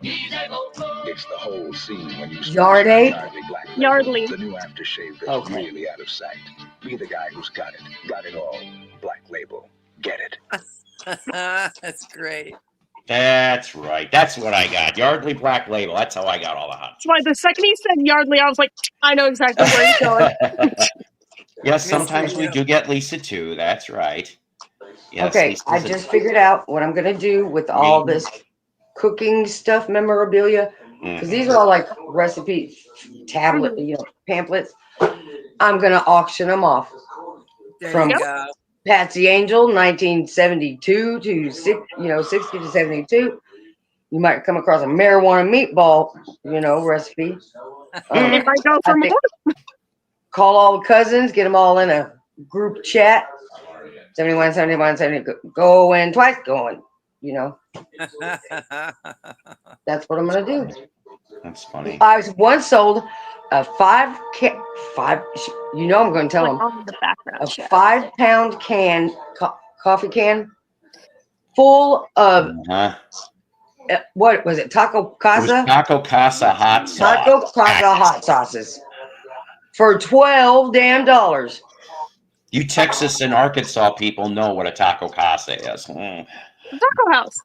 He's able. It's the whole scene when you Yardley? Black Label, Yardley. the new aftershave that's really out of sight. Be the guy who's got it all. Black Label, get it. That's great. That's right. That's what I got. Yardley Black Label. That's how I got all the hot. That's why the second he said Yardley, I was like, I know exactly where he's going. Yes, sometimes we do get Lisa too. That's right. Yes, Okay, Lisa's I just figured out what I'm going to do with all this cooking stuff, memorabilia, because these are all like recipe tablet, pamphlets. I'm going to auction them off. There you go. Patsy Angel, 1972 to 60 to 72. You might come across a marijuana meatball, recipe. It might go from call all the cousins, get them all in a group chat. 71, 71, 70, going twice, going, That's what I'm going to do. That's funny. I once sold a I'm going to tell them, a 5-pound can, coffee can, full of, what was it, Taco Casa? Taco Casa hot sauce. Taco Casa hot sauces for $12 damn. You Texas and Arkansas people know what a Taco Casa is. Taco House.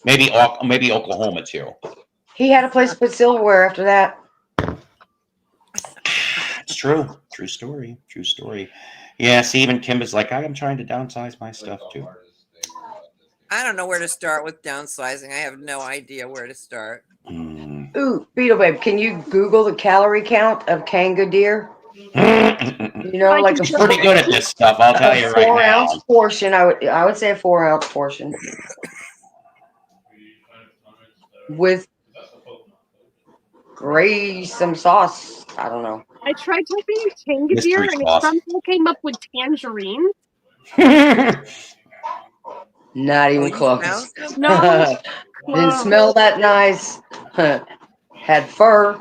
Maybe Oklahoma too. He had a place to put silverware after that. It's true. True story. True story. Yeah, see, even Kim is like, I am trying to downsize my stuff too. I don't know where to start with downsizing. I have no idea where to start. Ooh, Beetle Babe, can you Google the calorie count of Kanga deer? Like She's pretty good at this stuff, I'll tell you right now. 4-ounce portion. I would say a 4-ounce portion with some sauce. I don't know. I tried typing in Kanga deer and it somehow came up with tangerine. Not even close. No. Didn't smell that nice. Had fur.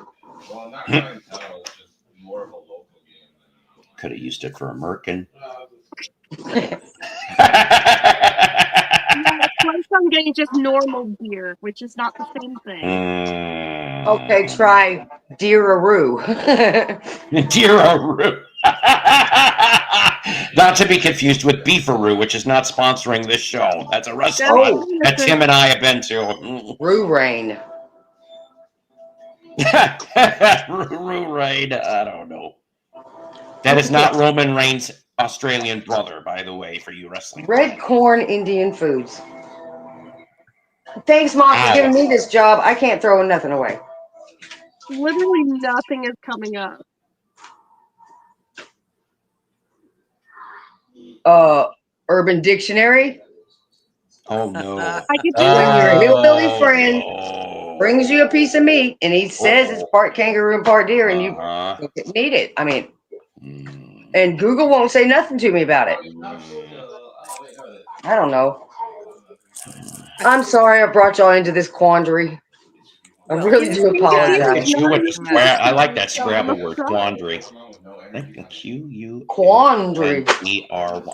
Could have used it for a merkin. I'm getting just normal deer, which is not the same thing. Okay, try Deer-a-roo. Deer-a-roo. Not to be confused with Beefaroo, which is not sponsoring this show. That's a restaurant that Tim and I have been to. Roo Rain. Roo Rain. I don't know. That is not Roman Reigns' Australian brother, by the way, for you wrestling. Red Corn Indian Foods. Thanks, Mom, for giving me this job. I can't throw nothing away. Literally nothing is coming up. Urban Dictionary. Oh no! I could do when your hillbilly friend brings you a piece of meat and he says it's part kangaroo and part deer, and you need it. I mean, and Google won't say nothing to me about it. I don't know. I'm sorry I brought y'all into this quandary. I really do apologize. I like that Scrabble word, quandary. Q-U-A-N-D-R-Y.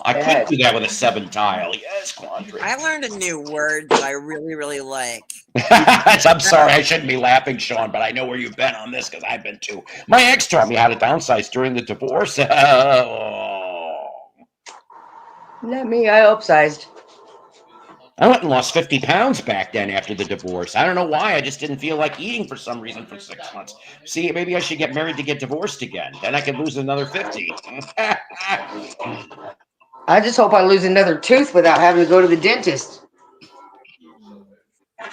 I could do that with a 7 tile. Yes, quandary. I learned a new word that I really, really like. I'm sorry, I shouldn't be laughing, Sean, but I know where you've been on this because I've been too. My ex taught me how to downsize during the divorce. Not me, I upsized. I went and lost 50 pounds back then after the divorce. I don't know why. I just didn't feel like eating for some reason for 6 months. See, maybe I should get married to get divorced again. Then I could lose another 50. I just hope I lose another tooth without having to go to the dentist.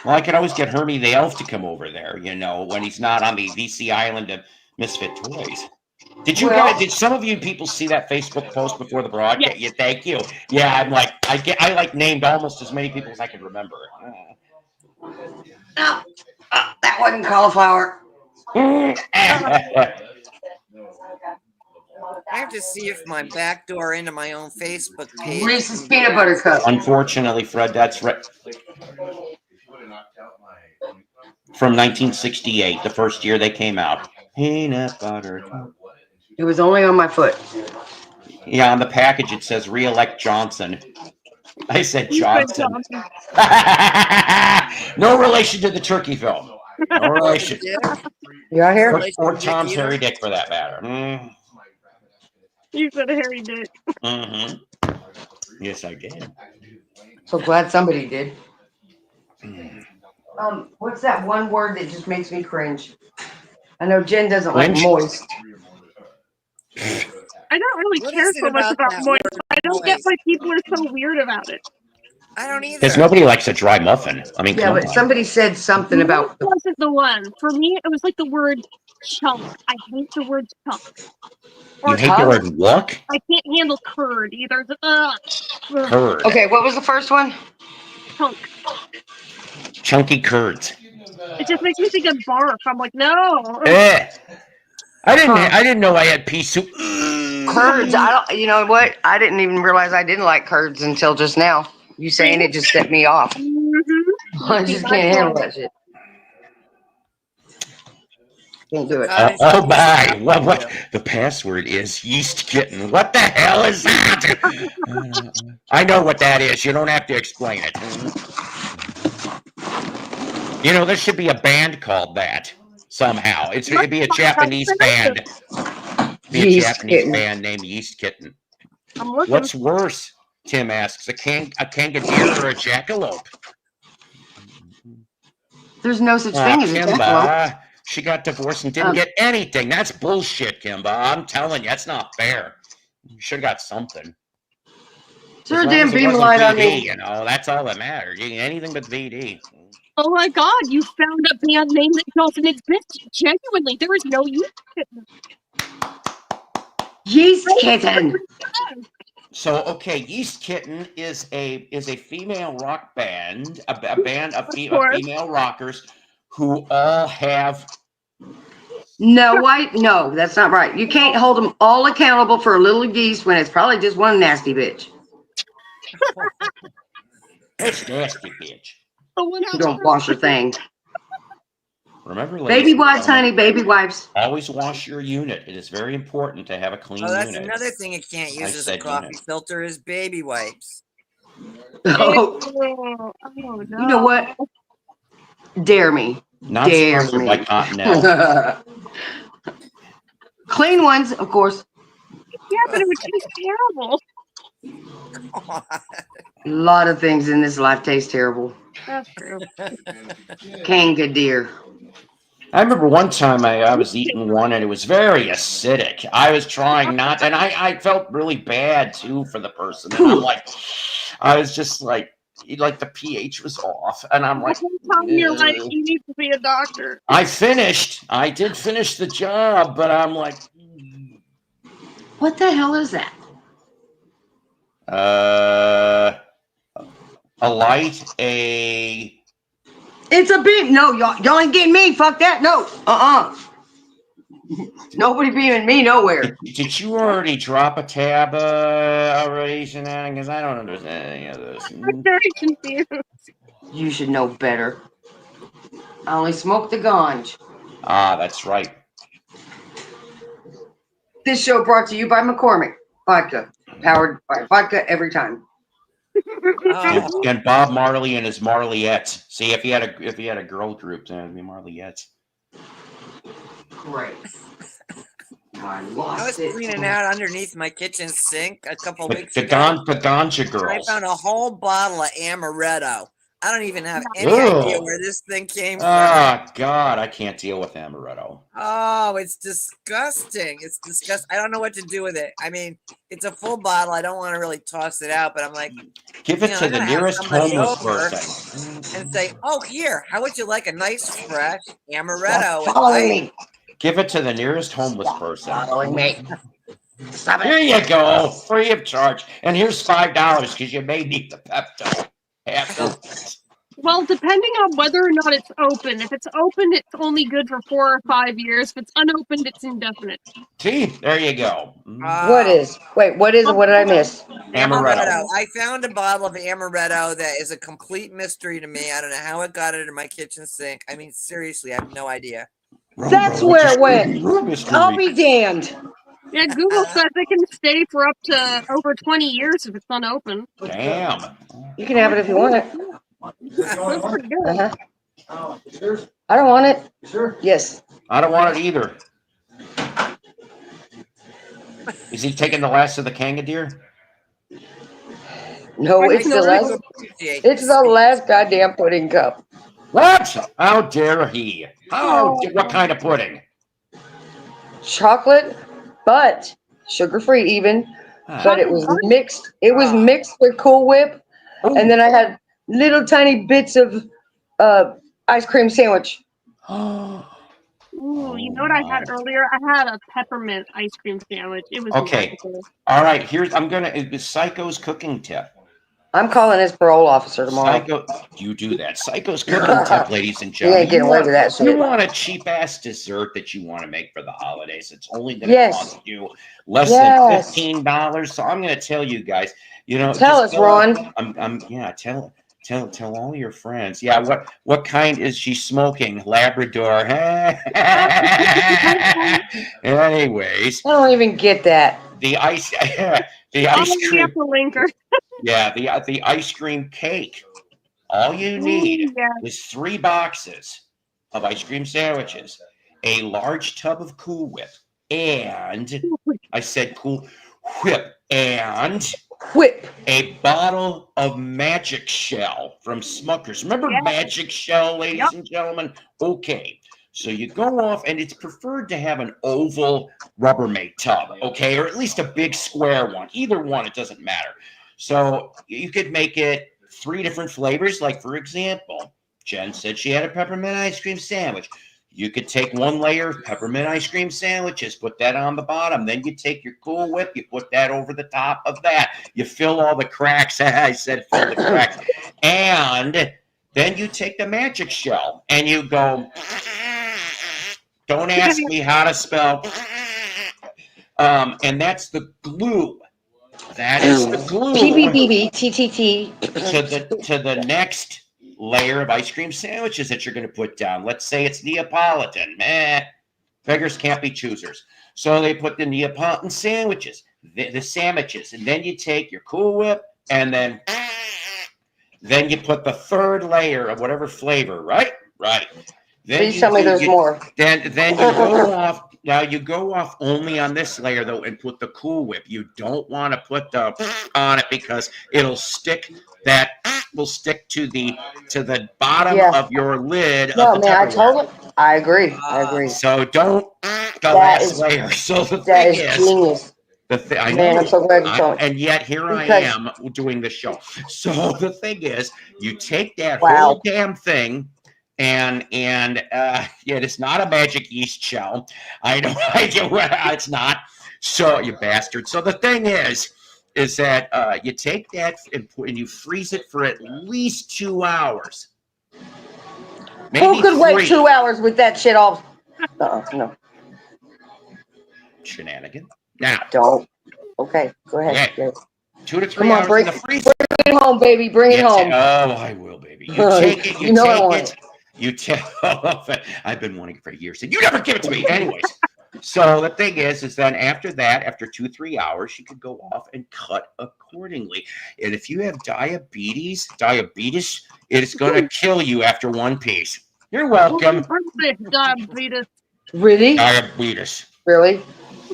Well, I could always get Hermie the elf to come over there, when he's not on the VC island of Misfit Toys. Did some of you people see that Facebook post before the broadcast? Yes. Yeah, thank you. Yeah, I'm like, I named almost as many people as I could remember. No, that wasn't cauliflower. I have to see if my backdoor into my own Facebook page. Reese's peanut butter cup. Unfortunately, Fred, that's right. From 1968, the first year they came out. Peanut butter cup. It was only on my foot. Yeah, on the package it says re-elect Johnson. I said You said Johnson. Johnson. No relation to the turkey film. No relation. You out here? Or Tom's hairy dick, for that matter. You said Harry did. Mm-hmm. Yes, I did. So glad somebody did. What's that one word that just makes me cringe? I know Jen doesn't like moist. I don't really What care is it so much about about that moist. word, I don't get moist? why people are so weird about it. I don't either. Because nobody likes a dry muffin. I mean, Yeah, come but on. somebody said something about. Wasn't the one for me? It was like the word chunk. I hate the word chunk. You hate the word what? I can't handle curd either. Curd. Okay, what was the first one? Chunk. Chunky curds. It just makes me think of barf. I'm like, no. I didn't know I had pea soup. Curds. I don't. You know what? I didn't even realize I didn't like curds until just now. You saying it just set me off. I just can't handle that shit. Can't do it. Oh my! What? The password is yeast kitten. What the hell is that? I know what that is. You don't have to explain it. You know, there should be a band called that somehow. It'd be a Japanese band. Be a Japanese band named Yeast Kitten. What's worse? Tim asks. A kangaroo or a jackalope? There's no such thing as a jackalope. She got divorced and didn't get anything. That's bullshit, Kimba. I'm telling you, that's not fair. You should have got something. Turn a damn beam light on me. You know, that's all that matters. You get anything but VD. Oh my God! You found a band name that doesn't exist. Genuinely, there is no yeast kitten. Yeast kitten. So okay, Yeast Kitten is a female rock band, a band of female rockers who all have. No, that's not right. You can't hold them all accountable for a little yeast when it's probably just one nasty bitch. It's nasty bitch. You don't wash a thing. Remember, baby wipes, honey, baby wipes. Always wash your unit. It is very important to have a clean unit. Oh, that's another thing it can't use as a coffee filter is baby wipes. Oh. No. You know what? Dare me. Not sponsored by Continental. Clean ones, of course. Yeah, but it would taste terrible. A lot of things in this life taste terrible. That's true. Kangaroo. I remember one time I was eating one and it was very acidic. I was trying not, and I felt really bad too for the person. And I'm like, I was just like the pH was off, and I'm like, you're like, you need to be a doctor. I did finish the job, but I'm like, what the hell is that? A light, It's a beam. No, y'all ain't getting me. Fuck that. No. Nobody beaming me nowhere. Did you already drop a tab already, Shanann? Because I don't understand any of this. I'm very confused. You should know better. I only smoke the ganj. Ah, that's right. This show brought to you by McCormick Vodka. Powered by vodka every time. And Bob Marley and his Marleyettes. See, if he had a girl group, then it'd be Marleyettes. Great. I was cleaning out underneath my kitchen sink a couple weeks ago. The ganja girls. I found a whole bottle of amaretto. I don't even have any idea where this thing came from. Oh, God, I can't deal with amaretto. Oh, it's disgusting. It's disgusting. I don't know what to do with it. I mean, it's a full bottle. I don't want to really toss it out, but I'm like, give it to the nearest homeless person and say, oh, here, how would you like a nice, fresh amaretto? Following me. Give it to the nearest homeless person. Following me. Stop it. Here you go, free of charge. And here's $5 because you may need the Pepto. Well, depending on whether or not it's open. If it's open, it's only good for 4 or 5 years. If it's unopened, it's indefinite. See, there you go. What is? Wait, what is? What did I miss? Amaretto. I found a bottle of amaretto that is a complete mystery to me. I don't know how it got it in my kitchen sink. I mean, seriously, I have no idea. That's where it went. I'll be damned. Yeah, Google says it can stay for up to over 20 years if it's unopened. Damn. You can have it if you want it. That's pretty good. I don't want it. Sure. Yes. I don't want it either. Is he taking the last of the Kangadeer? No, it's the last. It's the last goddamn pudding cup. What? How dare he? What kind of pudding? Chocolate, but sugar-free even. But it was mixed. It was mixed with Cool Whip, and then I had little tiny bits of ice cream sandwich. Ooh, you know what I had earlier? I had a peppermint ice cream sandwich. It was Okay. magical. All right. Here's it's Psycho's cooking tip. I'm calling his parole officer tomorrow. Psycho, you do that. Psycho's cooking tip, ladies and You gentlemen. ain't getting away with that shit. You want a cheap ass dessert that you want to make for the holidays. It's only going to cost you less than $15. So I'm going to tell you guys. You know, tell us, Ron. Tell all your friends. Yeah, what kind is she smoking? Labrador. Anyways, I don't even get that. The ice cream. Linker. Yeah, the ice cream cake. All you need is 3 boxes of ice cream sandwiches, a large tub of Cool Whip, and I said Cool Whip, and a bottle of Magic Shell from Smucker's. Remember Magic Shell, ladies and gentlemen? Okay. So you go off, and it's preferred to have an oval Rubbermaid tub, okay, or at least a big square one. Either one, it doesn't matter. So you could make it 3 different flavors. Like, for example, Jen said she had a peppermint ice cream sandwich. You could take 1 layer of peppermint ice cream sandwiches, put that on the bottom. Then you take your Cool Whip, you put that over the top of that. You fill all the cracks. I said fill the cracks. And then you take the Magic Shell, and you go... Don't ask me how to spell. And that's the glue. That is the glue. PBBBTTT. To the next layer of ice cream sandwiches that you're going to put down. Let's say it's Neapolitan. Beggars can't be choosers. So they put the Neapolitan sandwiches, the sandwiches, and then you take your Cool Whip, and then you put the 3rd layer of whatever flavor, right? Right. Please tell me there's more. Then you go off. Now you go off only on this layer though, and put the Cool Whip. You don't want to put the on it because it'll stick. That will stick to the bottom of your lid. No, man, I agree. So don't the last layer. So the thing is genius. I know, man, I'm so glad you told me. And yet here I am doing the show. So the thing is, you take that whole damn thing. And it's not a magic yeast shell. I know it's not. So you bastard. So the thing is that you take that and you freeze it for at least 2 hours. Maybe who could 3. wait 2 hours with that shit off? No. Shenanigan. Now. Don't. Okay, go ahead. Okay. 2 to 3 hours in the freezer. Bring it home, baby. Bring it home. Oh, I will, baby. You take it. You know I want it. You tell. I've been wanting it for years, and you never give it to me. Anyways, so the thing is then after 2-3 hours, you could go off and cut accordingly. And if you have diabetes, it is going to kill you after 1 piece. You're welcome. Diabetes. Really? Diabetes. Really?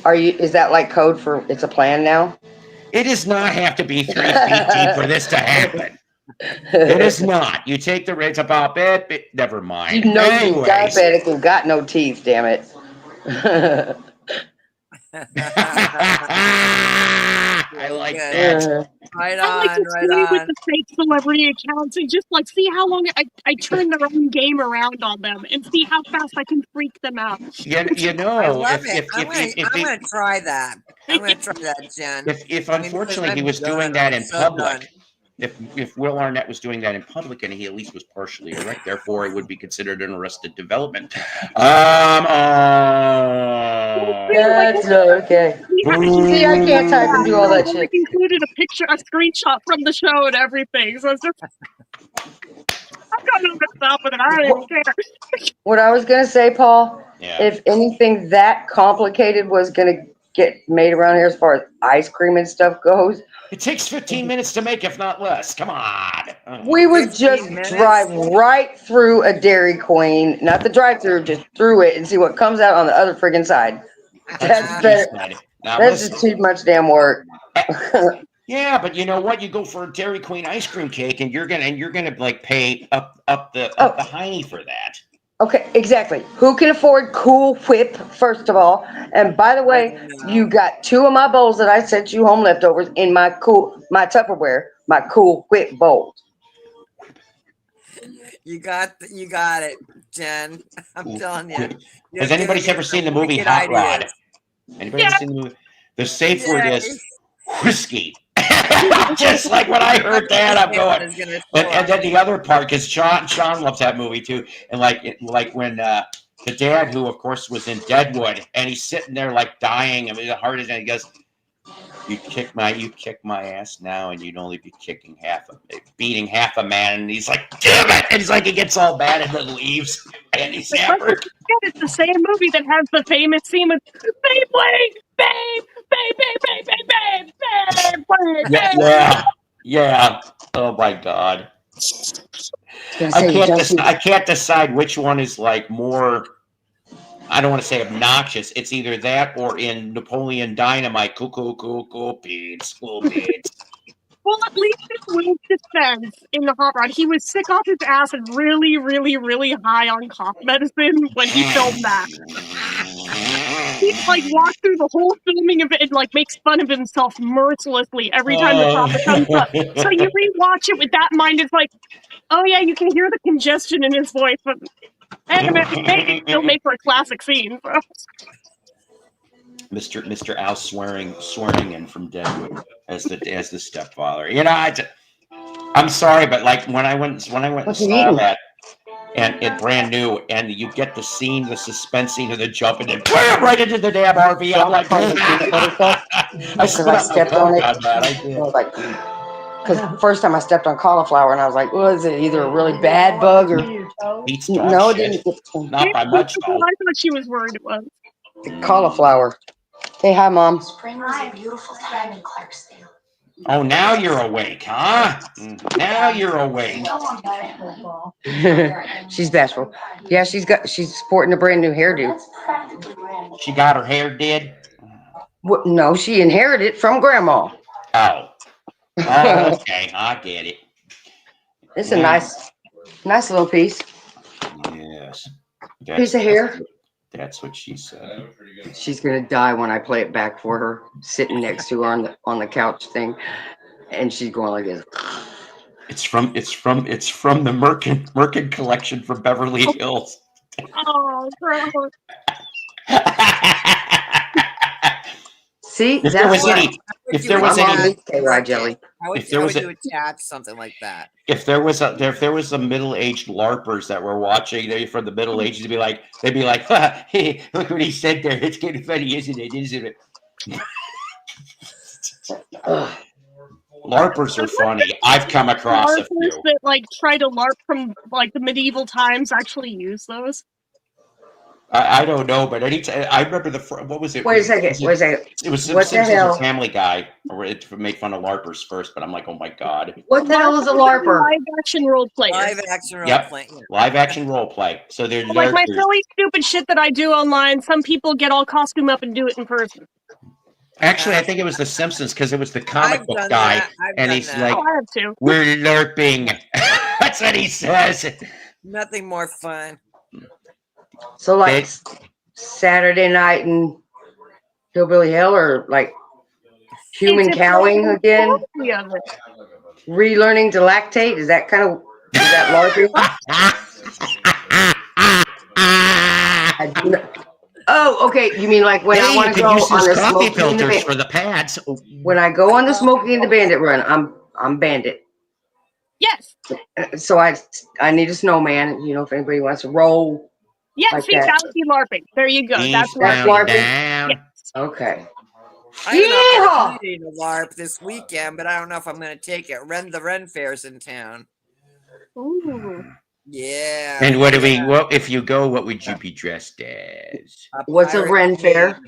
Is that like code for it's a plan now? It does not have to be 3 feet deep for this to happen. It is not. You take the rates about it. Never mind. You know you're diabetic and got no teeth. Damn it. I like that. Right I like to play with the fake celebrity accounts and just like see how long I turn their own game around on them and see how fast I can freak them out. You know, I love it. I'm gonna try that. I'm gonna try that, Jen. If unfortunately he was doing that in public. if Will Arnett was doing that in public and he at least was partially erect, therefore it would be considered an arrested development. That's okay. See, I can't type and do all that shit. Included a picture, a screenshot from the show and everything. So it's just, I'm gonna mess up with it. I don't even care. What I was gonna say, Paul, if anything that complicated was gonna get made around here as far as ice cream and stuff goes, it takes 15 minutes to make, if not less. Come on. we would just drive right through a Dairy Queen, not the drive-through, just through it and see what comes out on the other friggin' side. That's better. That's just too much damn work. Yeah, but you know what? You go for a Dairy Queen ice cream cake, and you're gonna like pay up the hiney for that. Okay, exactly. Who can afford Cool Whip, first of all? And by the way, you got 2 of my bowls that I sent you home leftovers in my Tupperware, my Cool Whip bowls. You got it, Jen. I'm telling you. Has anybody ever seen the movie Hot Rod? Anybody ever seen the movie? The safe word is whiskey. Just like when I heard that, I'm going. And then the other part, because Sean loves that movie too. And like when the dad, who of course was in Deadwood, and he's sitting there like dying. I mean, the heart is, and he goes, "You kick my ass now, and you'd only be beating half a man." And he's like, "Damn it!" And he's like, he gets all bad and then leaves. And he's hammered. It's the same movie that has the famous scene with Beyblade, babe, babe, babe, babe, babe, babe, babe. Yeah. Oh my God. I can't decide which one is like more. I don't want to say obnoxious. It's either that or in Napoleon Dynamite. Cool beans. Well, at least in Will's defense, in the Hot Rod, he was sick off his ass and really, really, really high on cough medicine when he filmed that. He like walked through the whole filming of it and like makes fun of himself mercilessly every time the topic comes up. So you rewatch it with that in mind. It's like, oh yeah, you can hear the congestion in his voice, but hey, maybe it still make for a classic scene. So. Mr. Al swearing in from Deadwood as the stepfather. You know, I'm sorry, but like when I went and saw that, and it brand new, and you get the suspense scene of the jump, and then bam, right into the damn RV. I'm like, I stepped on it. I did. Like, because first time I stepped on cauliflower, and I was like, was it either a really bad bug or no? It didn't. Not by much. I thought she was worried it was cauliflower. Hey, hi, Mom. Spring was a beautiful time in Clarksdale. Oh, now you're awake, huh? Now you're awake. She's bashful. Yeah, she's sporting a brand new hairdo. She got her hair did? What? No, she inherited it from Grandma. Oh, okay, I get it. It's a nice little piece. Yes. Piece of hair. That's what she said. She's gonna die when I play it back for her, sitting next to her on the couch thing, and she's going like this. It's from the Merkin collection from Beverly Hills. Oh, gross. See, if there was any attach something like that. If there was a middle-aged LARPers that were watching, they from the Middle Ages, they'd be like, hey, look what he said there. It's kind of funny, isn't it? LARPers are funny. I've come across a few that like try to LARP from like the medieval times actually use those. I don't know, but I remember what was it? Wait a second. It was Simpsons or Family Guy, or it made fun of LARPers first, but I'm like, oh my God. What the hell is a LARPer? Live action role play. Live action role play. So they're like my silly, stupid shit that I do online. Some people get all costume up and do it in person. Actually, I think it was The Simpsons because it was the comic book guy, and he's like, I have to. "We're LARPing." That's what he says. Nothing more fun. So like Saturday night in Hillbilly Hell, or like human cowing again? Relearning to lactate? Is that LARPing? Oh, okay. You mean like when I want to go on the Smokey filters for the pads? When I go on the Smokey and the Bandit run, I'm Bandit. Yes. So I need a snowman. You know, if anybody wants to roll. Yes, like see, that. that would be LARPing. There you go. That's That's LARPing. LARPing. Yes. Okay. I have an Yeehaw! opportunity to LARP this weekend, but I don't know if I'm going to take it. The Ren Fair's in town. Ooh. Yeah. And what do we? yeah. Well, if you go, what would you be dressed as? What's a pirate Ren Fair? king.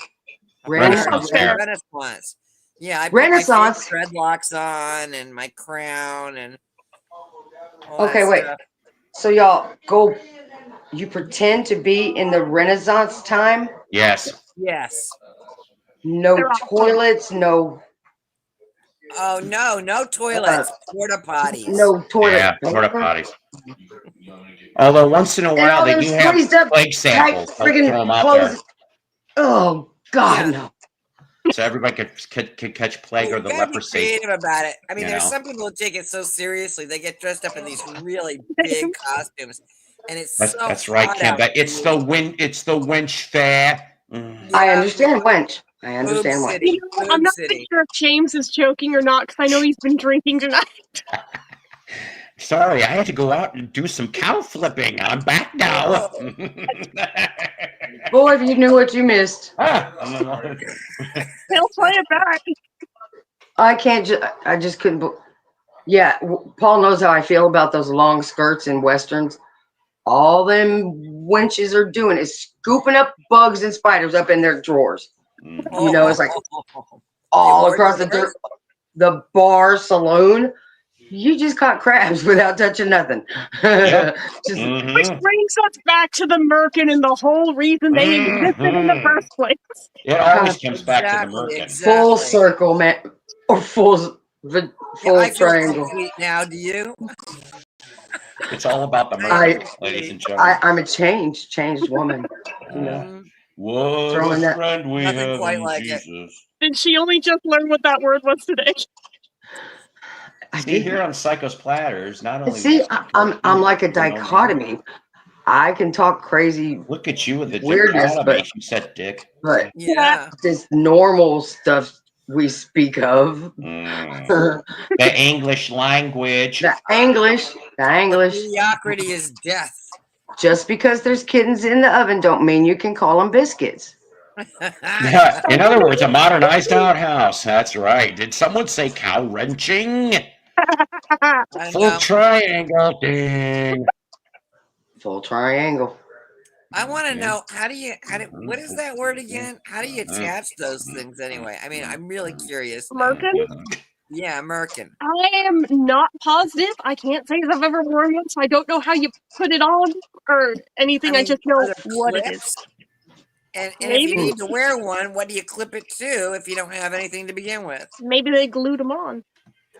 Renaissance fair. Renaissance. Yeah, I Renaissance. put my fake dreadlocks on and my crown and all Okay, that wait. stuff. So y'all go. You pretend to be in the Renaissance time. Yes. Yes. No They're awesome. toilets. No. Oh no toilets, porta potties. No toilet. Yeah, porta potties. Although once in a while all they them do have squeezed up plague samples. tight Throw friggin' them out clothes. there, Oh God, Yeah. no. so everybody could catch plague or the You gotta be leprosy. creative about it. I mean, You there's know. some people who take it so seriously. They get dressed up in these really big costumes, and it's That's right, hot Kim. out But it's here. the wench fair. I Yeah. understand wench. I Boob understand wench. City. You know, I'm not sure if James is joking or not because I know he's been drinking tonight. Sorry, I had to go out and do some cow flipping. I'm back now. Boy, if you knew what you missed. He'll play it back. I can't. I just couldn't. Yeah, Paul knows how I feel about those long skirts in westerns. All them wenches are doing is scooping up bugs and spiders up in their drawers. You know, it's like all across the bar saloon. You just caught crabs without touching nothing. Yep. Which brings us back to the merkin and the whole reason they existed in the first place. It always comes back to the merkin. Full circle, man, or full I feel triangle. complete now. Do you? It's all about the merkin, ladies and gentlemen. I'm a changed woman. You know, What throwing a that. friend we Nothing have quite in like it. Jesus. Did she only just learn what that word was today? See, here on Psycho's Platters, not only See, I'm like a dichotomy. I can talk crazy. Look at you with the weirdness, dichotomy. You said dick. but Yeah, this normal stuff we speak of. The English language. The English. Mediocrity is death. Just because there's kittens in the oven don't mean you can call them biscuits. In other words, a modernized outhouse. That's right. Did someone say cow wrenching? Full triangle ding. Full triangle. I want to know what is that word again? How do you attach those things anyway? I mean, I'm really curious. Merkin? Yeah, merkin. I am not positive. I can't say that I've ever worn one, so I don't know how you put it on or anything. I just know what it is. And if you need to wear one, what do you clip it to if you don't have anything to begin with? Maybe they glued them on.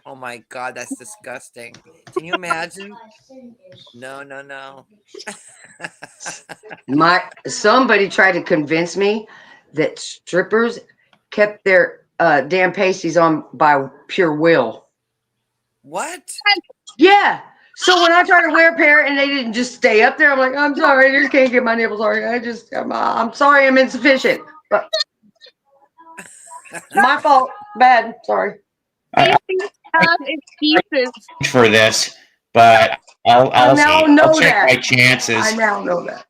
Oh my God, that's disgusting. Can you imagine? No. Somebody tried to convince me that strippers kept their damn pasties on by pure will. What? Yeah. So when I try to wear a pair and they didn't just stay up there, I'm like, I'm sorry, I just can't get my nipples on. I'm sorry, I'm insufficient. But my fault. Bad. Sorry. Have excuses For this, but I'll take my chances. I now know that.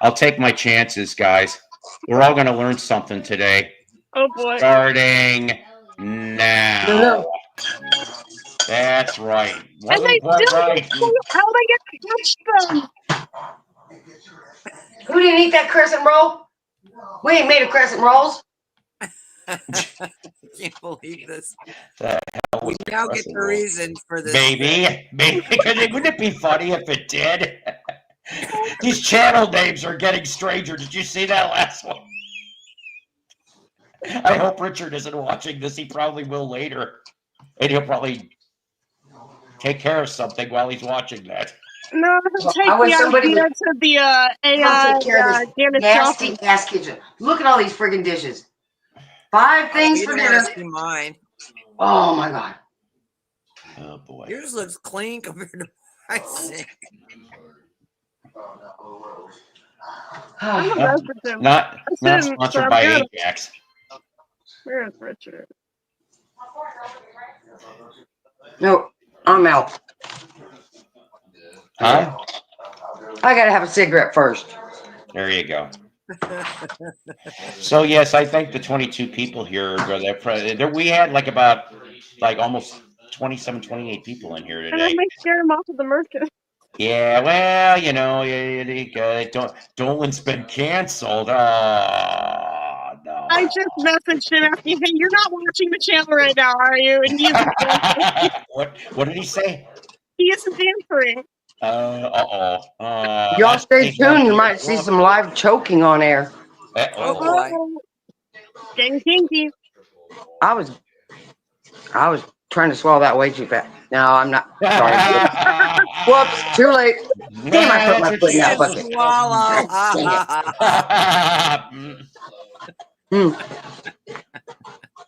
I'll take my chances, guys. We're all going to learn something today. Oh boy. Starting now. No. That's right. And they still how they get to touch them. Who didn't eat that crescent roll? We ain't made of crescent rolls. I can't believe this. The hell We now get the reason for this. Maybe. Because wouldn't it be funny if it did? These channel names are getting stranger. Did you see that last one? I hope Richard isn't watching this. He probably will later. And he'll probably take care of something while he's watching that. No, take I wish the somebody idea would to the come take care of this Janet nasty Joplin. ass kitchen. Look at all these friggin' dishes. 5 things You for don't dinner. wanna see mine. Oh my God. Oh boy. Yours looks clean compared to my sink. Not sponsored by Ajax. Where's Richard? No, I'm out. Huh? I gotta have a cigarette first. There you go. So yes, I thank the 22 people here. We had like almost 27, 28 people in here And then today. they scared him off of the merchant. Yeah, well, Dolan's been canceled. Oh no. I just messaged him asking, hey, you're not watching the channel right now, are you? And he isn't answering. What did he say? He isn't answering. Y'all stay tuned. You might see some live choking on air. Oh boy. Getting kinky. I was trying to swallow that way too fast. No, I'm not. Sorry. Whoops, too late. Damn, I put my foot in that bucket.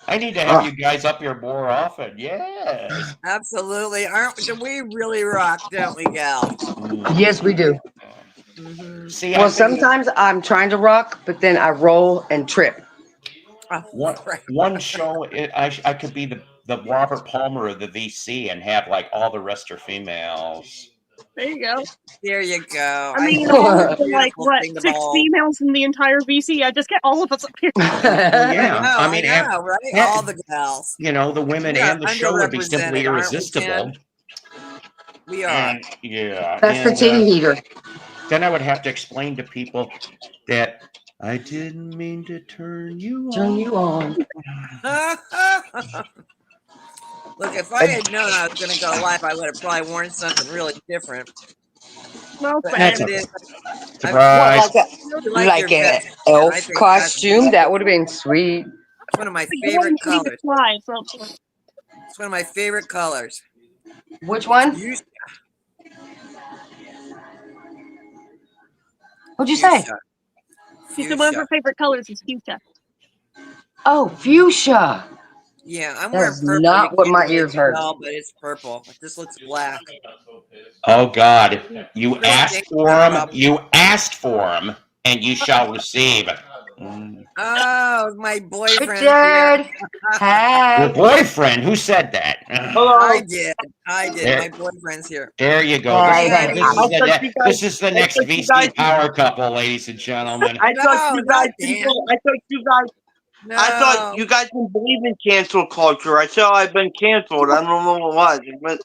I need to have you guys up here more often. Yes. Absolutely. We really rock, don't we, gal? Yes, we do. See, Well, sometimes I'm trying to rock, but then I roll and trip. One show, I could be the Robert Palmer of the VC and have like all the rest are females. There you go. There you go. I mean, all of the, like, what, 6 females in the entire VC? I just get all of us up here. Yeah, I know, right? All the gals. You know, the women and the show would be simply underrepresented, aren't we, irresistible. We are. And, yeah. That's the titty heater. Then I would have to explain to people that I didn't mean to turn you on. Look, if I had known I was going to go live, I would have probably worn something really different. Well, That's it a is. surprise. Like an elf costume? That would have been sweet. It's one of my favorite colors. Fly, so. It's one of my favorite colors. Which one? What'd you say? She said one of her favorite colors is fuchsia. Oh, fuchsia. Yeah, I'm That's wearing purple. not You what can't my really ears heard. tell, but it's purple. It just looks black. Oh God, you asked for them. You asked for them, and you shall receive. Oh, my boyfriend. Dad. Hey. Your boyfriend? Who said that? I did. There. My boyfriend's here. There you go. This is the next VC power couple, ladies and gentlemen. I thought you guys didn't believe in cancel culture. I said I've been canceled. I don't know what it was.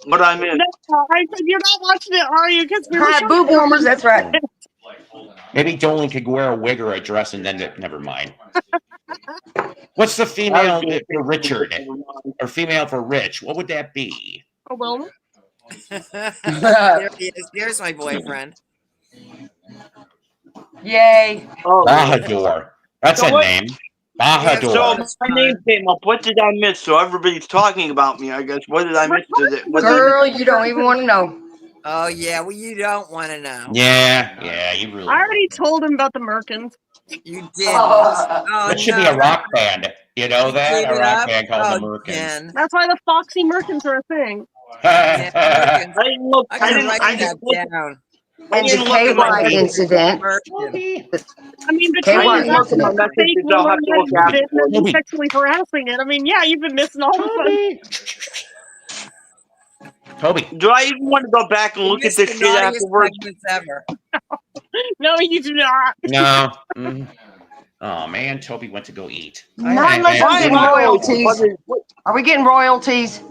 What I meant. No, I said you're not watching it, are you? Because we were Hi, boob warmers. That's right. Maybe Dolan could wear a wig or a dress, and then never mind. What's the female for Richard or female for Rich? What would that be? Oh, well. There he is. There's my boyfriend. Yay. Bahadur. That's a name. Bahadur. So my name came up. What did I miss? So everybody's talking about me, I guess. What did I miss? Girl, you don't even want to know. Oh, yeah. Well, you don't want to know. Yeah, you really. I already told him about the Merkins. You did. That should be a rock band. You know that? A rock band called the Merkins. That's why the Foxy Merkins are a thing. I didn't write that down. And the KY incident. I mean, KY between that and incident. the fake woman and sexually harassing it, I mean, yeah, you've been missing all the fun. Toby. Do I even want to go back and look at this shit afterwards? Ever. No, you do not. No. Oh man, Toby went to go eat. Not unless we get royalties. Are we getting royalties?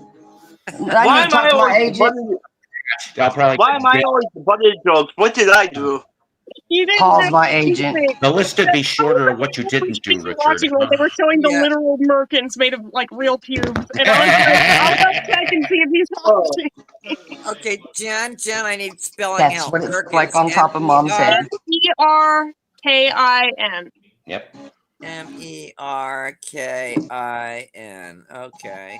Why am I always the butted jokes? What did I do? You didn't. Paul's my agent. The list would be shorter of what you didn't do, Richard. Watching when they were showing the literal Merkins made of like real pubes, and I was like, I'll check and see if he's watching. Okay, Jen, I need spelling That's help. what it's like on top of Mom's head. MERKIN. Yep. MERKIN. Okay.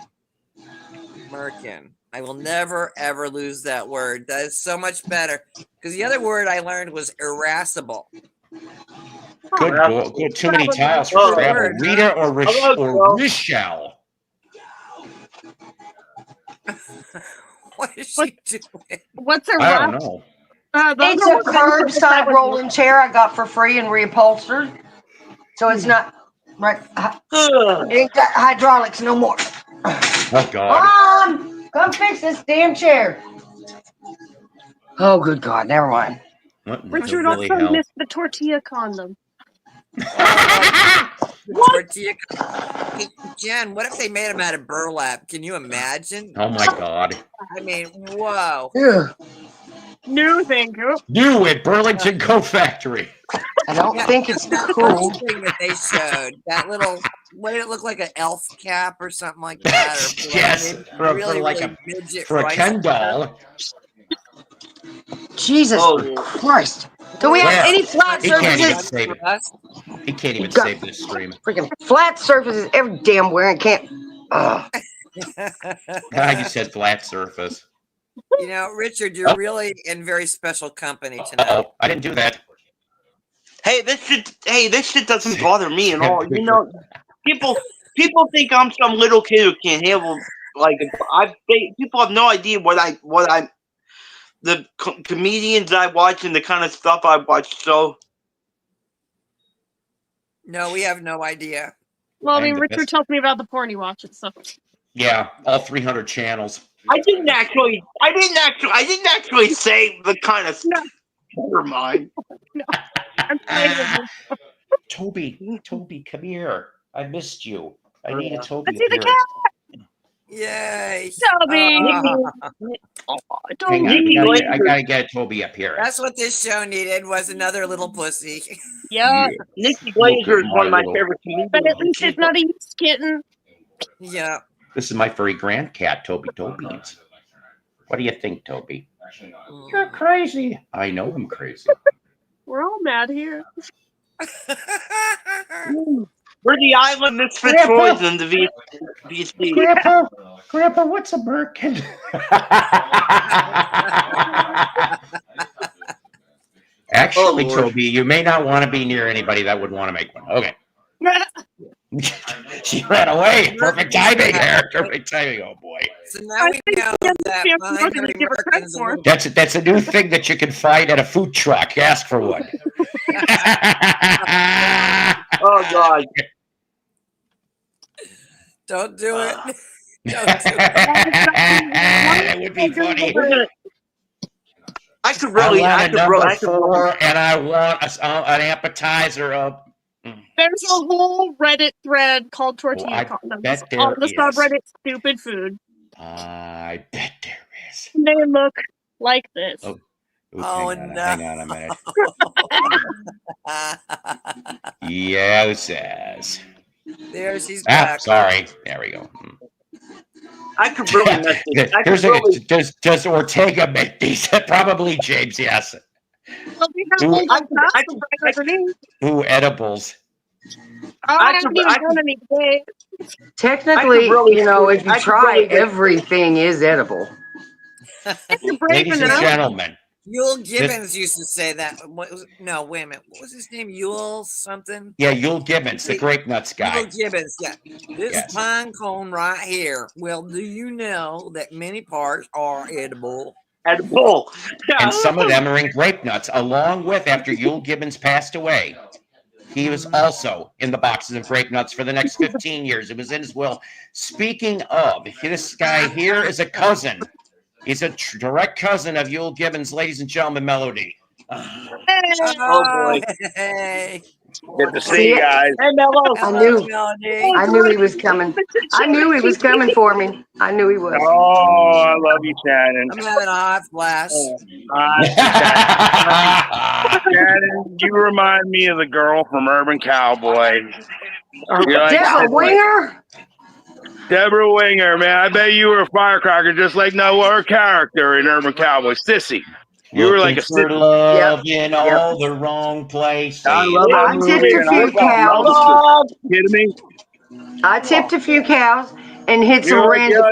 Merkin. I will never, ever lose that word. That is so much better. Because the other word I learned was irascible. Good. Too many tiles for Scrabble. Rita or Rochelle? What is she doing? What's her I don't know. It's a curbside rolling chair I got for free and reupholstered. So it's not right. It ain't got hydraulics no more. Oh God. Mom, come fix this damn chair. Oh, good God, never mind. What in the Richard Billy also hell? missed the tortilla condom. The tortilla. Hey, Jen, what if they made them out of burlap? Can you imagine? Oh my God. I mean, whoa. Yeah. No, thank you. You at Burlington Coat Factory. I don't Yeah, think it's that cool. first thing that they showed, that little, what did it look like, an elf cap or something like that? Or like Yes, maybe for really, like really a midget for a rice Ken paper. doll. Jesus Christ. Do we have Where? any flat He can't even surfaces? save it. He can't even got- save this stream. Freaking flat surfaces every damn where and can't. God, you said flat surface. You know, Richard, you're really in very special company tonight. Oh, I didn't do that. Hey, this shit doesn't bother me at all. You know, people think I'm some little kid who can't handle people have no idea the comedians I watch and the kind of stuff I watch. So No, we have no idea. Well, I mean, I'm the Richard best. tells me about the porn he watches, so. Yeah, all 300 channels. I didn't actually say the kind of stuff. Never mind. No, I'm playing with you. Toby, come here. I missed you. I need a Toby I see the appearance. cat. Yay. Toby. Hang on, I gotta get Toby up here. That's what this show needed, was another little pussy. Yeah. Nikki Glazer is one of my favorite comedians. But at least it's not a used kitten. Yeah. This is my furry grand cat, Toby. What do you think, Toby? You're crazy. I know I'm crazy. We're all mad here. We're the island misfit toys in the VC. Grandpa, what's a merkin? Actually, Toby, you may not want to be near anybody that would want to make one. Okay. She ran away. Perfect timing there. Perfect timing. Oh boy. So now we know that binary Americans are little- That's a new thing that you can find at a food truck. Ask for one. Oh God. Don't do it. Don't do it. That would be funny. I could really. I want and I want an appetizer of. There's a whole Reddit thread called Tortilla Condoms bet there on the is. subreddit Stupid Food. I bet there is. And they look like this. Oh, no. Hang on a minute. Yes. There she's back. Sorry. There we go. I could really mess this. Does Ortega make these? Probably James, yes. Well, we have old underneath. Ooh, edibles. I haven't even done any today. Technically, if you try, everything is edible. Ladies and gentlemen. Yule Gibbons used to say that. No, wait a minute. What was his name? Yule something? Yeah, Yule Gibbons, the grape nuts guy. Yule Gibbons, yeah. This pine cone right here. Well, do you know that many parts are edible? Edible. And some of them are in grape nuts, along with, after Yule Gibbons passed away, he was also in the boxes of grape nuts for the next 15 years. It was in his will. Speaking of, this guy here is a cousin. He's a direct cousin of Yule Gibbons, ladies and gentlemen, Melody. Oh boy. Hey. Good to see you guys. Hey, Mello. I knew he was coming. I knew he was coming for me. I knew he was. Oh, I love you, Shannon. I'm having a hot flash. Shannon, you remind me of the girl from Urban Cowboy. Deborah Winger? Deborah Winger, man. I bet you were a firecracker just like her character in Urban Cowboy. Sissy. You were like a for love in all the wrong places. I love I tipped a few cows. Kidding me? I tipped a few cows and hid some random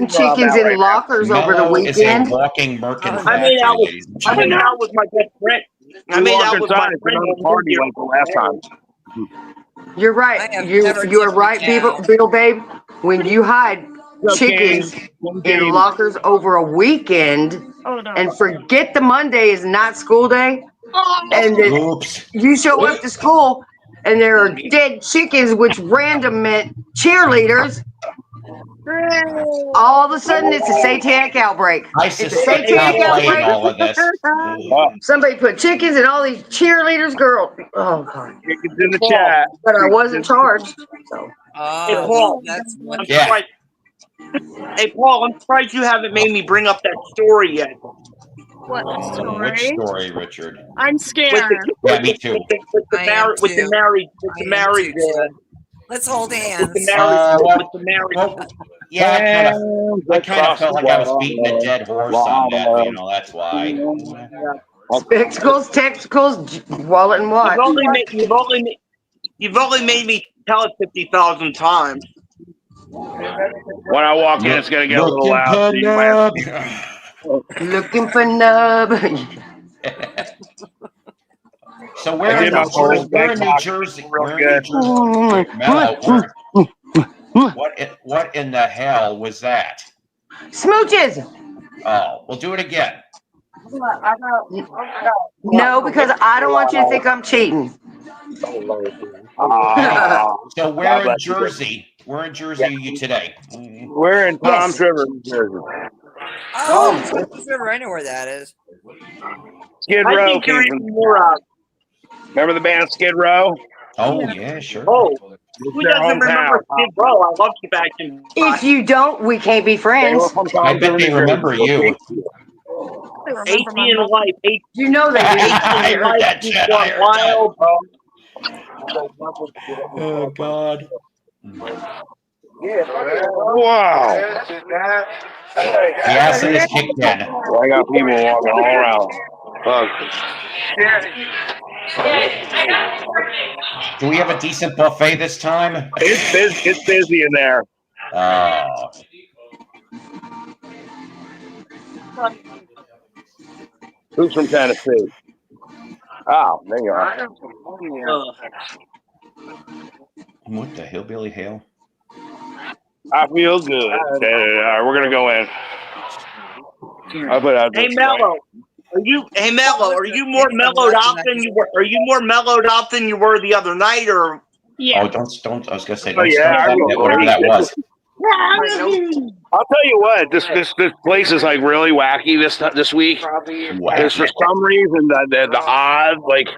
chickens in lockers over the weekend. Is a walking merkin I made out with my best friend. I made out with my friend on party like the last time. You're right. You're right, Beetle babe. When you hide chickens in lockers over a weekend and forget the Monday is not school day, and then you show up to school and there are dead chickens, which random meant cheerleaders. All of a sudden, it's a satanic outbreak. I It's a suspect satanic not playing outbreak. all of this. Somebody put chickens and all these cheerleaders, girl. Oh God! Chickens in the chat. But I wasn't charged. So. Hey, Paul, that's I'm wonderful. surprised. Hey, Paul, I'm surprised you haven't made me bring up that story yet. What story? Which story, Richard? I'm scared. Yeah, me too. With the married girl. Let's hold hands. With the married. Yeah, I kind of felt like I was beating a dead horse on that. You know, that's why. Spectacles, tentacles, wallet, and watch. You've only made me tell it 50,000 times. When I walk in, it's gonna get a little loud. So you might have Looking for nub. So we're in New Jersey. We're in New Jersey. Mellow, what in the hell was that? Smooches. Oh, we'll do it again. No, because I don't want you to think I'm cheating. So we're in Jersey. Where in Jersey are you today? We're in Tom's River, New Jersey. Oh, Tom's River. I know where that is. Skid Row. Remember the band Skid Row? Oh, yeah, sure. Oh, who doesn't remember Skid Row? I love you back in. If you don't, we can't be friends. I bet they remember you. AT in life. You know they do. I heard that, Chad. I heard Wild. Oh, God. Wow. The acid is kicked in. I got people walking all around. Do we have a decent buffet this time? It's busy in there. Oh. Who's from Tennessee? Oh, there you are. What the hillbilly hail? I feel good. All right, we're gonna go in. Hey Mello, are you more mellowed out than you were? Are you more mellowed out than you were the other night, or? Yeah. Oh, don't. I was gonna say, Oh, don't yeah, start that, whatever that was. I'll tell you what, this place is like really wacky this week. There's for some reason the odd, like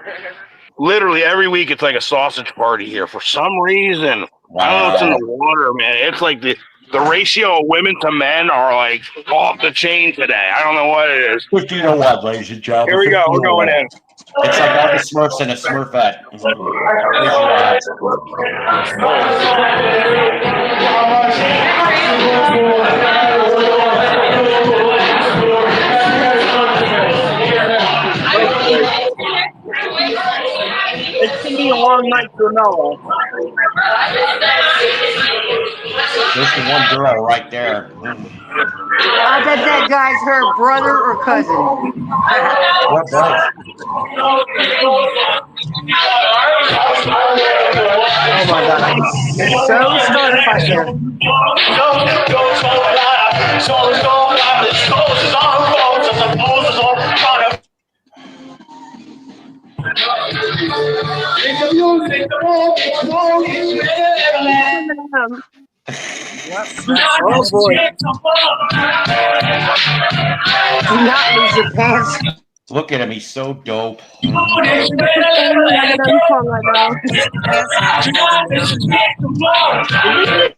literally every week it's like a sausage party here for some reason. Wow. I don't know what's in the water, man. It's like the ratio of women to men are like off the chain today. I don't know what it is. But you know what, ladies and gentlemen? Here we go. We're going in. It's like all the Smurfs and a Smurfette. Raise your eyes. It's gonna be a long night for Mello. There's the one girl right there. I bet that guy's her brother or cousin. Or both. Oh my God, I can so start a fight here. Oh boy. Do not lose your pants. Look at him. He's so dope. Did you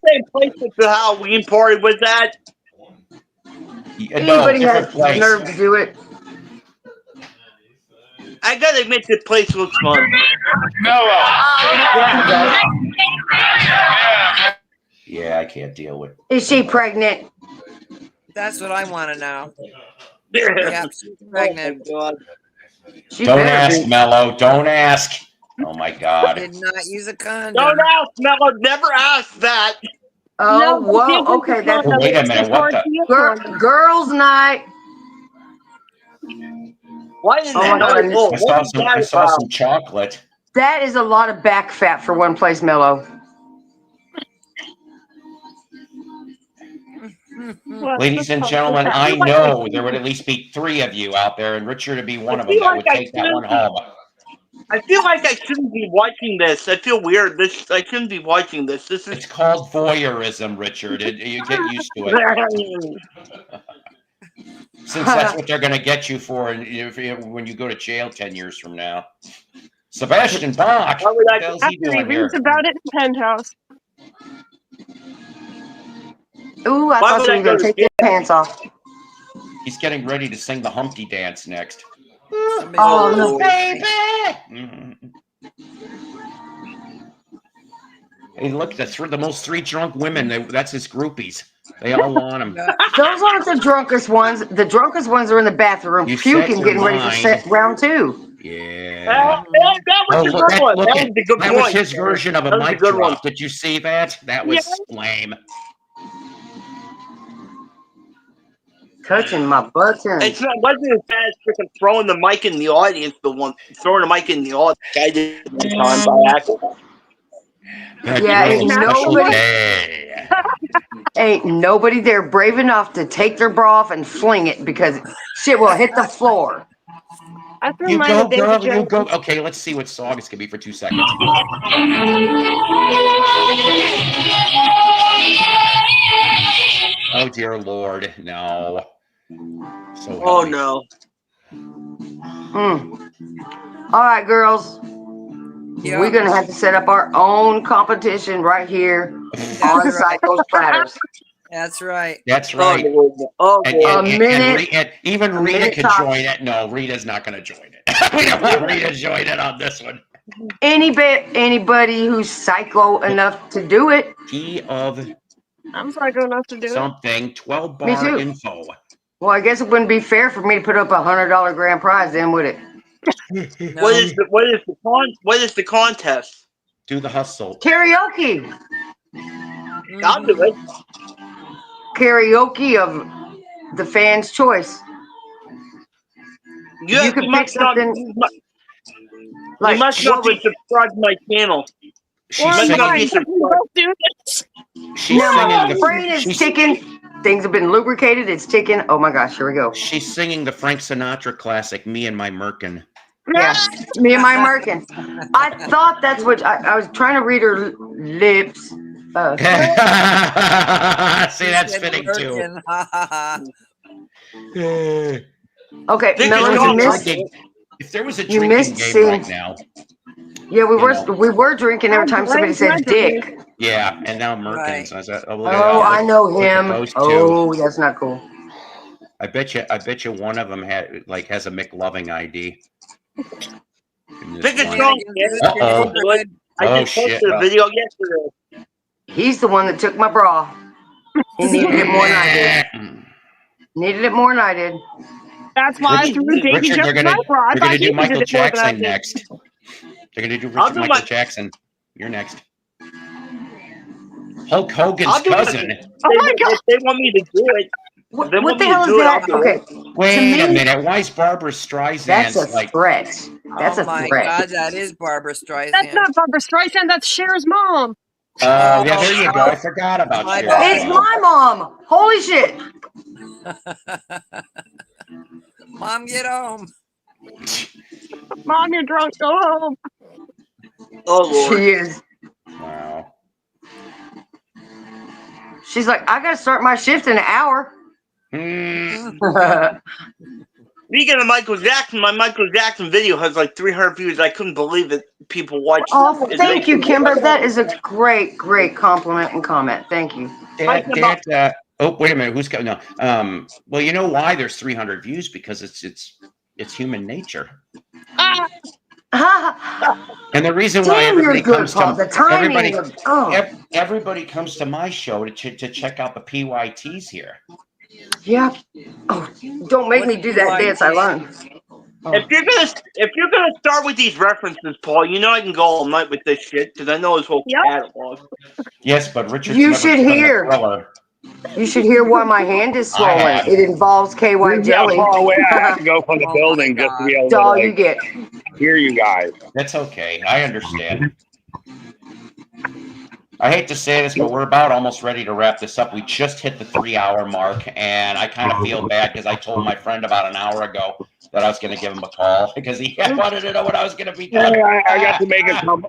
say place that the Halloween party was at? Anybody has the nerve to do it? I gotta admit, this place looks fun. Yeah, I can't deal with. Is she pregnant? That's what I want to know. Yeah, she's pregnant. Oh Don't ask, Mello. Don't ask. Oh my God. Did not use a condom. Don't ask, Mello. Never ask that. Oh, No, whoa. Okay, that's. Wait a minute. What the? Girls' night. Why did I saw some chocolate. That is a lot of back fat for one place, Mello. Ladies and gentlemen, I know there would at least be 3 of you out there, and Richard would be one of them that would take that one home. I feel like I shouldn't be watching this. I feel weird. I shouldn't be watching this. It's called voyeurism, Richard. You get used to it. Since that's what they're going to get you for when you go to jail 10 years from now. Sebastian Bach. What the hell's he After he doing here? reads about it in Penthouse. Ooh, I thought you were going to take your pants off. He's getting ready to sing the Humpty Dance next. Oh, no. Baby! Hey, look, the most three drunk women. That's his groupies. They all want him. Those aren't the drunkest ones. The drunkest ones are in the bathroom puking, getting ready for round 2. Yeah. That was a good one. That was a good That point. was his version of a mic drop. Did you see that? That was lame. Touching my button. It wasn't as bad as freaking throwing the mic in the audience. Throwing the mic in the audience. I did it one time by accident. Ain't nobody there brave enough to take their bra off and fling it because shit will hit the floor. You go, girl. You go. Okay, let's see what song it's gonna be for 2 seconds. Oh dear Lord, no. So oh no. All right, girls. Yeah. We're gonna have to set up our own competition right here on Psycho's Platters. That's right. That's right. And even Rita could join it. No, Rita's not going to join it. We don't want Rita to join it on this one. Anybody who's psycho enough to do it. I'm psycho enough to do something. 12 bar info. Well, I guess it wouldn't be fair for me to put up $100 grand prize, then, would it? No. What is the contest? Do the hustle. Karaoke. I'll do it. Karaoke of the fans' choice. You can pick something. You must not be subscribed to my channel. She's singing. My brain is ticking. Things have been lubricated. It's ticking. Oh my gosh, here we go. She's singing the Frank Sinatra classic, Me and My Merkin. Yeah, Me and My Merkin. I thought that's what I was trying to read her lips. See, that's fitting too. Okay, if there was a drinking game right now. Yeah, we were drinking every time somebody said dick. Yeah, and now Merkins. Right. I know him. Oh, that's not cool. I bet you one of them has a McLoving ID. I just posted a video yesterday. He's the one that took my bra. He needed it more than I did. That's why I threw Davy Richard, my bra. They're going to do Michael Jackson next. They're going to do Michael Jackson. You're next. Hulk Hogan's cousin. Oh my God. If they want me to do it. What the hell is that? Okay. Wait a minute. Why is Barbara Streisand? That's a threat. That's a threat. Oh my God, that is Barbara Streisand. That's not Barbara Streisand. That's Cher's mom. Oh, yeah, there you go. I forgot about Cher. It's my mom. Holy shit. Mom, get home. Mom, you're drunk. Go home. Oh, Lord. She is. Wow. She's like, I got to start my shift in an hour. Speaking of Michael Jackson, my Michael Jackson video has like 300 views. I couldn't believe it. People watched. Oh, thank you, Kimber. That is a great, great compliment and comment. Thank you. Oh, wait a minute. Who's got no? Well, you know why there's 300 views? Because it's human nature. And the reason why everybody comes to everybody comes to my show to check out the PYTs here. Yeah. Oh, don't make me do that dance I learned. Oh. If you're gonna start with these references, Paul, you know I can go all night with this shit because I know his whole catalog. Yes, but Richard. You should hear. You should hear why my hand is swollen. It involves KY jelly. I have to go from the building just to be able to. That's all you get. Hear you guys. That's okay. I understand. I hate to say this, but we're about almost ready to wrap this up. We just hit the 3-hour mark, and I kind of feel bad because I told my friend about an hour ago that I was going to give him a call because he wanted to know what I was going to be doing. I got to make it come.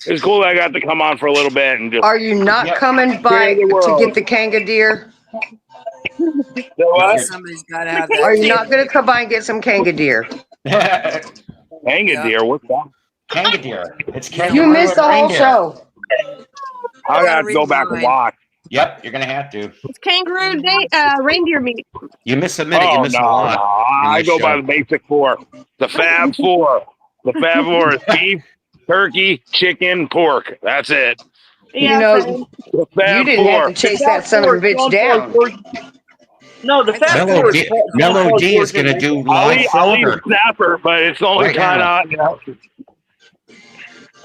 It's cool that I got to come on for a little bit and just. Are you not coming by to get the kanga deer? Somebody's got to have that. Are you not going to come by and get some kanga deer? Kanga deer? What's that? Kanga deer. It's You missed the whole show. I got to go back and watch. Yep, you're going to have to. It's kangaroo reindeer meat. You miss a minute. Oh, you miss a lot. I go by the basic four. The Fab Four. The Fab Four is beef, turkey, chicken, pork. That's it. You know, you didn't have to chase that son of a bitch down. No, the Fab Four is Mellow D is going to do live I'll eat a flavor. snapper, but it's only Right kind now. of, you know.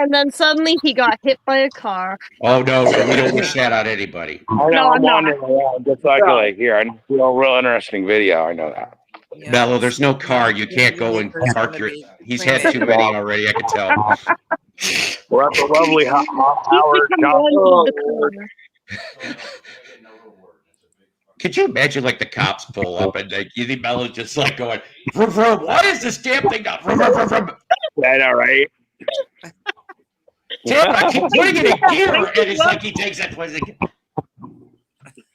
And then suddenly he got hit by a car. Oh, no. We don't wish that on anybody. I know, No, I'm I'm not. wandering around just like here. I know a real interesting video. I know that. Mellow, there's no car. You can't go and park your... He's had too many already, I can tell. We're at the lovely Howard Could you imagine, like, the cops pull up and like, you think Mellow's just like going, vroom, vroom, what is this damn thing now? Vroom, vroom, vroom, vroom. I know, right? Damn it, I keep putting it in gear. And it's like he takes that place again.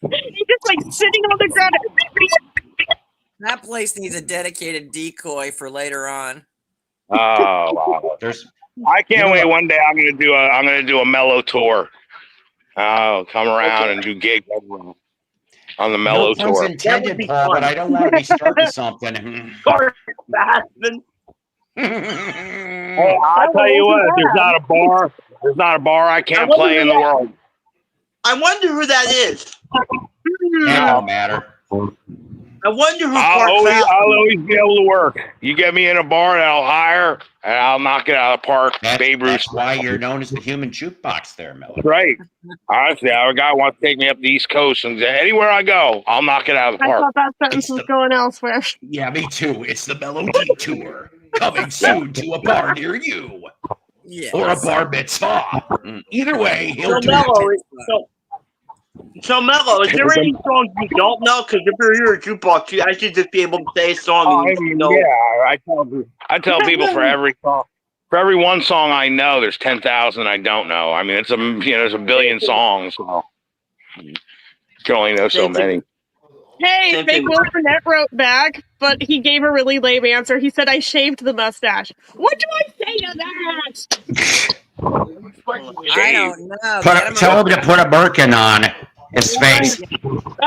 He's just like sitting on the ground. That place needs a dedicated decoy for later on. Oh wow! I can't wait. One day I'm gonna do a mellow tour. I'll come around and do gigs on the mellow No tour. puns intended, Paul, but I don't want to be starting something. Hey, I'll tell you what, there's not a bar I can't play in the world. I wonder who that is. That don't matter. I wonder who I'll always be able to work. You get me in a bar and I'll hire and I'll knock it out of the park. Babe Ruth. That's why you're known as the human jukebox there, Miller. Right. Honestly, our guy wants to take me up the East Coast and anywhere I go, I'll knock it out of the I park. thought that sentence was going elsewhere. Yeah, me too. It's the Mellow D Tour. Coming soon to a bar near you. Yes. Or a bar mitzvah. Either way, he'll do Mellow, it. So Mello, is there any songs you don't know? Because if you're here at jukebox, I should just be able to say a song. And you know. Yeah, I tell people for every song, for every one song I know, there's 10,000 I don't know. I mean, it's there's a billion songs, so you can only know so many. Hey, Fake Will Burnett wrote back, but he gave a really lame answer. He said, I shaved the mustache. What do I say to that? I don't know. Tell him to put a merkin on his face. The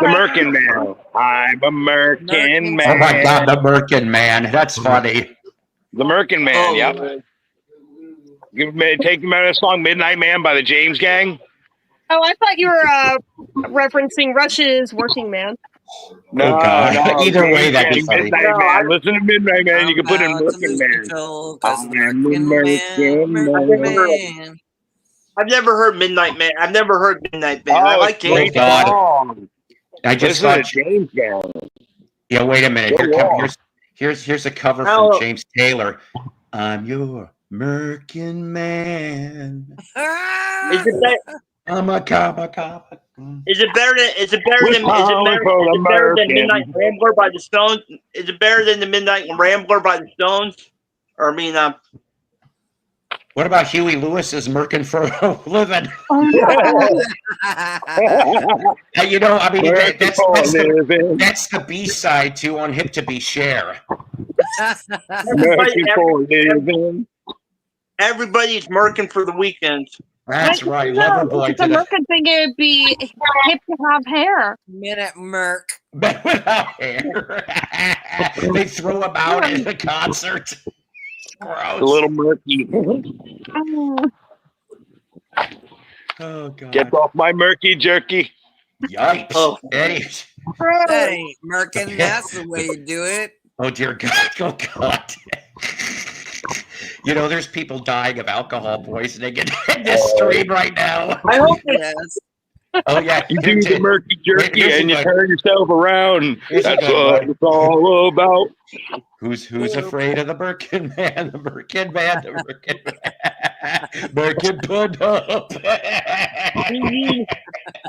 Merkin Man. I'm a Merkin Man. Oh my God, the merkin man. That's funny. The Merkin Man, yep. Take them out of the song Midnight Man by the James Gang. Oh, I thought you were referencing Rush's Working Man. No, God. no, Either way, that'd be funny. Midnight Man. Listen to Midnight Man. You can put in Merkin Man. I've never heard Midnight Man. I've never heard Midnight Man. I like James. Oh God. I just thought James Gang. Yeah, wait a minute. Here's a cover from James Taylor. I'm your Merkin Man. Is it better? I'm a cop. Is it better than Midnight Rambler by the Stones? Is it better than the Midnight Rambler by the Stones? Or I mean, what about Huey Lewis's Merkin for a living? You know, I mean, that's the B-side too on Hip to Be Share. Everybody's Merkin for the weekend. That's right. Loverboy It's a Merkin thing. It would be hip to have hair. Minute Merc. Without hair. They throw him out at the concert. Gross. A little murky. Oh God! Get off my murky jerky. Yikes! Oh, that ain't Merkin. That's the way you do it. Oh dear God! Oh God! You know, there's people dying of alcohol poisoning in this stream right now. I hope yes. Oh yeah, you do the murky jerky and you turn yourself around. That's what it's all about. Who's afraid of the Merkin Man? The Merkin Man. The Merkin Man. Merkin put up.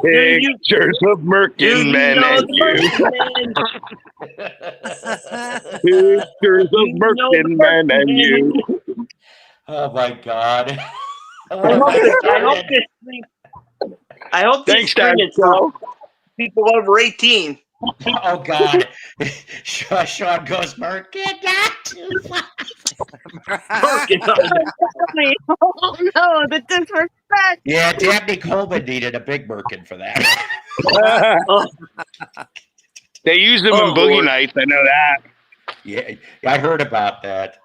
Pictures of Merkin Men and you. Pictures of Birkin Man and you. Oh my God. I hope this Thanks, stream Dad. is for people over 18. Oh God. Sean goes, Birkin, not too far. Birkin. Oh no, the disrespect. Yeah, Dabney Coleman needed a big Birkin for that. They used them in Boogie Nights. I know that. Yeah, I heard about that.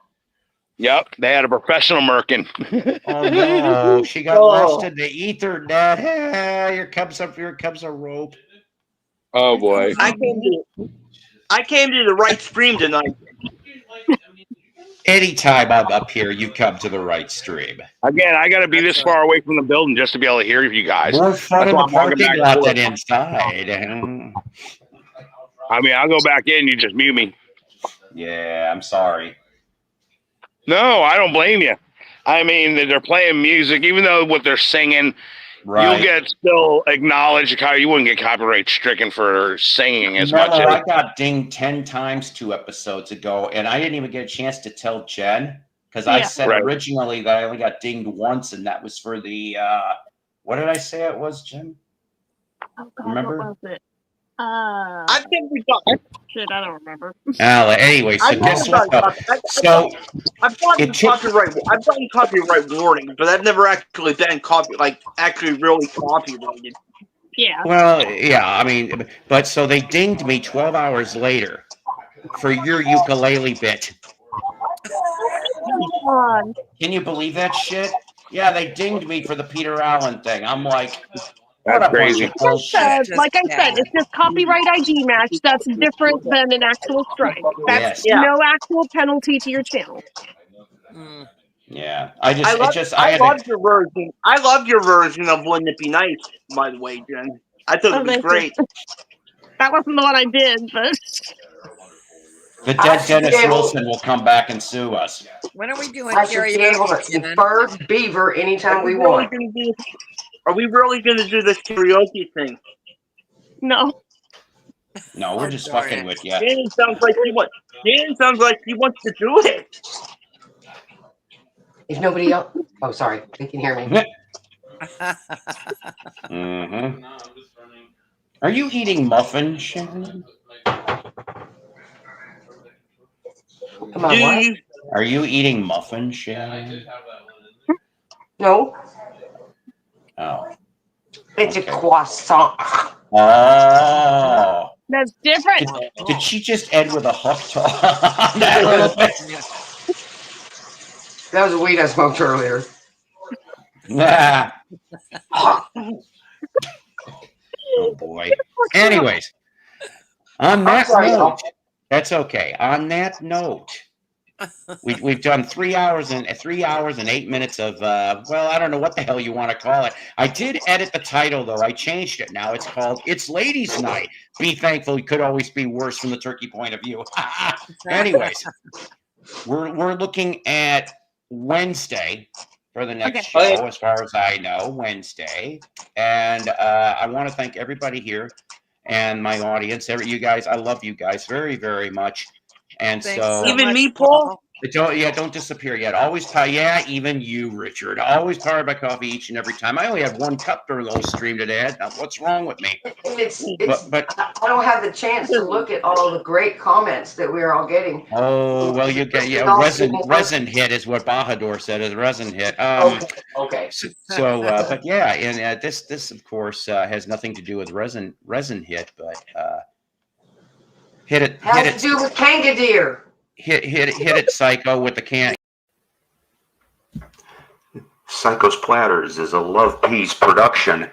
Yep, they had a professional Merkin. Oh no, she got lost in the Ethernet. Here comes a rope. Oh boy. I came to the right stream tonight. Anytime I'm up here, you come to the right stream. Again, I got to be this far away from the building just to be able to hear you guys. More fun That's in why the I'm walking parking back lot and than forth. inside. I mean, I'll go back in. You just mute me. Yeah, I'm sorry. No, I don't blame you. I mean, they're playing music, even though what they're singing, right. You'll get still acknowledged. You wouldn't get copyright stricken for singing as much. I got dinged 10 times 2 episodes ago, and I didn't even get a chance to tell Jen because I said originally that I only got dinged once, and that was for the what did I say it was, Jen? Oh God, remember? what was it? I think we got. Shit, I don't remember. Anyway, so guess what? I've gotten copyright warnings, but I've never actually been really copyrighted. Yeah. Well, yeah, I mean, but so they dinged me 12 hours later for your ukulele bit. Can you believe that shit? Yeah, they dinged me for the Peter Allen thing. I'm like, what a bunch of bullshit. Like I said, it's just copyright ID match. That's different than an actual strike. That's no actual penalty to your channel. Yeah, I loved your version. I loved your version of "Wouldn't It Be Nice." By the way, Jen, I thought it was great. That wasn't the one I did, but the dead Dennis Wilson will come back and sue us. When are we doing I should be able to infer beaver anytime we want. Are we really going to do this karaoke thing? No. No, we're just fucking with you. Dan sounds like he wants. Dan sounds like he wants to do it. If nobody else, oh sorry, they can hear me. Mm-hmm. Are you eating muffins, Sharon? Come on, what? Are you eating muffins, Sharon? No. Oh. It's a croissant. Oh. That's different. Did she just end with a huff talk on that a little bit? That was a weed I smoked earlier. Nah. Oh boy. Anyways, on that note, that's okay. On that note, we've done 3 hours and 8 minutes of well, I don't know what the hell you want to call it. I did edit the title though. I changed it. Now it's called "It's Ladies' Night." Be thankful. It could always be worse from the turkey point of view. Anyways, we're looking at Wednesday for the next show, as far as I know, Wednesday. And I want to thank everybody here and my audience. You guys, I love you guys very, very much. And so even me, Paul. Don't disappear yet. Always even you, Richard. Always powered by coffee each and every time. I only have 1 cup during the whole stream today. Now, what's wrong with me? But I don't have the chance to look at all the great comments that we're all getting. Oh well, you get resin hit is what Bahadur said is resin hit. Okay. So, but yeah, and this of course has nothing to do with resin hit, but hit it. Has to do with Kanga deer. Hit it, Psycho, with the can. Psycho's Platters is a Love Peace production.